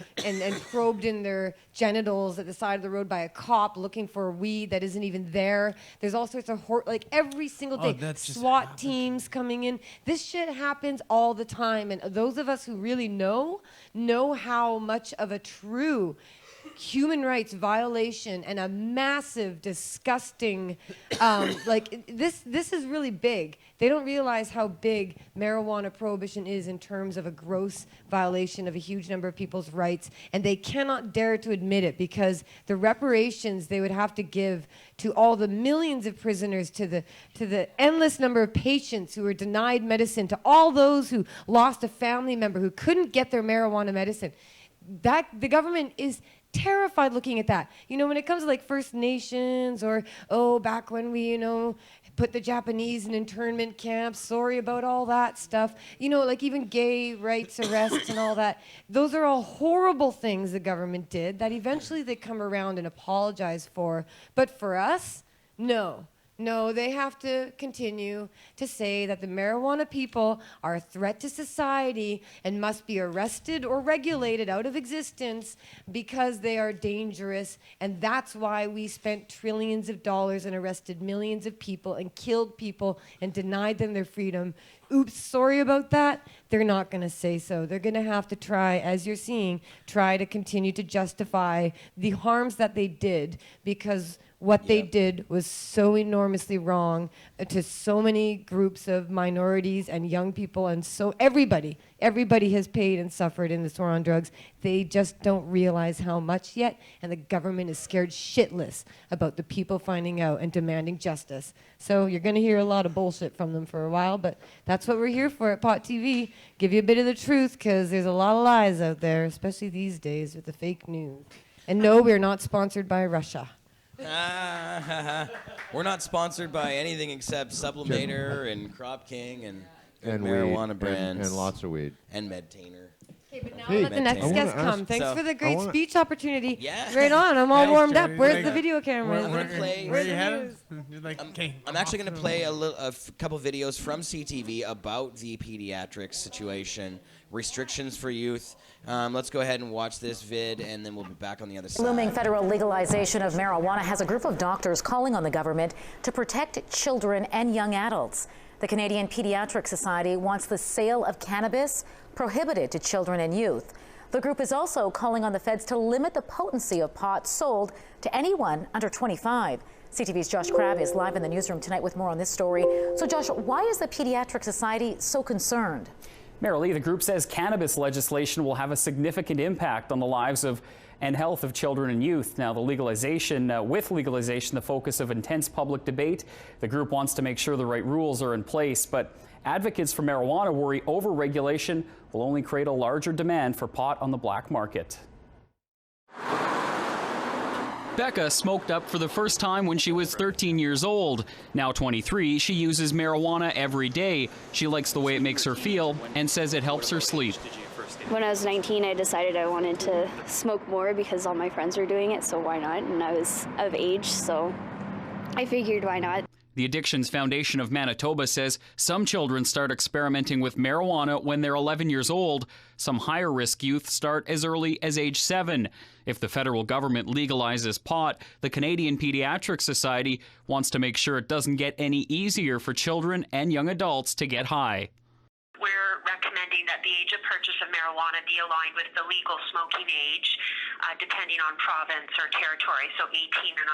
[SPEAKER 6] probed in their genitals at the side of the road by a cop looking for weed that isn't even there. There's all sorts of, like, every single day, SWAT teams coming in. This shit happens all the time. And those of us who really know how much of a true human rights violation and a massive, disgusting, like this is really big. They don't realize how big marijuana prohibition is in terms of a gross violation of a huge number of people's rights, and they cannot dare to admit it, because the reparations they would have to give to all the millions of prisoners, to the endless number of patients who were denied medicine, to all those who lost a family member who couldn't get their marijuana medicine, that the government is terrified looking at that. You know, when it comes to like First Nations, or, oh, back when we, you know, put the Japanese in internment camps, sorry about all that stuff. You know, like even gay rights arrests and all that. Those are all horrible things the government did that eventually they come around and apologize for. But for us, no. No, they have to continue to say that the marijuana people are a threat to society and must be arrested or regulated out of existence because they are dangerous. And that's why we spent trillions of dollars and arrested millions of people and killed people and denied them their freedom. Oops, sorry about that. They're not going to say so. They're going to have to try, as you're seeing, try to continue to justify the harms that they did, because what they did was so enormously wrong to so many groups of minorities and young people, and so everybody has paid and suffered in this war on drugs. They just don't realize how much yet, and the government is scared shitless about the people finding out and demanding justice. So you're going to hear a lot of bullshit from them for a while, but that's what we're here for at Pot TV. Give you a bit of the truth, because there's a lot of lies out there, especially these days with the fake news. And no, we're not sponsored by Russia.
[SPEAKER 1] We're not sponsored by anything except Sublimator and Crop King and marijuana
[SPEAKER 3] weed,
[SPEAKER 1] brands.
[SPEAKER 3] and lots of weed.
[SPEAKER 1] And Medtainer.
[SPEAKER 6] Okay, but now
[SPEAKER 3] Hey,
[SPEAKER 6] let the next
[SPEAKER 3] I
[SPEAKER 6] guest
[SPEAKER 3] wanna
[SPEAKER 6] come.
[SPEAKER 3] ask-
[SPEAKER 6] Thanks
[SPEAKER 1] So-
[SPEAKER 6] for the great
[SPEAKER 3] wanna-
[SPEAKER 6] speech opportunity.
[SPEAKER 1] Yeah.
[SPEAKER 6] Right on. I'm all
[SPEAKER 2] Thanks,
[SPEAKER 6] warmed up.
[SPEAKER 2] Jodie.
[SPEAKER 6] Where's
[SPEAKER 2] Like,
[SPEAKER 6] the video camera?
[SPEAKER 1] I'm gonna play-
[SPEAKER 2] Where you
[SPEAKER 6] the
[SPEAKER 2] headed?
[SPEAKER 6] news?
[SPEAKER 2] You're like, okay.
[SPEAKER 1] I'm actually going to play a couple videos from CTV about the pediatrics situation, restrictions for youth. Let's go ahead and watch this vid, and then we'll be back on the other side.
[SPEAKER 9] Looming federal legalization of marijuana has a group of doctors calling on the government to protect children and young adults. The Canadian Pediatric Society wants the sale of cannabis prohibited to children and youth. The group is also calling on the feds to limit the potency of pot sold to anyone under 25. CTV's Josh Crabb is live in the newsroom tonight with more on this story. So, Josh, why is the Pediatric Society so concerned?
[SPEAKER 10] Marilee, the group says cannabis legislation will have a significant impact on the lives of and health of children and youth. Now, with legalization, the focus of intense public debate, the group wants to make sure the right rules are in place. But advocates for marijuana worry over-regulation will only create a larger demand for pot on the black market. Becca smoked up for the first time when she was 13 years old. Now 23, she uses marijuana every day. She likes the way it makes her feel and says it helps her sleep.
[SPEAKER 11] When I was 19, I decided I wanted to smoke more because all my friends were doing it, so why not? And I was of age, so I figured why not.
[SPEAKER 10] The Addictions Foundation of Manitoba says some children start experimenting with marijuana when they're 11 years old. Some higher-risk youth start as early as age 7. If the federal government legalizes pot, the Canadian Pediatric Society wants to make sure it doesn't get any easier for children and young adults to get high.
[SPEAKER 12] We're recommending that the age of purchase of marijuana be aligned with the legal smoking age, depending on province or territory, so 18 or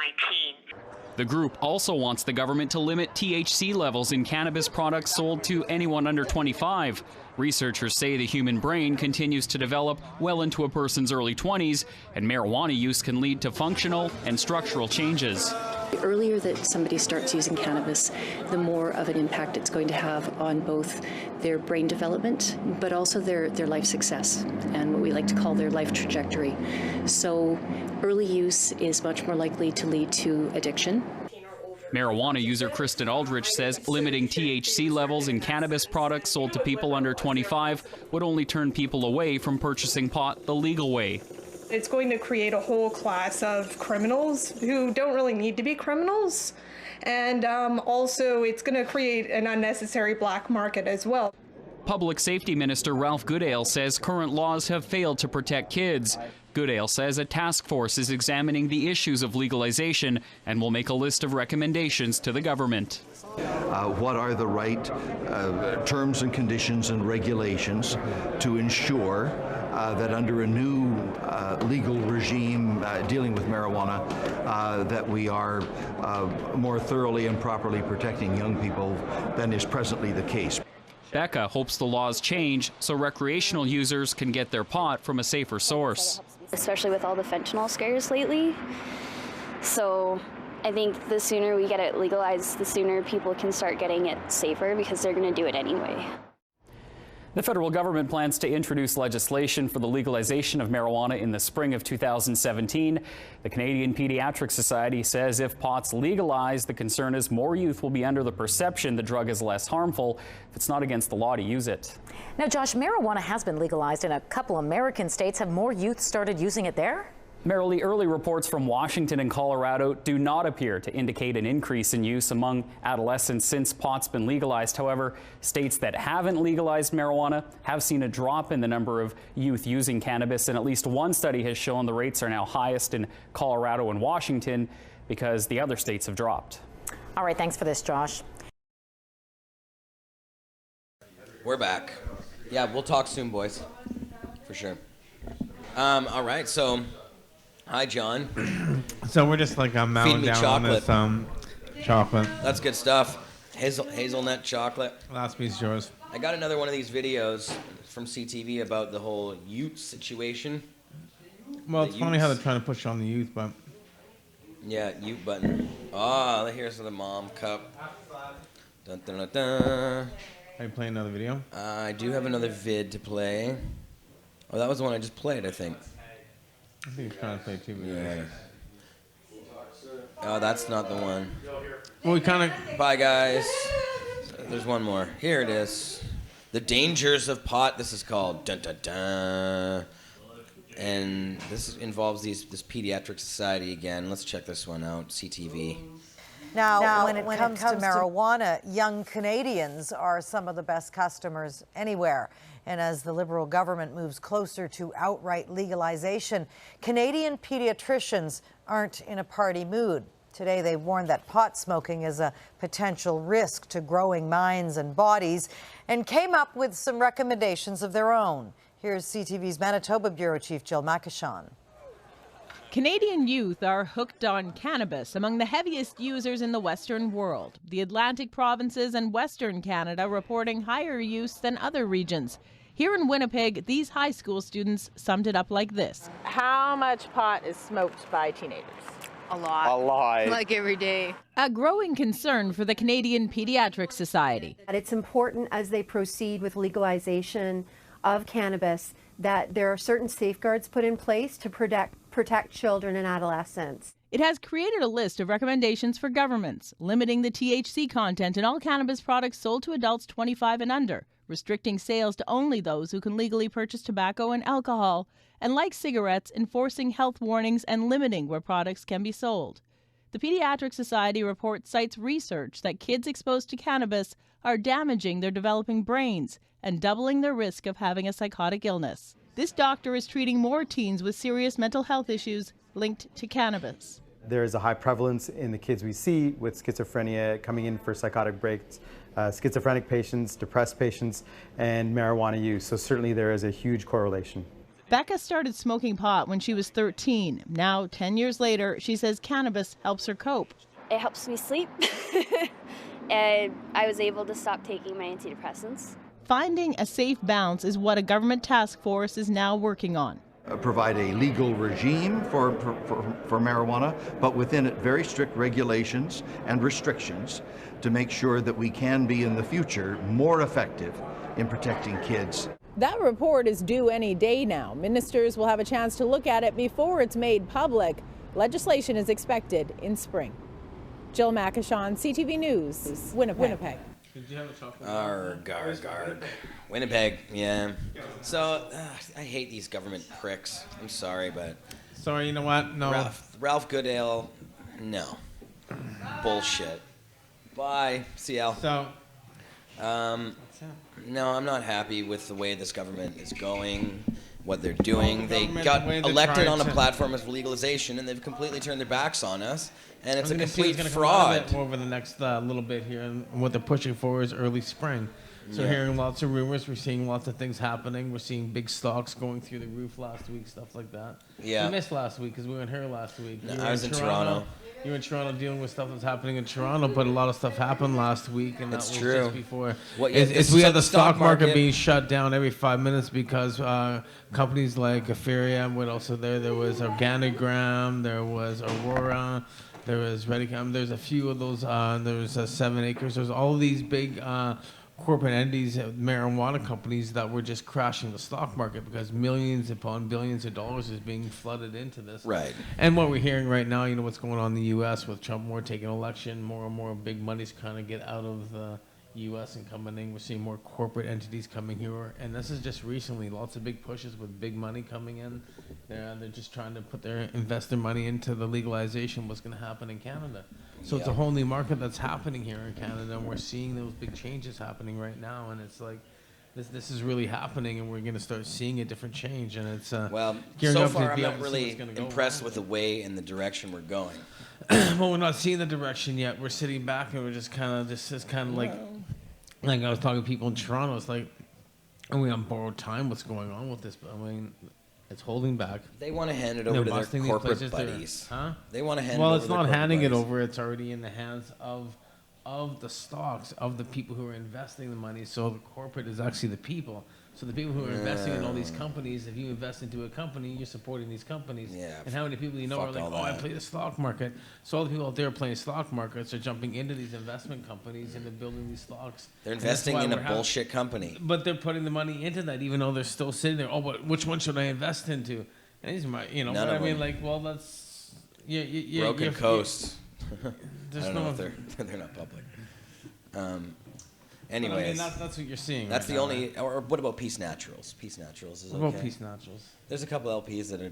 [SPEAKER 12] 19.
[SPEAKER 10] The group also wants the government to limit THC levels in cannabis products sold to anyone under 25. Researchers say the human brain continues to develop well into a person's early 20s, and marijuana use can lead to functional and structural changes.
[SPEAKER 13] The earlier that somebody starts using cannabis, the more of an impact it's going to have on both their brain development, but also their life success and what we like to call their life trajectory. So early use is much more likely to lead to addiction.
[SPEAKER 10] Marijuana user Kristen Aldrich says limiting THC levels in cannabis products sold to people under 25 would only turn people away from purchasing pot the legal way.
[SPEAKER 14] It's going to create a whole class of criminals who don't really need to be criminals. And also it's going to create an unnecessary black market as well.
[SPEAKER 10] Public Safety Minister Ralph Goodale says current laws have failed to protect kids. Goodale says a task force is examining the issues of legalization and will make a list of recommendations to the government.
[SPEAKER 15] What are the right terms and conditions and regulations to ensure that under a new legal regime dealing with marijuana, that we are more thoroughly and properly protecting young people than is presently the case.
[SPEAKER 10] Becca hopes the laws change so recreational users can get their pot from a safer source.
[SPEAKER 11] Especially with all the fentanyl scares lately. So I think the sooner we get it legalized, the sooner people can start getting it safer because they're going to do it anyway.
[SPEAKER 10] The federal government plans to introduce legislation for the legalization of marijuana in the spring of 2017. The Canadian Pediatric Society says if pot's legalized, the concern is more youth will be under the perception the drug is less harmful if it's not against the law to use it.
[SPEAKER 9] Now, Josh, marijuana has been legalized in a couple American states. Have more youth started using it there?
[SPEAKER 10] Merrily, early reports from Washington and Colorado do not appear to indicate an increase in use among adolescents since pot's been legalized. However, states that haven't legalized marijuana have seen a drop in the number of youth using cannabis, and at least one study has shown the rates are now highest in Colorado and Washington because the other states have dropped.
[SPEAKER 9] All right, thanks for this, Josh.
[SPEAKER 1] We're back. Yeah, we'll talk soon, boys, for sure. All right, so... Hi, John.
[SPEAKER 2] So we're just like mowing down
[SPEAKER 1] chocolate.
[SPEAKER 2] on this chocolate.
[SPEAKER 1] That's good stuff. Hazelnut chocolate.
[SPEAKER 2] Last piece is yours.
[SPEAKER 1] I got another one of these videos from CTV about the whole Ute situation.
[SPEAKER 2] Well, it's funny how they're trying to push on the youth, but...
[SPEAKER 1] Yeah, Ute button. Oh, here's the mom cup. Dun, dun, dun, dun.
[SPEAKER 2] Are you playing another video?
[SPEAKER 1] I do have another vid to play. Oh, that was the one I just played, I think.
[SPEAKER 2] I think he's trying to play two videos.
[SPEAKER 1] Yeah. Oh, that's not the one.
[SPEAKER 2] Well, we kind of...
[SPEAKER 1] Bye, guys. There's one more. Here it is. The Dangers of Pot, this is called. Dun, dun, dun. And this involves this Pediatric Society again. Let's check this one out. CTV.
[SPEAKER 16] Now, when it comes to marijuana, young Canadians are some of the best customers anywhere. And as the Liberal government moves closer to outright legalization, Canadian pediatricians aren't in a party mood. Today, they warned that pot smoking is a potential risk to growing minds and bodies and came up with some recommendations of their own. Here's CTV's Manitoba Bureau Chief Jill Makashan.
[SPEAKER 17] Canadian youth are hooked on cannabis, among the heaviest users in the Western world. The Atlantic provinces and Western Canada reporting higher use than other regions. Here in Winnipeg, these high school students summed it up like this.
[SPEAKER 18] How much pot is smoked by teenagers?
[SPEAKER 19] A lot.
[SPEAKER 18] A lot.
[SPEAKER 19] Like every day.
[SPEAKER 17] A growing concern for the Canadian Pediatric Society.
[SPEAKER 20] It's important as they proceed with legalization of cannabis that there are certain safeguards put in place to protect children and adolescents.
[SPEAKER 17] It has created a list of recommendations for governments, limiting the THC content in all cannabis products sold to adults 25 and under, restricting sales to only those who can legally purchase tobacco and alcohol, and like cigarettes, enforcing health warnings and limiting where products can be sold. The Pediatric Society report cites research that kids exposed to cannabis are damaging their developing brains and doubling their risk of having a psychotic illness. This doctor is treating more teens with serious mental health issues linked to cannabis.
[SPEAKER 21] There is a high prevalence in the kids we see with schizophrenia coming in for psychotic breaks, schizophrenic patients, depressed patients, and marijuana use. So certainly there is a huge correlation.
[SPEAKER 17] Becca started smoking pot when she was 13. Now, 10 years later, she says cannabis helps her cope.
[SPEAKER 11] It helps me sleep. And I was able to stop taking my antidepressants.
[SPEAKER 17] Finding a safe balance is what a government task force is now working on.
[SPEAKER 15] Provide a legal regime for marijuana, but within it very strict regulations and restrictions to make sure that we can be in the future more effective in protecting kids.
[SPEAKER 18] That report is due any day now. Ministers will have a chance to look at it before it's made public. Legislation is expected in spring. Jill Makashon, CTV News, Winnipeg.
[SPEAKER 2] Did you have a chocolate?
[SPEAKER 1] Arg. Winnipeg, yeah. So, I hate these government pricks. I'm sorry, but...
[SPEAKER 2] Sorry, you know what? No.
[SPEAKER 1] Ralph Goodale, no. Bullshit. Bye, CL.
[SPEAKER 2] So...
[SPEAKER 1] no, I'm not happy with the way this government is going, what they're doing. They got
[SPEAKER 2] the way they're
[SPEAKER 1] elected on a
[SPEAKER 2] trying to-
[SPEAKER 1] platform of legalization, and they've completely turned their backs on us, and it's a
[SPEAKER 2] I'm gonna see
[SPEAKER 1] complete
[SPEAKER 2] what's gonna come out
[SPEAKER 1] fraud.
[SPEAKER 2] of it over the next little bit here, and what they're pushing for is early spring. So
[SPEAKER 1] Yeah.
[SPEAKER 2] hearing lots of rumors, we're seeing lots of things happening. We're seeing big stocks going through the roof last week, stuff like that.
[SPEAKER 1] Yeah.
[SPEAKER 2] We missed last week because we weren't here last week.
[SPEAKER 1] No,
[SPEAKER 2] You were
[SPEAKER 1] I was in Toronto.
[SPEAKER 2] You were in Toronto dealing with stuff that's happening in Toronto, but a lot of stuff happened last week, and
[SPEAKER 1] It's
[SPEAKER 2] that was
[SPEAKER 1] true.
[SPEAKER 2] just before.
[SPEAKER 1] What, yeah,
[SPEAKER 2] It's
[SPEAKER 1] the
[SPEAKER 2] we had the
[SPEAKER 1] stock
[SPEAKER 2] stock market
[SPEAKER 1] market-
[SPEAKER 2] being shut down every 5 minutes because companies like Ethereum, what else are there? There was Organigram, there was Aurora, there was Redicam. There's a few of those. There was 7 Acres. There's all these big corporate entities, marijuana companies that were just crashing the stock market because millions upon billions of dollars is being flooded into this.
[SPEAKER 1] Right.
[SPEAKER 2] And what we're hearing right now, you know what's going on in the U.S. with Trump more taking election, more and more big money's kind of get out of the U.S. and coming in. We're seeing more corporate entities coming here, and this is just recently. Lots of big pushes with big money coming in. They're just trying to invest their money into the legalization. What's going to happen in Canada? So it's a whole new market that's happening here in Canada, and we're seeing those big changes happening right now. And it's like this is really happening, and we're going to start seeing a different change. And it's
[SPEAKER 1] Well,
[SPEAKER 2] gearing
[SPEAKER 1] so
[SPEAKER 2] up to
[SPEAKER 1] far I'm
[SPEAKER 2] be
[SPEAKER 1] not
[SPEAKER 2] able to see
[SPEAKER 1] really
[SPEAKER 2] what's gonna go
[SPEAKER 1] impressed
[SPEAKER 2] on.
[SPEAKER 1] with the way and the direction we're going.
[SPEAKER 2] Well, we're not seeing the direction yet. We're sitting back and we're just kind of like I was talking to people in Toronto. It's like, are we on borrowed time? What's going on with this? I mean, it's holding back.
[SPEAKER 1] They want to hand it
[SPEAKER 2] They're
[SPEAKER 1] over to
[SPEAKER 2] busting
[SPEAKER 1] their
[SPEAKER 2] these
[SPEAKER 1] corporate
[SPEAKER 2] places.
[SPEAKER 1] buddies.
[SPEAKER 2] Huh?
[SPEAKER 1] They want to hand
[SPEAKER 2] Well,
[SPEAKER 1] it over
[SPEAKER 2] it's
[SPEAKER 1] to their
[SPEAKER 2] not
[SPEAKER 1] corporate
[SPEAKER 2] handing it
[SPEAKER 1] buddies.
[SPEAKER 2] over. It's already in the hands of the stocks of the people who are investing the money. So the corporate is actually the people. So the people who are investing in all these companies, if you invest into a company, you're supporting these companies.
[SPEAKER 1] Yeah,
[SPEAKER 2] And how many people you know are
[SPEAKER 1] fuck
[SPEAKER 2] like,
[SPEAKER 1] all
[SPEAKER 2] oh, I
[SPEAKER 1] that.
[SPEAKER 2] play the stock market. So all the people out there playing stock markets are jumping into these investment companies and they're building these stocks.
[SPEAKER 1] They're
[SPEAKER 2] And that's
[SPEAKER 1] investing
[SPEAKER 2] why
[SPEAKER 1] in a
[SPEAKER 2] we're having-
[SPEAKER 1] bullshit company.
[SPEAKER 2] But they're putting the money into that, even though they're still sitting there. Oh, but which one should I invest into? And these are
[SPEAKER 1] None
[SPEAKER 2] but
[SPEAKER 1] of
[SPEAKER 2] I mean,
[SPEAKER 1] them.
[SPEAKER 2] like, well, that's
[SPEAKER 1] Broken coast.
[SPEAKER 2] There's
[SPEAKER 1] I don't know
[SPEAKER 2] no-
[SPEAKER 1] if they're not public.
[SPEAKER 2] I mean,
[SPEAKER 1] Anyways,
[SPEAKER 2] that's what you're seeing.
[SPEAKER 1] That's
[SPEAKER 2] right
[SPEAKER 1] the
[SPEAKER 2] now,
[SPEAKER 1] only.
[SPEAKER 2] right?
[SPEAKER 1] Or what about Peace Naturals? Peace Naturals is okay.
[SPEAKER 2] What about Peace Naturals?
[SPEAKER 1] There's a couple LPs that are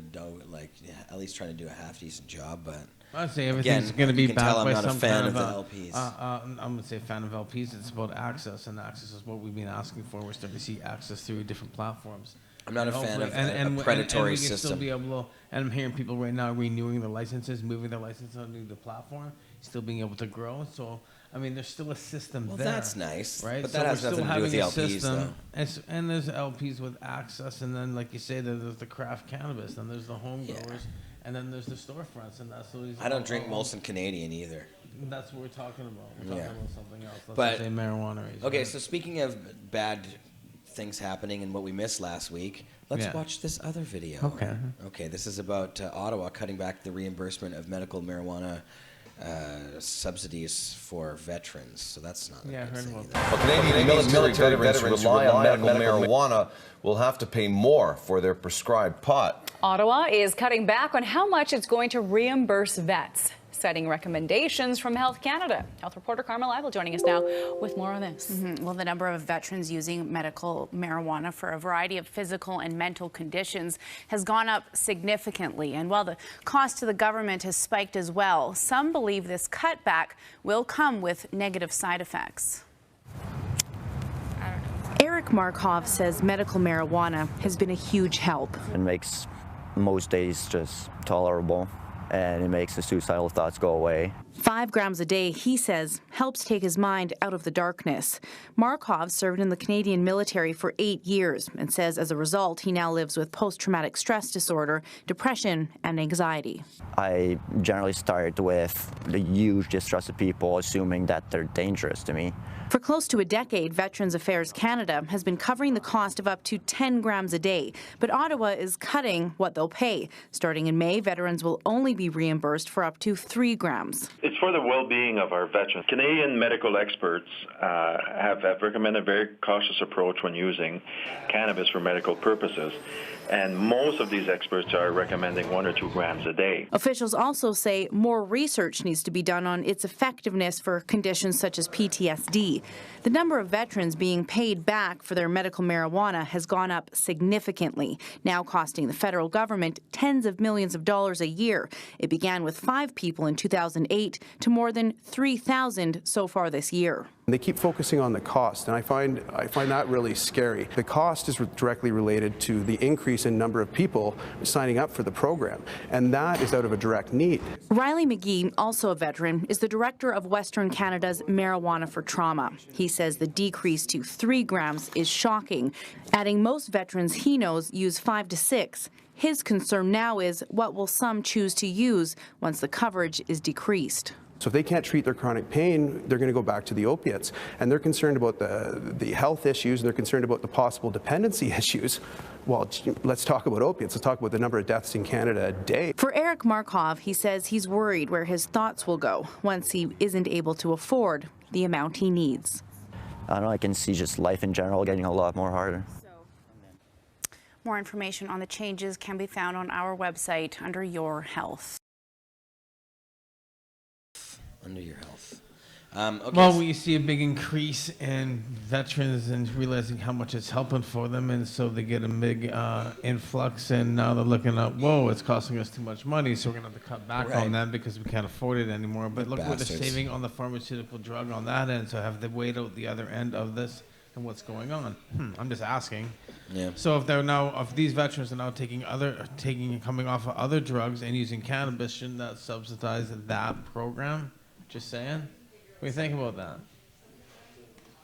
[SPEAKER 1] at least trying to do a half decent job, but
[SPEAKER 2] I'd say everything's going to be
[SPEAKER 1] you can
[SPEAKER 2] backed
[SPEAKER 1] tell I'm
[SPEAKER 2] by
[SPEAKER 1] not
[SPEAKER 2] some
[SPEAKER 1] a fan
[SPEAKER 2] kind
[SPEAKER 1] of the
[SPEAKER 2] of
[SPEAKER 1] LPs.
[SPEAKER 2] I'm going to say fan of LPs. It's about access, and access is what we've been asking for. We're starting to see access through different platforms.
[SPEAKER 1] I'm not
[SPEAKER 2] And
[SPEAKER 1] a fan
[SPEAKER 2] hopefully-
[SPEAKER 1] of a predatory
[SPEAKER 2] we can
[SPEAKER 1] system.
[SPEAKER 2] Still be able to, and I'm hearing people right now renewing their licenses, moving their license onto the platform, still being able to grow. So, I mean, there's still a system
[SPEAKER 1] Well,
[SPEAKER 2] there.
[SPEAKER 1] that's nice,
[SPEAKER 2] right?
[SPEAKER 1] but
[SPEAKER 2] So
[SPEAKER 1] that
[SPEAKER 2] we're
[SPEAKER 1] has
[SPEAKER 2] still
[SPEAKER 1] nothing to do with the
[SPEAKER 2] having a
[SPEAKER 1] LPs,
[SPEAKER 2] system, and there's LPs with access, and then, like you say, there's the craft cannabis, then there's the home growers, and then there's the storefronts, and that's what these
[SPEAKER 1] I don't drink Molson Canadian either.
[SPEAKER 2] That's what we're talking about. We're talking about something else. Let's
[SPEAKER 1] But
[SPEAKER 2] say marijuana.
[SPEAKER 1] okay, so speaking of bad things happening and what we missed last week, let's watch this other video.
[SPEAKER 2] Okay.
[SPEAKER 1] Okay, this is about Ottawa cutting back the reimbursement of medical marijuana subsidies for veterans. So that's not.
[SPEAKER 2] Yeah, I heard about
[SPEAKER 1] that.
[SPEAKER 19] Well, Canadian military veterans who rely on medical marijuana will have to pay more for their prescribed pot.
[SPEAKER 22] Ottawa is cutting back on how much it's going to reimburse vets, citing recommendations from Health Canada. Health reporter Karma Leibel joining us now with more on this.
[SPEAKER 23] Well, the number of veterans using medical marijuana for a variety of physical and mental conditions has gone up significantly. And while the cost to the government has spiked as well, some believe this cutback will come with negative side effects. Eric Markov says medical marijuana has been a huge help.
[SPEAKER 24] It makes most days just tolerable, and it makes the suicidal thoughts go away.
[SPEAKER 23] 5 grams a day, he says, helps take his mind out of the darkness. Markov served in the Canadian military for 8 years and says as a result, he now lives with post-traumatic stress disorder, depression, and anxiety.
[SPEAKER 24] I generally start with the huge distrust of people, assuming that they're dangerous to me.
[SPEAKER 23] For close to a decade, Veterans Affairs Canada has been covering the cost of up to 10 grams a day, but Ottawa is cutting what they'll pay. Starting in May, veterans will only be reimbursed for up to 3 grams.
[SPEAKER 25] It's for the well-being of our veterans. Canadian medical experts have recommended a very cautious approach when using cannabis for medical purposes, and most of these experts are recommending 1 or 2 grams a day.
[SPEAKER 23] Officials also say more research needs to be done on its effectiveness for conditions such as PTSD. The number of veterans being paid back for their medical marijuana has gone up significantly, now costing the federal government tens of millions of dollars a year. It began with 5 people in 2008 to more than 3,000 so far this year.
[SPEAKER 26] They keep focusing on the cost, and I find that really scary. The cost is directly related to the increase in number of people signing up for the program, and that is out of a direct need.
[SPEAKER 23] Riley McGee, also a veteran, is the director of Western Canada's Marijuana for Trauma. He says the decrease to 3 grams is shocking, adding most veterans he knows use 5 to 6. His concern now is what will some choose to use once the coverage is decreased.
[SPEAKER 26] So if they can't treat their chronic pain, they're going to go back to the opiates. And they're concerned about the health issues, and they're concerned about the possible dependency issues. Well, let's talk about opiates. Let's talk about the number of deaths in Canada a day.
[SPEAKER 23] For Eric Markov, he says he's worried where his thoughts will go once he isn't able to afford the amount he needs.
[SPEAKER 24] I don't know, I can see just life in general getting a lot more harder.
[SPEAKER 23] More information on the changes can be found on our website under Your Health.
[SPEAKER 1] Under your health. Okay.
[SPEAKER 2] Well, we see a big increase in veterans and realizing how much it's helping for them, and so they get a big influx, and now they're looking up, whoa, it's costing us too much money, so we're going to have to cut back on them because we can't afford it anymore. But look what they're saving on the pharmaceutical drug on that end, so have they weighed out the other end of this and what's going on? I'm just asking.
[SPEAKER 1] Yeah.
[SPEAKER 2] So if these veterans are now coming off of other drugs and using cannabis, shouldn't that subsidize that program? Just saying. What do you think about that?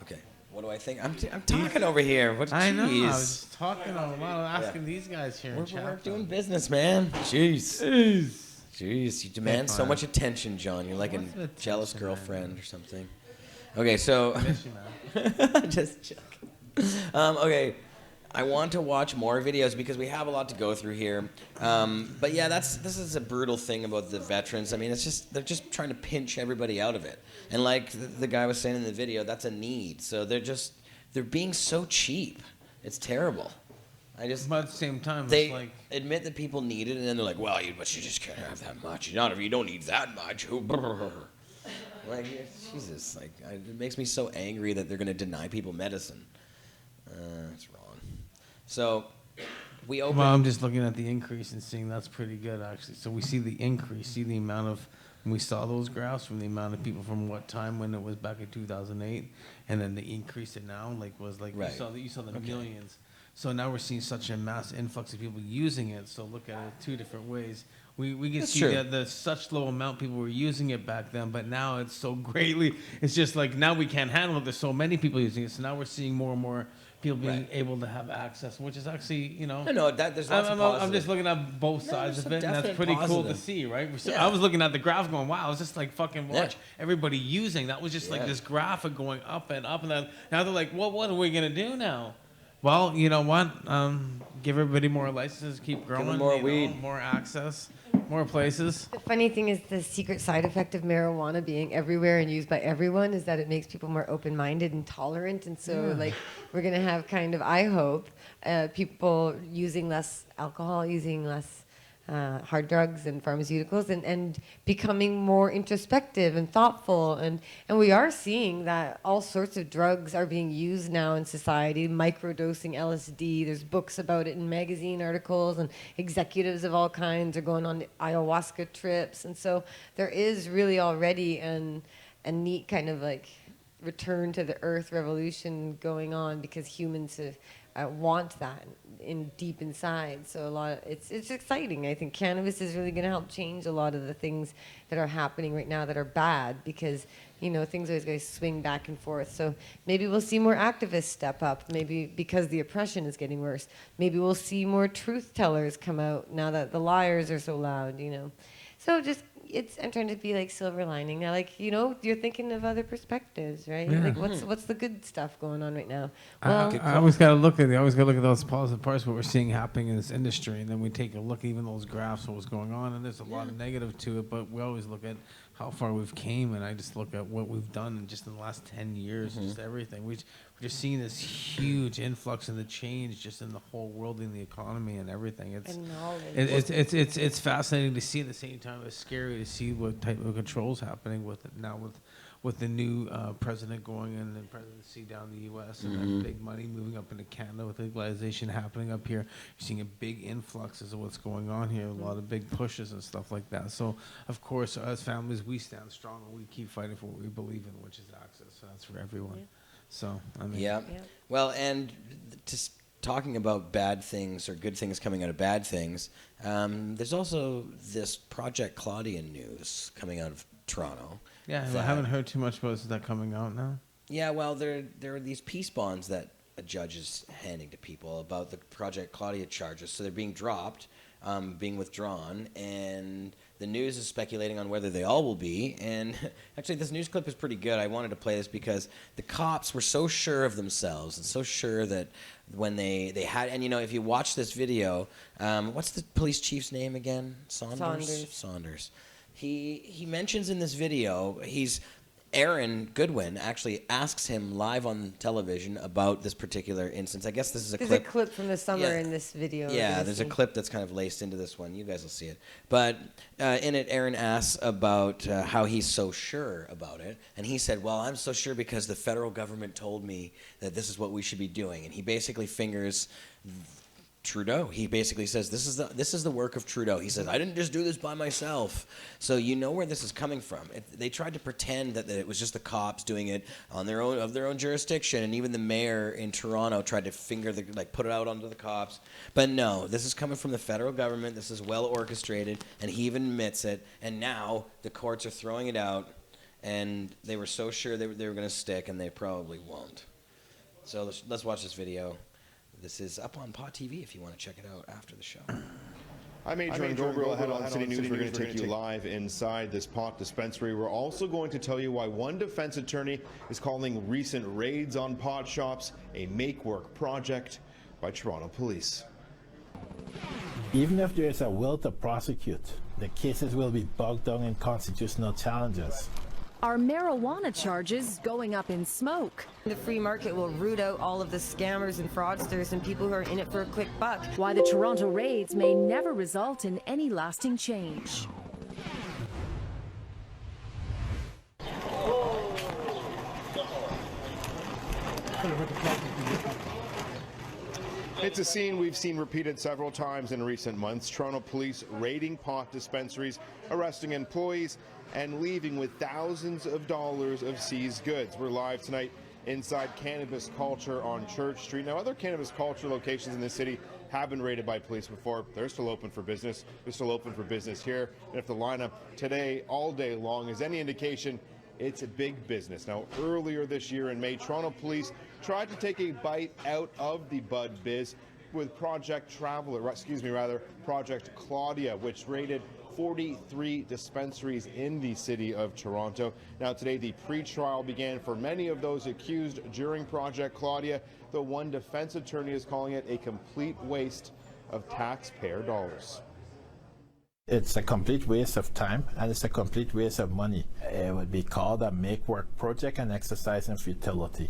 [SPEAKER 1] Okay. What do I think? I'm talking over here.
[SPEAKER 2] I know. I was talking a lot, asking these guys here.
[SPEAKER 1] We're doing business, man. Jeez. You demand so much attention, John. You're like a jealous girlfriend or something. Okay, so.
[SPEAKER 2] I miss you, man.
[SPEAKER 1] Just joking. Okay. I want to watch more videos because we have a lot to go through here. But yeah, this is a brutal thing about the veterans. I mean, they're just trying to pinch everybody out of it. And like the guy was saying in the video, that's a need. So they're being so cheap. It's terrible.
[SPEAKER 2] But at the same time,
[SPEAKER 1] they
[SPEAKER 2] it's like
[SPEAKER 1] admit that people need it, and then they're like, well, but you just can't have that much. You don't need that much. Like, Jesus, like it makes me so angry that they're going to deny people medicine. That's wrong. So we open.
[SPEAKER 2] Well, I'm just looking at the increase and seeing that's pretty good, actually. So we see the increase, see the amount of, when we saw those graphs from the amount of people from what time when it was back in 2008, and then the increase it now was like
[SPEAKER 1] right.
[SPEAKER 2] you saw the millions. So now we're seeing such a mass influx of people using it. So look at it 2 different ways. We can see that the such low amount people were using it back then, but now it's so greatly. It's just like now we can't handle it. There's so many people using it, so now we're seeing more and more people being able to have access, which is actually,
[SPEAKER 1] No, there's lots of positive.
[SPEAKER 2] I'm just looking at both sides of it, and that's pretty cool to see, right? I was looking at the graph going, wow, it's just like fucking watch everybody using. That was just like this graphic going up and up, and then now they're like, well, what are we going to do now? Well, you know what? Give everybody more licenses, keep growing.
[SPEAKER 1] Give them more weed.
[SPEAKER 2] More access, more places.
[SPEAKER 3] The funny thing is the secret side effect of marijuana being everywhere and used by everyone is that it makes people more open-minded and tolerant. And so, like, we're going to have kind of, I hope, people using less alcohol, using less hard drugs and pharmaceuticals, and becoming more introspective and thoughtful. And we are seeing that all sorts of drugs are being used now in society, microdosing LSD. There's books about it in magazine articles, and executives of all kinds are going on ayahuasca trips. And so there is really already a neat kind of like return to the earth revolution going on, because humans want that in deep inside. So it's exciting. I think cannabis is really going to help change a lot of the things that are happening right now that are bad, because things always going to swing back and forth. So maybe we'll see more activists step up, maybe because the oppression is getting worse. Maybe we'll see more truth tellers come out now that the liars are so loud. So just I'm trying to be like silver lining. You're thinking of other perspectives, right?
[SPEAKER 2] Yeah.
[SPEAKER 3] Like what's the good stuff going on right now?
[SPEAKER 2] Well, I always got to look at those positive parts, what we're seeing happening in this industry, and then we take a look at even those graphs of what's going on, and there's a lot of negative to it, but we always look at how far we've came, and I just look at what we've done just in the last 10 years, just everything. We're just seeing this huge influx in the change just in the whole world, in the economy and everything. It's fascinating to see. At the same time, it's scary to see what type of controls happening with it now, with the new president going in and presidency down in the U.S. and then big money moving up into Canada with legalization happening up here. You're seeing a big influx of what's going on here, a lot of big pushes and stuff like that. So, of course, as families, we stand strong and we keep fighting for what we believe in, which is access. So that's for everyone. Yeah. So, I mean.
[SPEAKER 1] Yeah. Well, and just talking about bad things or good things coming out of bad things, there's also this Project Claudia news coming out of Toronto.
[SPEAKER 2] Yeah, I haven't heard too much about is that coming out now.
[SPEAKER 1] Yeah, well, there are these peace bonds that a judge is handing to people about the Project Claudia charges. So they're being dropped, being withdrawn, and the news is speculating on whether they all will be. And actually, this news clip is pretty good. I wanted to play this because the cops were so sure of themselves and so sure that when they had, and if you watch this video, what's the police chief's name again? Saunders. He mentions in this video, Aaron Goodwin actually asks him live on television about this particular instance. I guess this is a clip.
[SPEAKER 3] There's a clip from the summer in this video.
[SPEAKER 1] Yeah, there's a clip that's kind of laced into this one. You guys will see it. But in it, Aaron asks about how he's so sure about it. And he said, well, I'm so sure because the federal government told me that this is what we should be doing. And he basically fingers Trudeau. He basically says this is the work of Trudeau. He says I didn't just do this by myself. So you know where this is coming from. They tried to pretend that it was just the cops doing it on their own jurisdiction, and even the mayor in Toronto tried to put it out onto the cops. But no, this is coming from the federal government. This is well orchestrated, and he even admits it. And now the courts are throwing it out, and they were so sure they were going to stick, and they probably won't. So let's watch this video. This is up on Pot TV if you want to check it out after the show.
[SPEAKER 4] I'm Adrian Gabriel, head on City News. We're going to take you live inside this pot dispensary. We're also going to tell you why one defense attorney is calling recent raids on pot shops a make-work project by Toronto police.
[SPEAKER 5] Even if there is a will to prosecute, the cases will be bogged down in constitutional challenges.
[SPEAKER 6] Are marijuana charges going up in smoke?
[SPEAKER 3] The free market will root out all of the scammers and fraudsters and people who are in it for a quick buck.
[SPEAKER 6] Why the Toronto raids may never result in any lasting change.
[SPEAKER 4] It's a scene we've seen repeated several times in recent months. Toronto police raiding pot dispensaries, arresting employees, and leaving with thousands of dollars of seized goods. We're live tonight inside Cannabis Culture on Church Street. Now, other Cannabis Culture locations in the city have been raided by police before. They're still open for business. They're still open for business here. And if the lineup today, all day long, is any indication, it's a big business. Now, earlier this year in May, Toronto police tried to take a bite out of the bud biz with Project Claudia, which raided 43 dispensaries in the city of Toronto. Now today the pre-trial began for many of those accused during Project Claudia, though one defense attorney is calling it a complete waste of taxpayer dollars.
[SPEAKER 5] It's a complete waste of time and it's a complete waste of money. It would be called a make-work project and exercise in futility.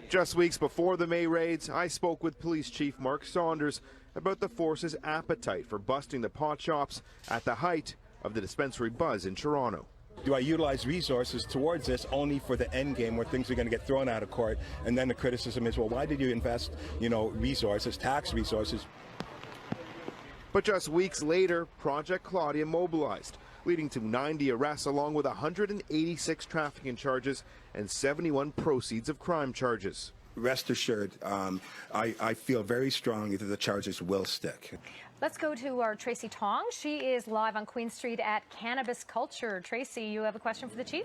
[SPEAKER 4] Just weeks before the May raids, I spoke with Police Chief Mark Saunders about the force's appetite for busting the pot shops at the height of the dispensary buzz in Toronto.
[SPEAKER 7] Do I utilize resources towards this only for the end game where things are going to get thrown out of court? And then the criticism is, well, why did you invest, resources, tax resources?
[SPEAKER 4] But just weeks later, Project Claudia mobilized, leading to 90 arrests along with 186 trafficking charges and 71 proceeds of crime charges.
[SPEAKER 7] Rest assured, I feel very strongly that the charges will stick.
[SPEAKER 8] Let's go to our Tracy Tong. She is live on Queen Street at Cannabis Culture. Tracy, you have a question for the chief?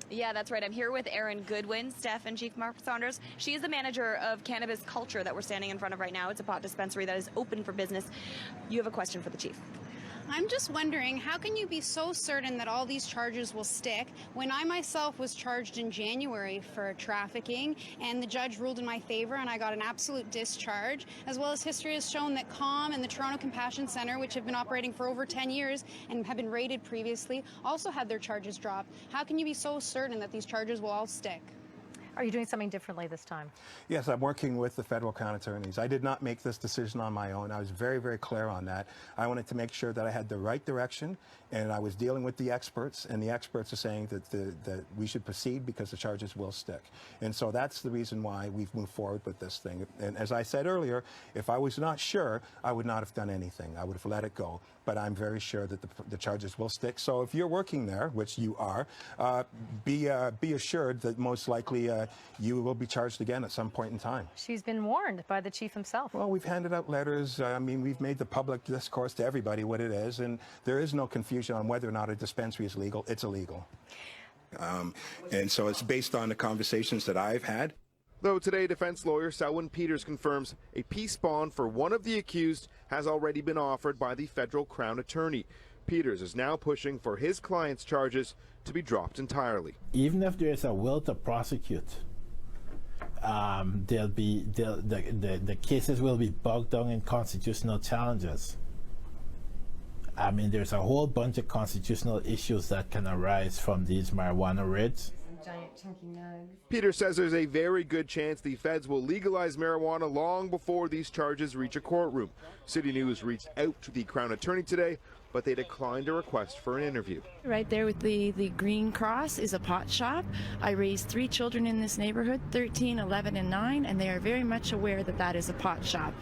[SPEAKER 10] Yeah, that's right. I'm here with Erin Goodwin, Steph and Chief Mark Saunders. She is the manager of Cannabis Culture that we're standing in front of right now. It's a pot dispensary that is open for business. You have a question for the chief.
[SPEAKER 12] I'm just wondering, how can you be so certain that all these charges will stick when I myself was charged in January for trafficking and the judge ruled in my favor and I got an absolute discharge, as well as history has shown that COM and the Toronto Compassion Centre, which have been operating for over 10 years and have been raided previously, also had their charges dropped. How can you be so certain that these charges will all stick?
[SPEAKER 8] Are you doing something differently this time?
[SPEAKER 7] Yes, I'm working with the federal crown attorneys. I did not make this decision on my own. I was very, very clear on that. I wanted to make sure that I had the right direction, and I was dealing with the experts, and the experts are saying that we should proceed because the charges will stick. And so that's the reason why we've moved forward with this thing. And as I said earlier, if I was not sure, I would not have done anything. I would have let it go. But I'm very sure that the charges will stick. So if you're working there, which you are, be assured that most likely you will be charged again at some point in time.
[SPEAKER 8] She's been warned by the chief himself.
[SPEAKER 7] Well, we've handed out letters. I mean, we've made the public discourse to everybody what it is, and there is no confusion on whether or not a dispensary is legal. It's illegal. And so it's based on the conversations that I've had.
[SPEAKER 4] Though today, defense lawyer Selwyn Peters confirms a peace bond for one of the accused has already been offered by the federal crown attorney. Peters is now pushing for his client's charges to be dropped entirely.
[SPEAKER 5] Even if there is a will to prosecute, the cases will be bogged down in constitutional challenges. I mean, there's a whole bunch of constitutional issues that can arise from these marijuana raids.
[SPEAKER 3] Giant chunky nugs.
[SPEAKER 4] Peter says there's a very good chance the feds will legalize marijuana long before these charges reach a courtroom. City News reached out to the Crown Attorney today, but they declined a request for an interview.
[SPEAKER 13] Right there with the green cross is a pot shop. I raised 3 children in this neighborhood, 13, 11, and 9, and they are very much aware that that is a pot shop.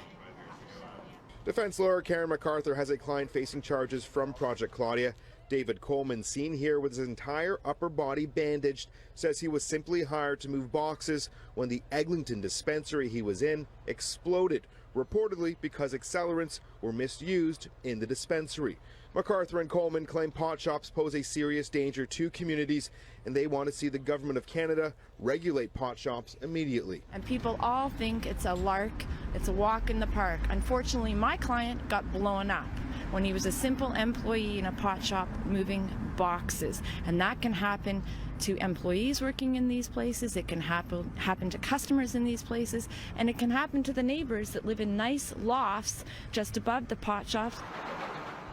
[SPEAKER 4] Defense lawyer Karen MacArthur has a client facing charges from Project Claudia. David Coleman, seen here with his entire upper body bandaged, says he was simply hired to move boxes when the Eglinton dispensary he was in exploded, reportedly because accelerants were misused in the dispensary. MacArthur and Coleman claim pot shops pose a serious danger to communities, and they want to see the government of Canada regulate pot shops immediately.
[SPEAKER 13] And people all think it's a lark, it's a walk in the park. Unfortunately, my client got blown up when he was a simple employee in a pot shop moving boxes. And that can happen to employees working in these places, it can happen to customers in these places, and it can happen to the neighbors that live in nice lofts just above the pot shops.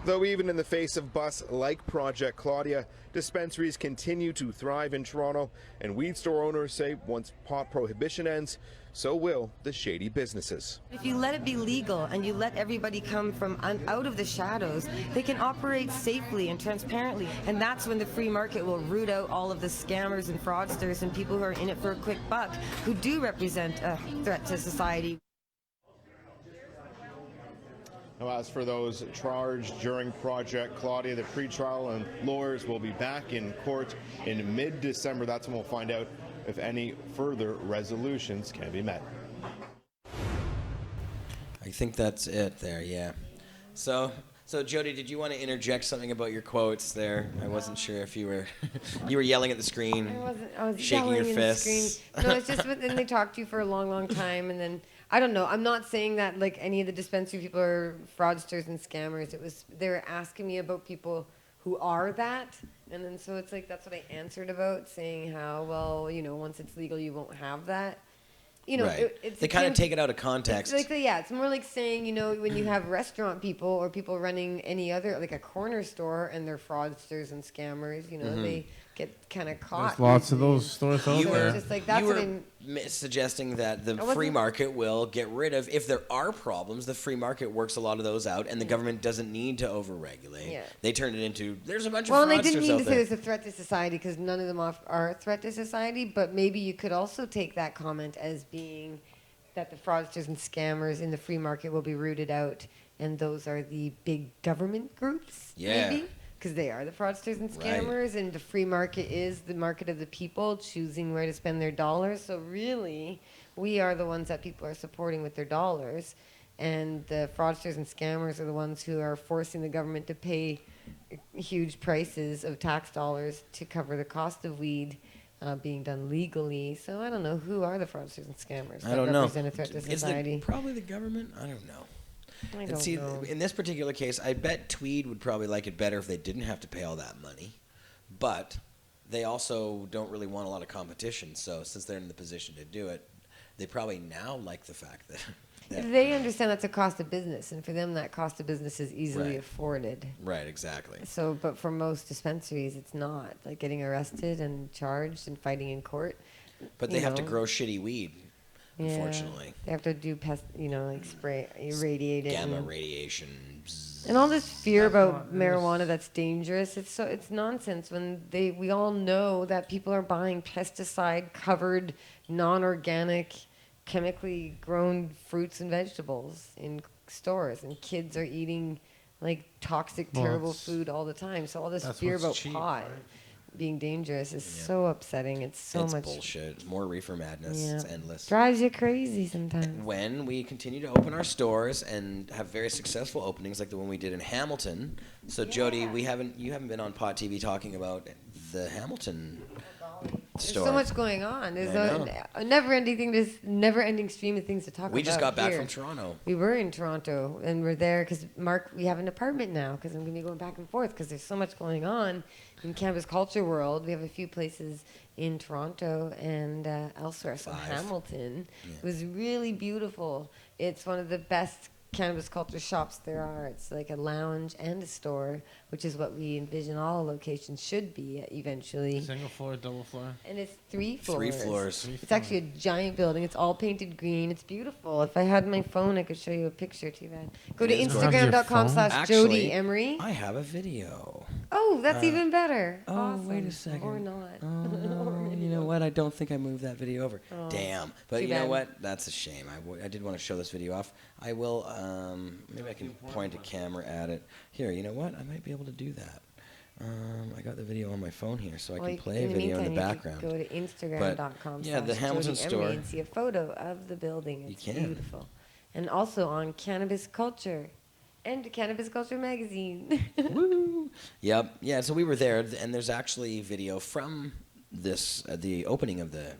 [SPEAKER 4] Though even in the face of busts like Project Claudia, dispensaries continue to thrive in Toronto, and weed store owners say once pot prohibition ends, so will the shady businesses.
[SPEAKER 3] If you let it be legal and you let everybody come from out of the shadows, they can operate safely and transparently. And that's when the free market will root out all of the scammers and fraudsters and people who are in it for a quick buck, who do represent a threat to society.
[SPEAKER 4] Now, as for those charged during Project Claudia, the pretrial and lawyers will be back in court in mid-December. That's when we'll find out if any further resolutions can be met.
[SPEAKER 1] I think that's it there, yeah. So So, Jodie, did you want to interject something about your quotes there? I wasn't sure if you were you were yelling at the screen.
[SPEAKER 3] I was
[SPEAKER 1] shaking
[SPEAKER 3] yelling
[SPEAKER 1] your
[SPEAKER 3] in
[SPEAKER 1] fists.
[SPEAKER 3] the screen. No, it's just then they talk to you for a long, long time, and then I don't know. I'm not saying that like any of the dispensary people are fraudsters and scammers. They were asking me about people who are that, and then so it's like that's what I answered about, saying how once it's legal, you won't have that.
[SPEAKER 1] Right. They kind of take it out of context.
[SPEAKER 3] It's like, it's more like saying, when you have restaurant people or people running any other, like a corner store, and they're fraudsters and scammers, they get kind of caught.
[SPEAKER 2] There's lots of those stores out there.
[SPEAKER 3] Just like, that's
[SPEAKER 1] you
[SPEAKER 3] what
[SPEAKER 1] were suggesting that the free market will get rid of, if there are problems, the free market works a lot of those out, and the government doesn't need to overregulate.
[SPEAKER 3] Yeah.
[SPEAKER 1] They turned it into, there's a bunch of
[SPEAKER 3] fraudsters. Well,
[SPEAKER 1] fraudsters
[SPEAKER 3] and they didn't mean to say
[SPEAKER 1] there.
[SPEAKER 3] there's a threat to society, because none of them are a threat to society, but maybe you could also take that comment as being that the fraudsters and scammers in the free market will be rooted out, and those are the big government groups, maybe? Because they are the fraudsters and scammers, and the free market is the market of the people choosing where to spend their dollars. So really, we are the ones that people are supporting with their dollars, and the fraudsters and scammers are the ones who are forcing the government to pay huge prices of tax dollars to cover the cost of weed being done legally. So I don't know, who are the fraudsters and scammers
[SPEAKER 1] I don't
[SPEAKER 3] that
[SPEAKER 1] know.
[SPEAKER 3] represent a threat to society?
[SPEAKER 1] Probably the government? I don't know.
[SPEAKER 3] I don't know.
[SPEAKER 1] In this particular case, I bet Tweed would probably like it better if they didn't have to pay all that money. But they also don't really want a lot of competition. So since they're in the position to do it, they probably now like the fact that
[SPEAKER 3] they understand that's a cost of business, and for them that cost of business is easily
[SPEAKER 1] Right.
[SPEAKER 3] afforded.
[SPEAKER 1] Right, exactly.
[SPEAKER 3] So, but for most dispensaries, it's not. Like getting arrested and charged and fighting in court.
[SPEAKER 1] But they have to grow shitty weed, unfortunately.
[SPEAKER 3] They have to do like spray, irradiate it.
[SPEAKER 1] Gamma radiation.
[SPEAKER 3] And all this fear about marijuana that's dangerous, it's nonsense when we all know that people are buying pesticide covered, non-organic, chemically grown fruits and vegetables in stores, and kids are eating like toxic, terrible food all the time. So all this fear about pot being dangerous is so upsetting. It's much
[SPEAKER 1] bullshit. It's more reefer madness.
[SPEAKER 3] Yeah.
[SPEAKER 1] It's endless.
[SPEAKER 3] Drives you crazy sometimes.
[SPEAKER 1] When we continue to open our stores and have very successful openings like the one we did in Hamilton. So Jodie, you haven't been on Pot TV talking about the Hamilton store.
[SPEAKER 3] There's so much going on. There's a never-ending stream of things to talk about.
[SPEAKER 1] We just got back
[SPEAKER 3] here.
[SPEAKER 1] from Toronto.
[SPEAKER 3] We were in Toronto, and we're there because we have an apartment now, because I'm going to be going back and forth because there's so much going on in cannabis culture world. We have a few places in Toronto and elsewhere. So Hamilton was really beautiful. It's one of the best cannabis culture shops there are. It's like a lounge and a store, which is what we envision all locations should be eventually.
[SPEAKER 2] Single floor, double floor?
[SPEAKER 3] And it's 3 floors.
[SPEAKER 1] 3 floors.
[SPEAKER 3] It's actually a giant building. It's all painted green. It's beautiful. If I had my phone, I could show you a picture too bad. Go to Instagram.com/Jodie Emery.
[SPEAKER 1] I have a video.
[SPEAKER 3] Oh, that's even better.
[SPEAKER 1] Oh,
[SPEAKER 3] awesome.
[SPEAKER 1] wait a second.
[SPEAKER 3] Or not.
[SPEAKER 1] You know what? I don't think I moved that video over.
[SPEAKER 3] Oh,
[SPEAKER 1] Damn. But
[SPEAKER 3] too
[SPEAKER 1] you know
[SPEAKER 3] bad.
[SPEAKER 1] what? That's a shame. I did want to show this video off. I will, maybe I can point a camera at it. Here, you know what? I might be able to do that. I got the video on my phone here, so I can play a video in the background.
[SPEAKER 3] You could go to Instagram.com.
[SPEAKER 1] Yeah, the Hamilton store.
[SPEAKER 3] And see a photo of the building. It's
[SPEAKER 1] You can.
[SPEAKER 3] beautiful. And also on Cannabis Culture and Cannabis Culture magazine.
[SPEAKER 1] Woo! Yep. Yeah, so we were there, and there's actually video from this the opening of the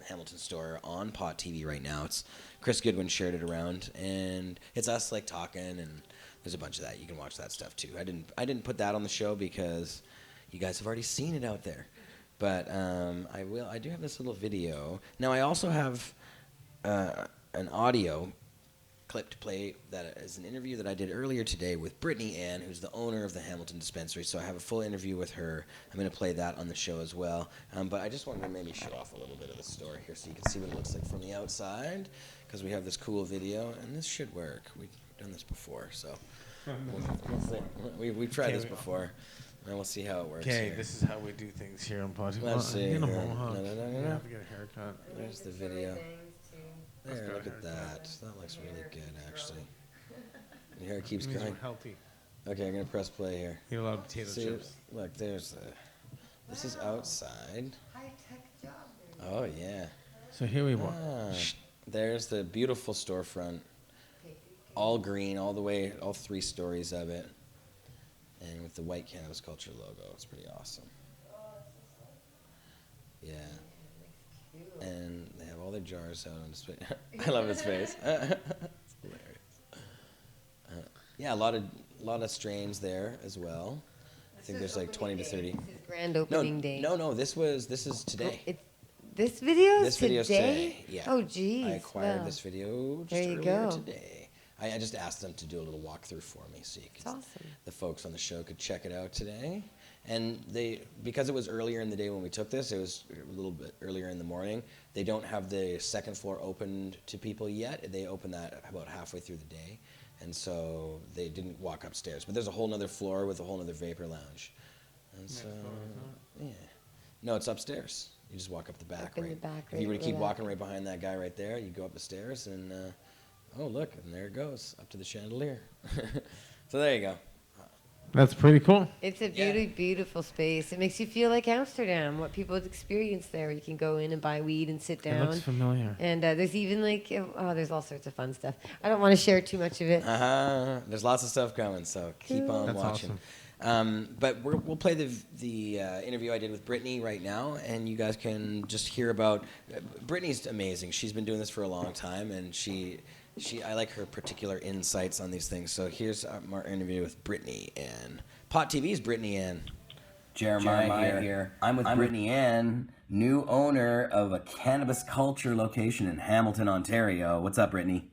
[SPEAKER 1] Hamilton store on Pot TV right now. It's Chris Goodwin shared it around, and it's us like talking, and there's a bunch of that. You can watch that stuff too. I didn't put that on the show because you guys have already seen it out there, but I do have this little video. Now I also have an audio clip to play that is an interview that I did earlier today with Britney Ann, who's the owner of the Hamilton dispensary. So I have a full interview with her. I'm going to play that on the show as well. But I just wanted to maybe show off a little bit of the store here so you can see what it looks like from the outside, because we have this cool video, and this should work. We've done this before, so we've tried this before, and we'll see how it works.
[SPEAKER 2] Okay,
[SPEAKER 1] here.
[SPEAKER 2] this is how we do things here on Pot TV.
[SPEAKER 1] Let's see.
[SPEAKER 2] Get a
[SPEAKER 1] here.
[SPEAKER 2] mohawk.
[SPEAKER 1] No.
[SPEAKER 2] You have to get a haircut.
[SPEAKER 1] There's the video. There, look at that. That looks really good, actually. Your hair keeps
[SPEAKER 2] These are
[SPEAKER 1] growing.
[SPEAKER 2] healthy.
[SPEAKER 1] Okay, I'm gonna press play here.
[SPEAKER 2] Eat a lot of potato chips.
[SPEAKER 1] Look, there's the. This is outside. Oh yeah.
[SPEAKER 2] So here we walk.
[SPEAKER 1] There's the beautiful storefront. all green, all the way, all 3 stories of it. And with the white Cannabis Culture logo. It's pretty awesome. Yeah. And they have all their jars out on display. I love his face. It's hilarious. Yeah, a lot of strains there as well. I think there's like 20 to 30.
[SPEAKER 3] This is grand opening day.
[SPEAKER 1] No, this is today.
[SPEAKER 3] This video
[SPEAKER 1] This video's today. Yeah.
[SPEAKER 3] Oh, geez.
[SPEAKER 1] I acquired this video just
[SPEAKER 3] there you
[SPEAKER 1] earlier
[SPEAKER 3] go.
[SPEAKER 1] today. I just asked them to do a little walkthrough for me, so the folks on the show could check it out today. And because it was earlier in the day when we took this, it was a little bit earlier in the morning. They don't have the second floor opened to people yet. They open that about halfway through the day, and so they didn't walk upstairs. But there's a whole nother floor with a whole nother vapor lounge. And so, yeah, no, it's upstairs. You just walk up the back,
[SPEAKER 3] Up in the back,
[SPEAKER 1] If you were to
[SPEAKER 3] right
[SPEAKER 1] keep
[SPEAKER 3] where
[SPEAKER 1] walking right behind that guy right there, you go up the stairs and, oh look, and there it goes, up to the chandelier. So there you go.
[SPEAKER 2] That's pretty cool.
[SPEAKER 3] It's a beautiful space. It makes you feel like Amsterdam, what people experience there. You can go in and buy weed and sit down.
[SPEAKER 2] It looks familiar.
[SPEAKER 3] And there's even there's all sorts of fun stuff. I don't want to share too much of it.
[SPEAKER 1] There's lots of stuff coming, so keep on
[SPEAKER 2] That's
[SPEAKER 1] watching.
[SPEAKER 2] awesome.
[SPEAKER 1] But we'll play the interview I did with Britney right now, and you guys can just hear about. Britney's amazing. She's been doing this for a long time, and I like her particular insights on these things. So here's our interview with Britney Ann. Pot TV's Britney Ann. Jeremiah here. I'm with Britney Ann, new owner of a Cannabis Culture location in Hamilton, Ontario. What's up, Britney?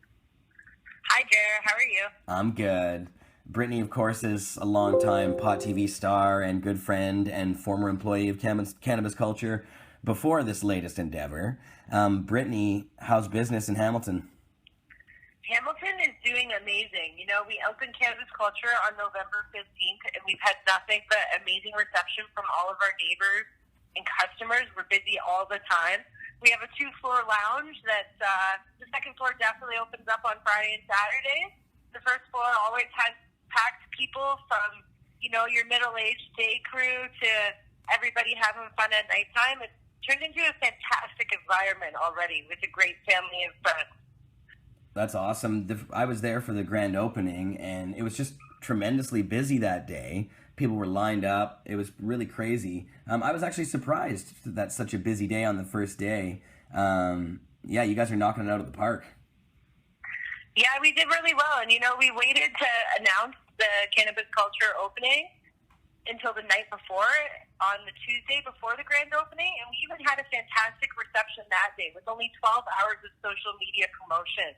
[SPEAKER 9] Hi, Jer. How are you?
[SPEAKER 1] I'm good. Britney, of course, is a longtime Pot TV star and good friend and former employee of Cannabis Culture before this latest endeavor. Britney, how's business in Hamilton?
[SPEAKER 9] Hamilton is doing amazing. You know, we opened Cannabis Culture on November 15th, and we've had nothing but amazing reception from all of our neighbors and customers. We're busy all the time. We have a 2-floor lounge that the second floor definitely opens up on Friday and Saturdays. The first floor always has packed people from, you know, your middle-aged day crew to everybody having fun at nighttime. It's turned into a fantastic environment already with a great family of friends.
[SPEAKER 1] That's awesome. I was there for the grand opening, and it was just tremendously busy that day. People were lined up. It was really crazy. I was actually surprised that such a busy day on the first day. Yeah, you guys are knocking it out of the park.
[SPEAKER 9] Yeah, we did really well. And, you know, we waited to announce the Cannabis Culture opening until the night before, on the Tuesday before the grand opening. And we even had a fantastic reception that day with only 12 hours of social media promotion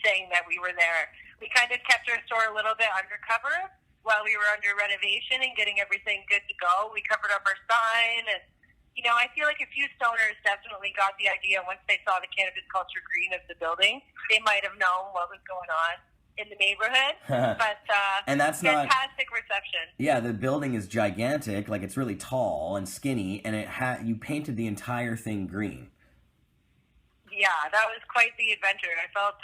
[SPEAKER 9] saying that we were there. We kind of kept our store a little bit undercover while we were under renovation and getting everything good to go. We covered up our sign, and you know, I feel like a few stoners definitely got the idea once they saw the Cannabis Culture green of the building. They might have known what was going on in the neighborhood, but
[SPEAKER 1] And that's
[SPEAKER 9] fantastic reception.
[SPEAKER 1] Yeah, the building is gigantic, like it's really tall and skinny, and you painted the entire thing green.
[SPEAKER 9] Yeah, that was quite the adventure. I felt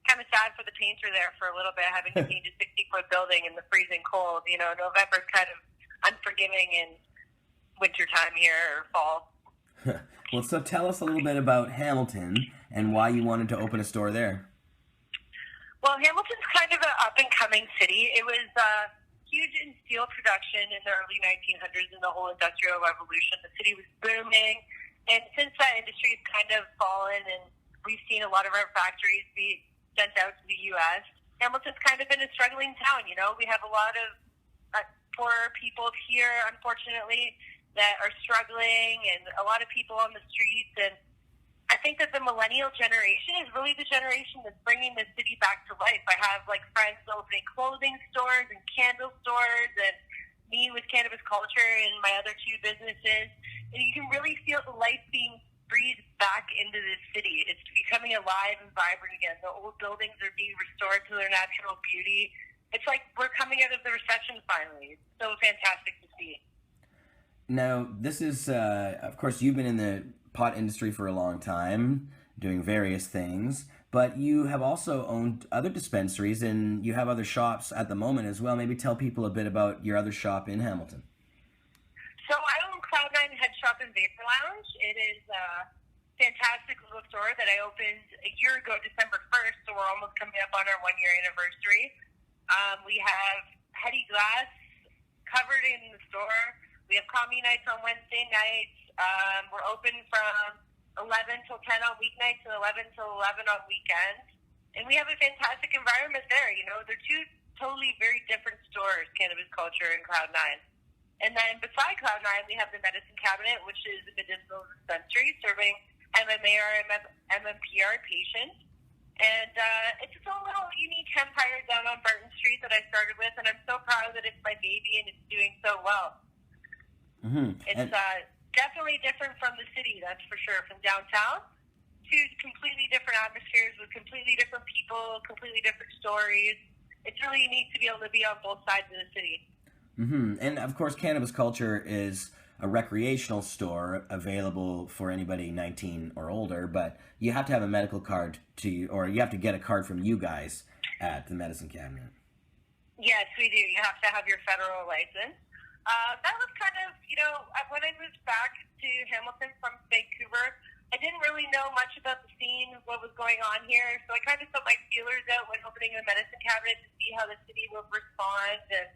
[SPEAKER 9] kind of sad for the painter there for a little bit, having to paint a 60-foot building in the freezing cold. You know, November's kind of unforgiving in wintertime here, or fall.
[SPEAKER 1] Well, so tell us a little bit about Hamilton and why you wanted to open a store there.
[SPEAKER 9] Well, Hamilton's kind of an up-and-coming city. It was huge in steel production in the early 1900s in the whole Industrial Revolution. The city was booming, and since that industry has kind of fallen and we've seen a lot of our factories be sent out to the U.S., Hamilton's kind of been a struggling town. You know, we have a lot of poor people here, unfortunately, that are struggling, and a lot of people on the streets. And I think that the millennial generation is really the generation that's bringing the city back to life. I have like friends opening clothing stores and candle stores, and me with Cannabis Culture and my other 2 businesses. And you can really feel the life being breathed back into this city. It's becoming alive and vibrant again. The old buildings are being restored to their natural beauty. It's like we're coming out of the recession finally. It's so fantastic to see.
[SPEAKER 1] Now, this is, of course, you've been in the pot industry for a long time, doing various things, but you have also owned other dispensaries and you have other shops at the moment as well. Maybe tell people a bit about your other shop in Hamilton.
[SPEAKER 9] So I own Cloud9 Head Shop and Vapor Lounge. It is a fantastic little store that I opened a year ago, December 1st. So we're almost coming up on our 1-year anniversary. We have Heady Glass covered in the store. We have commie nights on Wednesday nights. We're open from 11 till 10 on weeknights and 11 till 11 on weekends. And we have a fantastic environment there. You know, they're two totally very different stores, Cannabis Culture and Cloud9. And then beside Cloud9, we have the Medicine Cabinet, which is a medicinal dispensary serving MMAR and MMPR patients. And it's its own little unique empire down on Barton Street that I started with, and I'm so proud that it's my baby and it's doing so well.
[SPEAKER 1] Mm-hmm.
[SPEAKER 9] It's definitely different from the city, that's for sure, from downtown. Two completely different atmospheres with completely different people, completely different stories. It's really unique to be able to be on both sides of the city.
[SPEAKER 1] Mm-hmm. And of course, Cannabis Culture is a recreational store available for anybody 19 or older, but you have to have a medical card or you have to get a card from you guys at the Medicine Cabinet.
[SPEAKER 9] Yes, we do. You have to have your federal license. That was kind of, you know, when I moved back to Hamilton from Vancouver, I didn't really know much about the scene, what was going on here, so I kind of put my feelers out when opening the Medicine Cabinet to see how the city would respond, and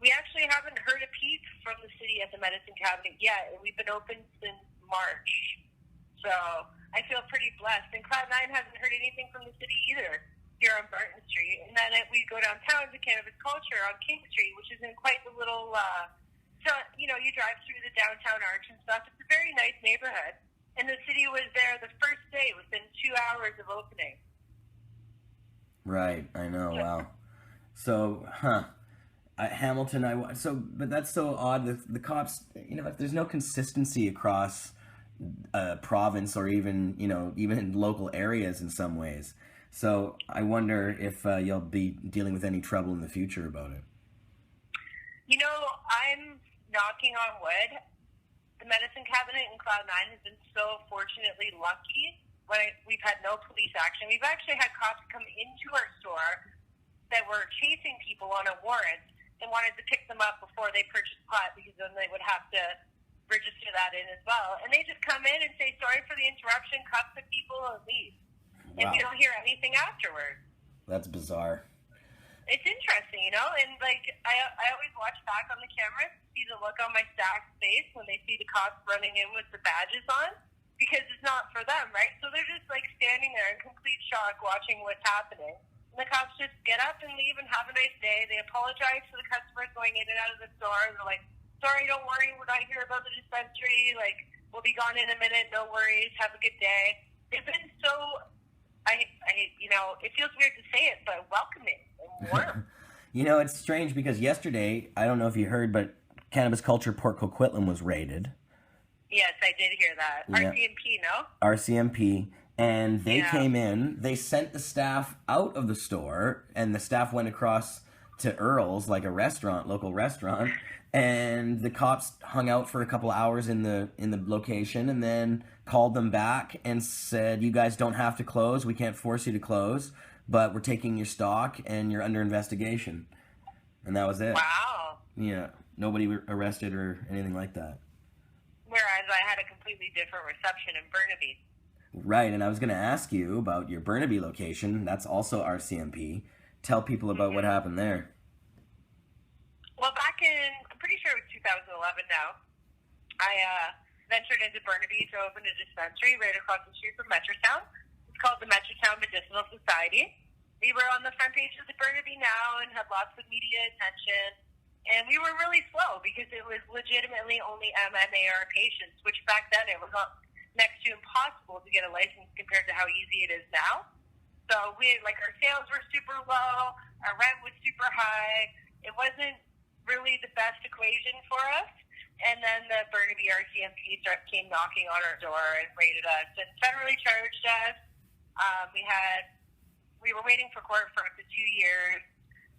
[SPEAKER 9] we actually haven't heard a peep from the city at the Medicine Cabinet yet, and we've been open since March. So I feel pretty blessed. And Cloud9 hasn't heard anything from the city either here on Barton Street. And then we go downtown to Cannabis Culture on King Street, which is in quite the little, you know, you drive through the downtown arch and stuff. It's a very nice neighborhood. And the city was there the first day within 2 hours of opening.
[SPEAKER 1] Right, I know, wow. So, Hamilton, but that's so odd. The cops, you know, there's no consistency across a province or even, you know, even in local areas in some ways. So I wonder if you'll be dealing with any trouble in the future about it.
[SPEAKER 9] You know, I'm knocking on wood. The Medicine Cabinet and Cloud9 has been so fortunately lucky when we've had no police action. We've actually had cops come into our store that were chasing people on a warrant and wanted to pick them up before they purchased pot, because then they would have to register that in as well. And they just come in and say, sorry for the interruption, cuff the people, and leave. Wow. And we don't hear anything afterwards.
[SPEAKER 1] That's bizarre.
[SPEAKER 9] It's interesting, you know? And, like, I always watch back on the camera to see the look on my staff's face when they see the cops running in with the badges on, because it's not for them, right? So they're just, like, standing there in complete shock watching what's happening. And the cops just get up and leave and have a nice day. They apologize to the customers going in and out of the store. They're like, sorry, don't worry, we're not here about the dispensary. Like, we'll be gone in a minute, no worries, have a good day. They've been so, you know, it feels weird to say it, but welcoming and warm.
[SPEAKER 1] You know, it's strange because yesterday, I don't know if you heard, but Cannabis Culture Port Coquitlam was raided.
[SPEAKER 9] Yes, I did hear that.
[SPEAKER 1] Yeah.
[SPEAKER 9] RCMP, no?
[SPEAKER 1] RCMP. And they came in, they sent the staff out of the store, and the staff went across to Earl's, like a restaurant, local restaurant, and the cops hung out for a couple hours in the location and then called them back and said, you guys don't have to close, we can't force you to close, but we're taking your stock and you're under investigation. And that was it.
[SPEAKER 9] Wow.
[SPEAKER 1] Yeah, nobody arrested or anything like that.
[SPEAKER 9] Whereas I had a completely different reception in Burnaby.
[SPEAKER 1] Right, and I was going to ask you about your Burnaby location. That's also RCMP. Tell people about what happened there.
[SPEAKER 9] Well, back in, I'm pretty sure it was 2011 now, I ventured into Burnaby to open a dispensary right across the street from Metrotown. It's called the Metrotown Medicinal Society. We were on the front page of the Burnaby Now and had lots of media attention. And we were really slow because it was legitimately only MMAR patients, which back then it was next to impossible to get a license compared to how easy it is now. So our sales were super low, our rent was super high. It wasn't really the best equation for us. And then the Burnaby RCMP came knocking on our door and raided us and federally charged us. We were waiting for court for up to 2 years.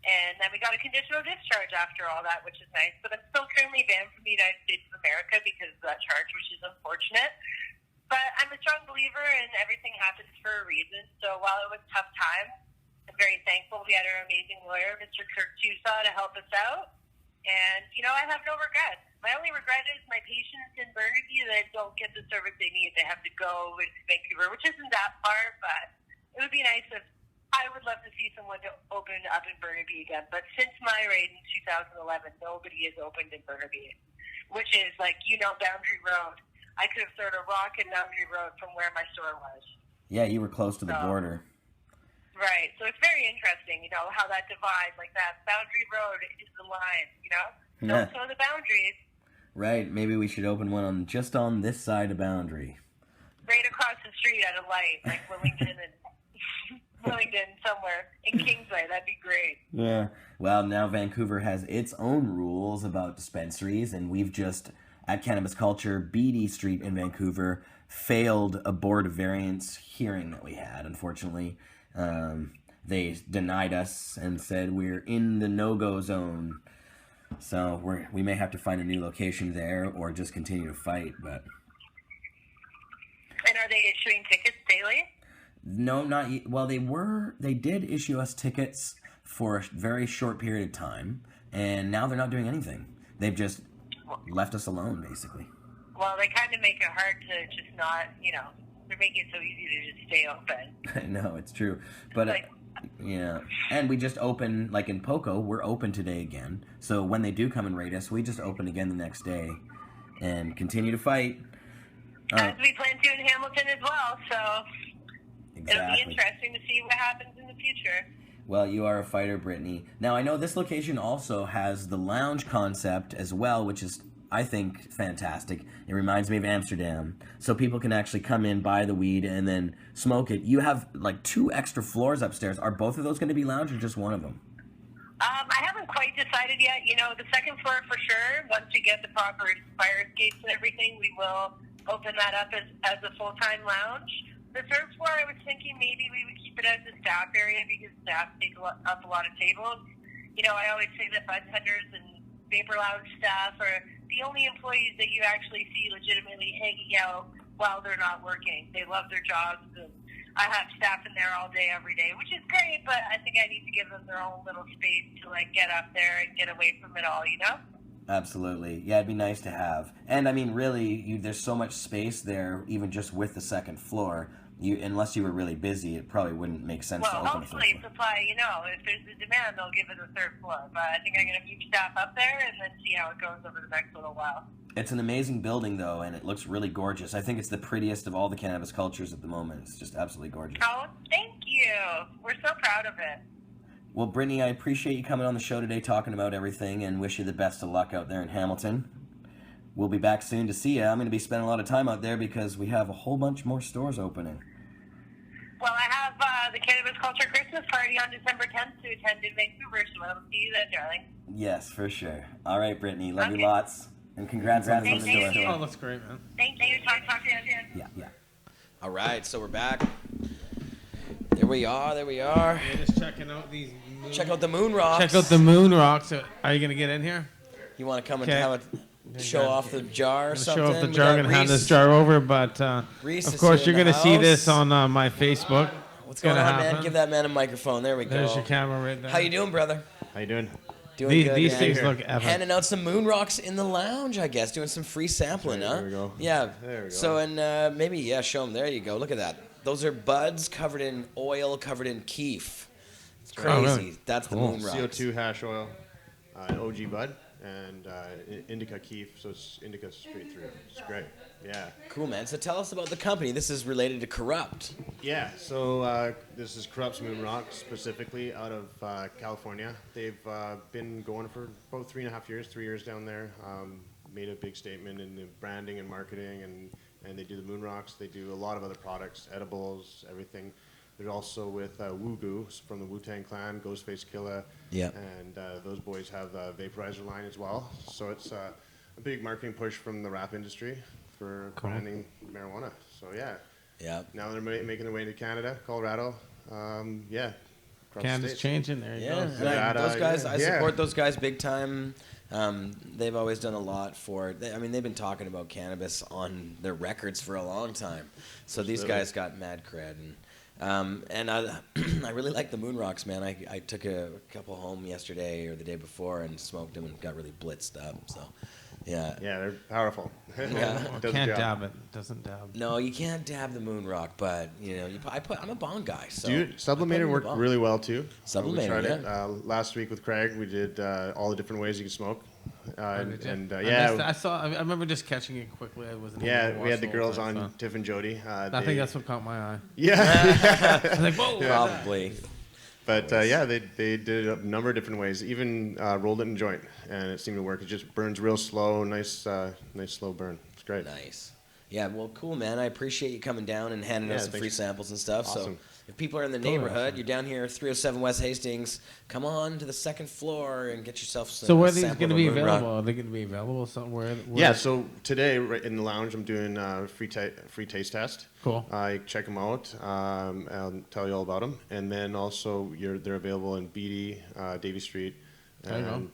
[SPEAKER 9] And then we got a conditional discharge after all that, which is nice. But I'm still currently banned from the United States of America because of that charge, which is unfortunate. But I'm a strong believer in everything happens for a reason. So while it was a tough time, I'm very thankful we had our amazing lawyer, Mr. Kirk Tusa, to help us out. And, you know, I have no regrets. My only regret is my patients in Burnaby that don't get the service they need. They have to go to Vancouver, which isn't that far, but it would be nice if I I would love to see someone to open up in Burnaby again. But since my raid in 2011, nobody has opened in Burnaby, which is like, Boundary Road. I could have thrown a rock in Boundary Road from where my store was.
[SPEAKER 1] Yeah, you were close to the border.
[SPEAKER 9] Right. So it's very interesting, how that divide, like that Boundary Road is the line,
[SPEAKER 1] Yeah.
[SPEAKER 9] So the boundaries,
[SPEAKER 1] Right. Maybe we should open one just on this side of Boundary.
[SPEAKER 9] right across the street at a light, like Wellington and Wellington somewhere in Kingsway. That'd be great.
[SPEAKER 1] Yeah. Well, now Vancouver has its own rules about dispensaries, and we've just, at Cannabis Culture, Beatty Street in Vancouver, failed a board of variance hearing that we had, unfortunately. They denied us and said we're in the no-go zone. So we may have to find a new location there or just continue to fight. But
[SPEAKER 9] And are they issuing tickets daily?
[SPEAKER 1] no, not well. They did issue us tickets for a very short period of time, and now they're not doing anything. They've just left us alone, basically.
[SPEAKER 9] Well, they kind of make it hard to just not, they're making it so easy to just stay open.
[SPEAKER 1] I know, it's true. But, yeah. And we just open, like in Poco, we're open today again. So when they do come and raid us, we just open again the next day and continue to fight.
[SPEAKER 9] As we plan to in Hamilton as well, so it'll
[SPEAKER 1] Exactly.
[SPEAKER 9] be interesting to see what happens in the future.
[SPEAKER 1] Well, you are a fighter, Brittany. Now, I know this location also has the lounge concept as well, which is, I think, fantastic. It reminds me of Amsterdam. So people can actually come in, buy the weed, and then smoke it. You have, like, 2 extra floors upstairs. Are both of those going to be lounge or just one of them?
[SPEAKER 9] I haven't quite decided yet. The second floor for sure. Once we get the proper fire escapes and everything, we will open that up as a full-time lounge. The third floor, I was thinking maybe we would keep it as a staff area because staff take up a lot of tables. I always say that bartenders and vapor lounge staff are the only employees that you actually see legitimately hanging out while they're not working. They love their jobs, and I have staff in there all day, every day, which is great, but I think I need to give them their own little space to, get up there and get away from it all,
[SPEAKER 1] Absolutely. Yeah, it'd be nice to have. And, I mean, really, there's so much space there, even just with the second floor. Unless you were really busy, it probably wouldn't make sense to open a third
[SPEAKER 9] Hopefully
[SPEAKER 1] floor.
[SPEAKER 9] supply, if there's a demand, they'll give it a third floor. But I think I'm going to keep staff up there and then see how it goes over the next little while.
[SPEAKER 1] It's an amazing building, though, and it looks really gorgeous. I think it's the prettiest of all the cannabis cultures at the moment. It's just absolutely gorgeous.
[SPEAKER 9] Oh, thank you. We're so proud of it.
[SPEAKER 1] Well, Brittany, I appreciate you coming on the show today talking about everything and wish you the best of luck out there in Hamilton. We'll be back soon to see you. I'm going to be spending a lot of time out there because we have a whole bunch more stores opening.
[SPEAKER 9] Well, I have the Cannabis Culture Christmas party on December 10th to attend in Vancouver, so I'll see you then, darling.
[SPEAKER 1] Yes, for sure. All right, Brittany. Love you lots. And congrats on the store.
[SPEAKER 2] Oh, that's great, man.
[SPEAKER 9] Thank you. Talk to you soon.
[SPEAKER 1] Yeah. All right, so we're back. There we are.
[SPEAKER 2] Yeah, just checking out these.
[SPEAKER 1] Check out the moon rocks.
[SPEAKER 2] Check out the moon rocks. Are you gonna get in here?
[SPEAKER 1] You want to come and
[SPEAKER 2] Okay.
[SPEAKER 1] have a show off the jar or
[SPEAKER 2] Gonna
[SPEAKER 1] something?
[SPEAKER 2] show off the
[SPEAKER 1] We
[SPEAKER 2] jar.
[SPEAKER 1] got
[SPEAKER 2] I'm gonna hand
[SPEAKER 1] Reese.
[SPEAKER 2] this jar over, but
[SPEAKER 1] Reese
[SPEAKER 2] of
[SPEAKER 1] is
[SPEAKER 2] course
[SPEAKER 1] here
[SPEAKER 2] you're
[SPEAKER 1] in the
[SPEAKER 2] gonna see this
[SPEAKER 1] house.
[SPEAKER 2] on my Facebook.
[SPEAKER 1] What's
[SPEAKER 2] It's
[SPEAKER 1] going
[SPEAKER 2] gonna
[SPEAKER 1] on, man?
[SPEAKER 2] happen.
[SPEAKER 1] Give that man a microphone. There we go.
[SPEAKER 2] There's your camera right there.
[SPEAKER 1] How you doing, brother?
[SPEAKER 11] How you doing?
[SPEAKER 1] Doing
[SPEAKER 2] These-
[SPEAKER 1] good,
[SPEAKER 2] these
[SPEAKER 1] man.
[SPEAKER 2] things look epic.
[SPEAKER 1] Handing out some moon rocks in the lounge, I guess. Doing some free sampling, huh?
[SPEAKER 11] There we go.
[SPEAKER 1] Yeah.
[SPEAKER 11] There we go.
[SPEAKER 1] So, and maybe, show them. There you go. Look at that. Those are buds covered in oil, covered in keef. It's crazy.
[SPEAKER 11] Oh, really?
[SPEAKER 1] That's the
[SPEAKER 11] Cool.
[SPEAKER 1] moon rocks.
[SPEAKER 11] CO2 hash oil, OG bud, and indica keef, so it's indica straight through. It's great. Yeah.
[SPEAKER 1] Cool, man. So tell us about the company. This is related to Corrupt.
[SPEAKER 11] Yeah, so this is Corrupt's Moon Rock, specifically out of California. They've been going for about 3.5 years, 3 years down there. Made a big statement in the branding and marketing, and they do the Moon Rocks. They do a lot of other products, edibles, everything. They're also with Woo-Goo from the Wu-Tang Clan, Ghostface Killah.
[SPEAKER 1] Yeah.
[SPEAKER 11] And those boys have the vaporizer line as well. So it's a big marketing push from the rap industry for branding marijuana. So yeah.
[SPEAKER 1] Yeah.
[SPEAKER 11] Now they're making their way into Canada, Colorado. Yeah. across the
[SPEAKER 2] Canada's
[SPEAKER 11] states.
[SPEAKER 2] changing. There you go.
[SPEAKER 11] Nevada,
[SPEAKER 1] those guys, I
[SPEAKER 11] yeah.
[SPEAKER 1] support those guys big time. They've always done a lot for it. They've been talking about cannabis on their records for a long time. So these
[SPEAKER 11] Absolutely.
[SPEAKER 1] guys got mad cred. And I really like the moon rocks, man. I took a couple home yesterday or the day before and smoked them and got really blitzed up. So Yeah.
[SPEAKER 11] Yeah, they're powerful.
[SPEAKER 1] Yeah.
[SPEAKER 11] Does
[SPEAKER 2] Can't
[SPEAKER 11] the job.
[SPEAKER 2] dab it. Doesn't dab.
[SPEAKER 1] No, you can't dab the moon rock, but I'm a bong guy. So
[SPEAKER 11] Sublimator worked really well too.
[SPEAKER 1] Sublimator,
[SPEAKER 11] we tried it
[SPEAKER 1] yeah.
[SPEAKER 11] last week with Craig. We did all the different ways you can smoke.
[SPEAKER 2] I remember just catching it quickly. I wasn't.
[SPEAKER 11] Yeah, we had the girls on, Tiff and Jodie.
[SPEAKER 2] I think that's what caught my eye.
[SPEAKER 11] Yeah.
[SPEAKER 2] I was like, whoa.
[SPEAKER 1] Probably.
[SPEAKER 11] But they did a number of different ways. Even rolled it in a joint, and it seemed to work. It just burns real slow, nice slow burn. It's great.
[SPEAKER 1] Nice. Yeah, well, cool, man. I appreciate you coming down and handing us some free samples and stuff.
[SPEAKER 11] Awesome.
[SPEAKER 1] So if people are in the neighborhood, you're down here, 307 West Hastings, come on to the second floor and get yourself some.
[SPEAKER 2] So where are these going to be available? Are they going to be available somewhere?
[SPEAKER 11] Yeah, so today right in the lounge, I'm doing a free taste test.
[SPEAKER 2] Cool.
[SPEAKER 11] Check them out. I'll tell you all about them. And then also they're available in Beatty, Davie Street.
[SPEAKER 2] There you go.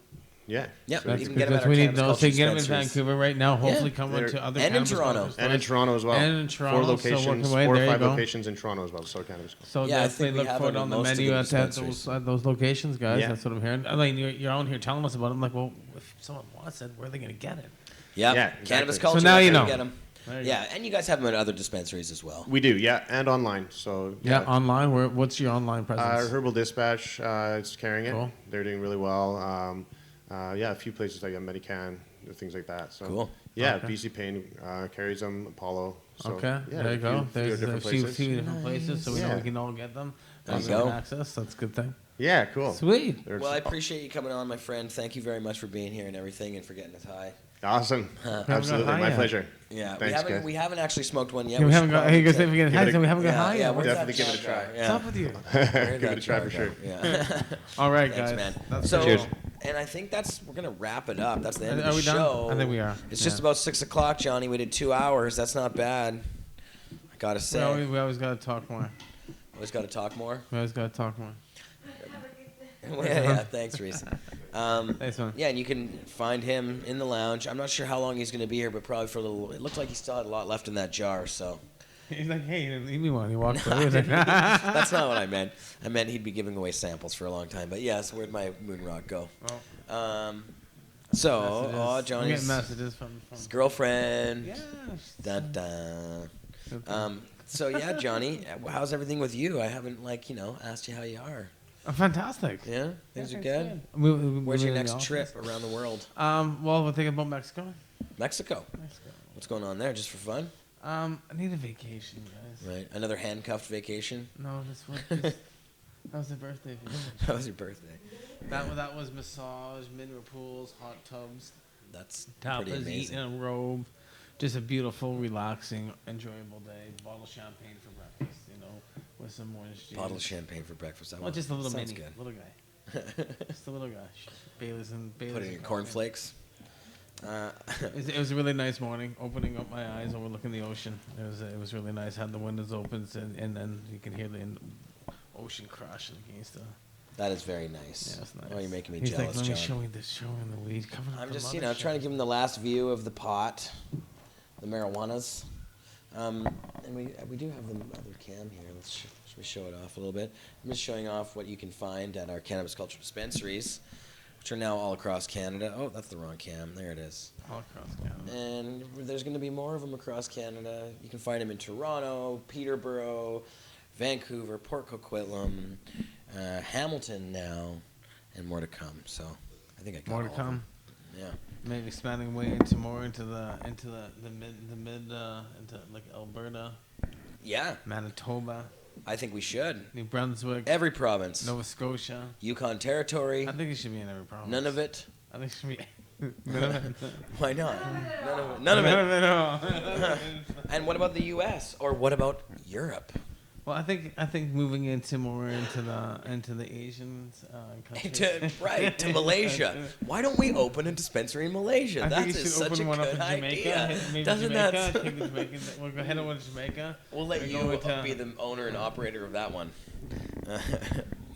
[SPEAKER 11] Yeah.
[SPEAKER 1] Yeah,
[SPEAKER 11] so
[SPEAKER 1] you can get them at our
[SPEAKER 2] we need
[SPEAKER 1] Cannabis
[SPEAKER 2] to know. So
[SPEAKER 1] Culture
[SPEAKER 2] you get them in
[SPEAKER 1] dispensaries.
[SPEAKER 2] Vancouver right now. Hopefully coming to other
[SPEAKER 1] and in
[SPEAKER 2] Cannabis
[SPEAKER 1] Toronto.
[SPEAKER 2] Culture
[SPEAKER 11] And in Toronto as well.
[SPEAKER 2] And in Toronto.
[SPEAKER 11] 4 locations,
[SPEAKER 2] so working
[SPEAKER 11] 4
[SPEAKER 2] away,
[SPEAKER 11] or
[SPEAKER 2] there
[SPEAKER 11] 5
[SPEAKER 2] you go.
[SPEAKER 11] locations in Toronto as well. So Cannabis Culture.
[SPEAKER 2] So
[SPEAKER 1] Yeah, I
[SPEAKER 2] definitely
[SPEAKER 1] think we
[SPEAKER 2] look
[SPEAKER 1] have
[SPEAKER 2] for it
[SPEAKER 1] them
[SPEAKER 2] on
[SPEAKER 1] in
[SPEAKER 2] the
[SPEAKER 1] most of the
[SPEAKER 2] menu at
[SPEAKER 1] dispensaries.
[SPEAKER 2] those locations, guys.
[SPEAKER 11] Yeah.
[SPEAKER 2] That's what I'm hearing. I mean, you're on here telling us about them. Like, well, if someone wants it, where are they going to get it?
[SPEAKER 1] Yep.
[SPEAKER 11] Yeah, exactly.
[SPEAKER 1] Cannabis Culture.
[SPEAKER 2] So now you
[SPEAKER 1] that's how
[SPEAKER 2] know.
[SPEAKER 1] Get them. Yeah, and you guys have them at other dispensaries as well.
[SPEAKER 11] We do, yeah, and online. So
[SPEAKER 2] Yeah, online. What's your online presence?
[SPEAKER 11] Herbal Dispatch is carrying it.
[SPEAKER 2] Cool.
[SPEAKER 11] They're doing really well. A few places like Medican, things like that. So
[SPEAKER 1] Cool.
[SPEAKER 11] Yeah,
[SPEAKER 2] Okay.
[SPEAKER 11] BC Pain carries them. Apollo. So,
[SPEAKER 2] Okay,
[SPEAKER 11] yeah,
[SPEAKER 2] there you go.
[SPEAKER 11] There's
[SPEAKER 2] There's a few different places, so we know
[SPEAKER 11] Yeah.
[SPEAKER 2] we can all get them.
[SPEAKER 1] There you
[SPEAKER 2] Easy
[SPEAKER 1] go.
[SPEAKER 2] access. That's a good thing.
[SPEAKER 11] Yeah, cool.
[SPEAKER 2] Sweet.
[SPEAKER 11] There's-
[SPEAKER 1] Well, I appreciate you coming on, my friend. Thank you very much for being here and everything, and for getting us high.
[SPEAKER 11] Awesome. Absolutely,
[SPEAKER 2] high
[SPEAKER 11] my
[SPEAKER 2] yet.
[SPEAKER 11] pleasure.
[SPEAKER 1] Yeah,
[SPEAKER 11] Thanks, guys.
[SPEAKER 1] we haven't actually smoked one yet.
[SPEAKER 2] We
[SPEAKER 1] should
[SPEAKER 2] haven't got.
[SPEAKER 1] probably
[SPEAKER 2] Hey, guys,
[SPEAKER 1] take-
[SPEAKER 2] we get high, so we haven't got high
[SPEAKER 1] yeah,
[SPEAKER 2] yet.
[SPEAKER 1] where's
[SPEAKER 11] Definitely
[SPEAKER 1] that
[SPEAKER 11] give it a
[SPEAKER 1] jar?
[SPEAKER 11] try.
[SPEAKER 1] Yeah.
[SPEAKER 2] What's up with you?
[SPEAKER 1] Where'd
[SPEAKER 11] Give
[SPEAKER 1] that
[SPEAKER 11] it a try
[SPEAKER 1] jar
[SPEAKER 11] for sure.
[SPEAKER 1] go? Yeah.
[SPEAKER 2] All right,
[SPEAKER 1] Thanks,
[SPEAKER 2] guys.
[SPEAKER 1] man.
[SPEAKER 2] That's
[SPEAKER 1] So,
[SPEAKER 11] Cheers.
[SPEAKER 1] and I think we're gonna wrap it up. That's the end
[SPEAKER 2] Are
[SPEAKER 1] of the
[SPEAKER 2] we done?
[SPEAKER 1] show.
[SPEAKER 2] I think we are.
[SPEAKER 1] It's
[SPEAKER 2] Yeah.
[SPEAKER 1] just about 6 o'clock, Johnny. We did 2 hours. That's not bad. I gotta say.
[SPEAKER 2] We always got to talk more.
[SPEAKER 1] Always gotta talk more.
[SPEAKER 2] We always got to talk more.
[SPEAKER 1] Yeah, thanks, Reese.
[SPEAKER 2] Thanks, man.
[SPEAKER 1] Yeah, and you can find him in the lounge. I'm not sure how long he's going to be here, but probably for a little. It looked like he still had a lot left in that jar, so.
[SPEAKER 2] He's like, hey, leave me one. He walked away.
[SPEAKER 1] That's not what I meant. I meant he'd be giving away samples for a long time. But yes, where'd my moon rock go?
[SPEAKER 2] Messages.
[SPEAKER 1] Johnny's
[SPEAKER 2] I'm getting messages from
[SPEAKER 1] his girlfriend.
[SPEAKER 2] Yeah.
[SPEAKER 1] Dun, dun. So yeah, Johnny, how's everything with you? I haven't asked you how you are.
[SPEAKER 2] Fantastic.
[SPEAKER 1] Yeah, things are good.
[SPEAKER 2] Where's
[SPEAKER 1] Where's your next trip around the world?
[SPEAKER 2] Well, we're thinking about Mexico.
[SPEAKER 1] Mexico. What's going on there? Just for fun?
[SPEAKER 2] I need a vacation, guys.
[SPEAKER 1] Right. Another handcuffed vacation?
[SPEAKER 2] No, that was the birthday.
[SPEAKER 1] That was your birthday.
[SPEAKER 2] That was massage, mineral pools, hot tubs.
[SPEAKER 1] That's
[SPEAKER 2] tapas,
[SPEAKER 1] pretty amazing.
[SPEAKER 2] eating in a robe. Just a beautiful, relaxing, enjoyable day. Bottle of champagne for breakfast, with some orange juice.
[SPEAKER 1] Bottle of champagne for breakfast.
[SPEAKER 2] Well, just a little
[SPEAKER 1] sounds
[SPEAKER 2] mini,
[SPEAKER 1] good.
[SPEAKER 2] little guy. Just a little guy. Bailey's and
[SPEAKER 1] Put it in cornflakes.
[SPEAKER 2] It was a really nice morning. Opening up my eyes, overlooking the ocean. It was really nice. Had the windows open, and then you can hear the ocean crashing against the.
[SPEAKER 1] That is very nice.
[SPEAKER 2] Yeah, it's nice.
[SPEAKER 1] Oh, you're making me
[SPEAKER 2] He's
[SPEAKER 1] jealous,
[SPEAKER 2] like, let me
[SPEAKER 1] John.
[SPEAKER 2] show you this, showing the weed coming up.
[SPEAKER 1] I'm
[SPEAKER 2] the
[SPEAKER 1] just,
[SPEAKER 2] mothership.
[SPEAKER 1] trying to give him the last view of the pot, the marijuanas. And we do have the other cam here. Should we show it off a little bit? I'm just showing off what you can find at our Cannabis Culture dispensaries, which are now all across Canada. Oh, that's the wrong cam. There it is.
[SPEAKER 2] All across Canada.
[SPEAKER 1] And there's going to be more of them across Canada. You can find them in Toronto, Peterborough, Vancouver, Port Coquitlam, Hamilton now, and more to come. So I think I got
[SPEAKER 2] More to
[SPEAKER 1] all of
[SPEAKER 2] come.
[SPEAKER 1] them. Yeah.
[SPEAKER 2] Maybe expanding way into the mid into like Alberta.
[SPEAKER 1] Yeah.
[SPEAKER 2] Manitoba.
[SPEAKER 1] I think we should.
[SPEAKER 2] New Brunswick.
[SPEAKER 1] Every province.
[SPEAKER 2] Nova Scotia.
[SPEAKER 1] Yukon Territory.
[SPEAKER 2] I think it should be in every province.
[SPEAKER 1] None of it.
[SPEAKER 2] I think it should be. None of it.
[SPEAKER 1] Why not? None of it.
[SPEAKER 2] No.
[SPEAKER 1] And what about the U.S. or what about Europe?
[SPEAKER 2] Well, I think moving more into the Asian countries.
[SPEAKER 1] to Malaysia. Why don't we open a dispensary in Malaysia?
[SPEAKER 2] I
[SPEAKER 1] That's
[SPEAKER 2] think you should
[SPEAKER 1] such
[SPEAKER 2] open
[SPEAKER 1] a
[SPEAKER 2] one
[SPEAKER 1] good
[SPEAKER 2] up in Jamaica.
[SPEAKER 1] idea.
[SPEAKER 2] Maybe
[SPEAKER 1] Doesn't
[SPEAKER 2] Jamaica.
[SPEAKER 1] that?
[SPEAKER 2] Take the Jamaican, we'll go head over to Jamaica.
[SPEAKER 1] We'll let
[SPEAKER 2] We
[SPEAKER 1] you
[SPEAKER 2] go into-
[SPEAKER 1] be the owner and operator of that one.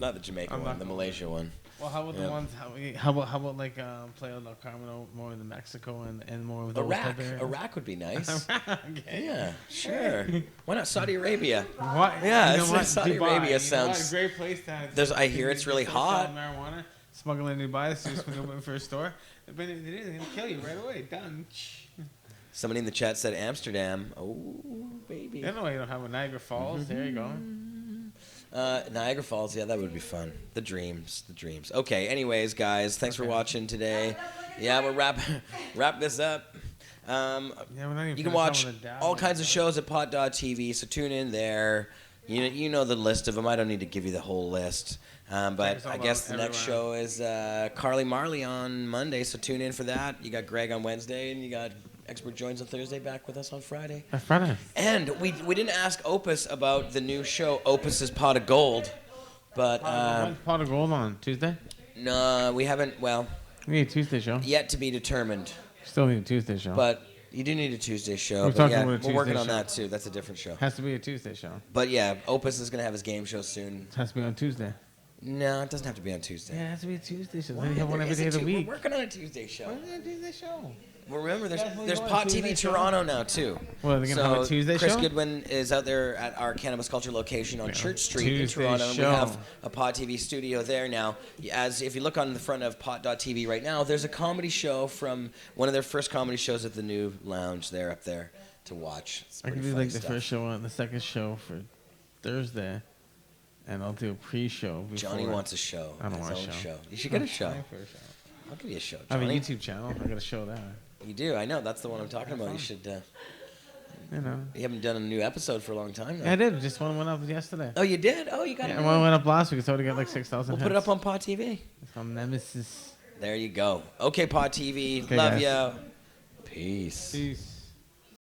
[SPEAKER 1] Not the Jamaica one, the Malaysia one.
[SPEAKER 2] Well, how about the ones? How about like Playa del Carmen, more in the Mexico and more of the
[SPEAKER 1] Iraq. Iraq would be nice.
[SPEAKER 2] Okay.
[SPEAKER 1] Yeah, sure. Why not Saudi Arabia?
[SPEAKER 2] What?
[SPEAKER 1] Yeah,
[SPEAKER 2] You know what?
[SPEAKER 1] Saudi
[SPEAKER 2] Dubai,
[SPEAKER 1] Arabia
[SPEAKER 2] you know
[SPEAKER 1] sounds.
[SPEAKER 2] what? Great place to have.
[SPEAKER 1] I hear it's really hot.
[SPEAKER 2] Marijuana. smuggling any biases when they went for a store. They're going to kill you right away. Done.
[SPEAKER 1] Somebody in the chat said Amsterdam. Oh, baby.
[SPEAKER 2] I don't know why you don't have a Niagara Falls. There you go.
[SPEAKER 1] Niagara Falls, yeah, that would be fun. The dreams. Okay, anyways, guys, thanks for watching today. Yeah, we'll wrap this up. You can watch all kinds of shows at pot.tv, so tune in there. You know the list of them. I don't need to give you the whole list. But I guess the next show is Carly Marley on Monday, so tune in for that. You got Greg on Wednesday, and you got Expert Joins on Thursday, back with us on Friday. And we didn't ask Opus about the new show, Opus's Pot of Gold. But
[SPEAKER 2] Pot of Gold on Tuesday?
[SPEAKER 1] No, we haven't. Well,
[SPEAKER 2] we need a Tuesday show.
[SPEAKER 1] Yet to be determined.
[SPEAKER 2] Still need a Tuesday show.
[SPEAKER 1] But you do need a Tuesday show.
[SPEAKER 2] We're
[SPEAKER 1] working on that too. That's a different show.
[SPEAKER 2] Has to be a Tuesday show.
[SPEAKER 1] But yeah, Opus is gonna have his game show soon.
[SPEAKER 2] It has to be on Tuesday.
[SPEAKER 1] No, it doesn't have to be on Tuesday.
[SPEAKER 2] Yeah, it has to be a Tuesday show. Then you have one every day of the week.
[SPEAKER 1] We're working on a Tuesday show.
[SPEAKER 2] When's a Tuesday show?
[SPEAKER 1] Well, remember, there's Pot TV Toronto now, too.
[SPEAKER 2] Well, they're going to have a Tuesday
[SPEAKER 1] Chris
[SPEAKER 2] show?
[SPEAKER 1] Goodwin is out there at our Cannabis Culture location on Church Street in Toronto. And we have a Pot TV studio there now. If you look on the front of Pot.tv right now, there's a comedy show from one of their first comedy shows at the new lounge there up there to watch.
[SPEAKER 2] I can do like the first show and the second show for Thursday. And I'll do a pre-show before.
[SPEAKER 1] Johnny wants a show.
[SPEAKER 2] I don't want
[SPEAKER 1] his
[SPEAKER 2] a
[SPEAKER 1] own
[SPEAKER 2] show.
[SPEAKER 1] You should get a show. I'll give you a show,
[SPEAKER 2] I have
[SPEAKER 1] Johnny.
[SPEAKER 2] a YouTube channel. I got a show there.
[SPEAKER 1] You do? I know. That's the one I'm talking about. You should...
[SPEAKER 2] you know.
[SPEAKER 1] You haven't done a new episode for a long time, though.
[SPEAKER 2] Yeah, I did. Just one went up yesterday.
[SPEAKER 1] Oh, you did? Oh, you got it.
[SPEAKER 2] One went up last week. It's already got like 6,000
[SPEAKER 1] We'll put it up on Pod TV.
[SPEAKER 2] It's on Nemesis.
[SPEAKER 1] There you go. Okay, Pod TV.
[SPEAKER 2] Okay,
[SPEAKER 1] Love
[SPEAKER 2] guys.
[SPEAKER 1] ya. Peace.
[SPEAKER 2] Peace.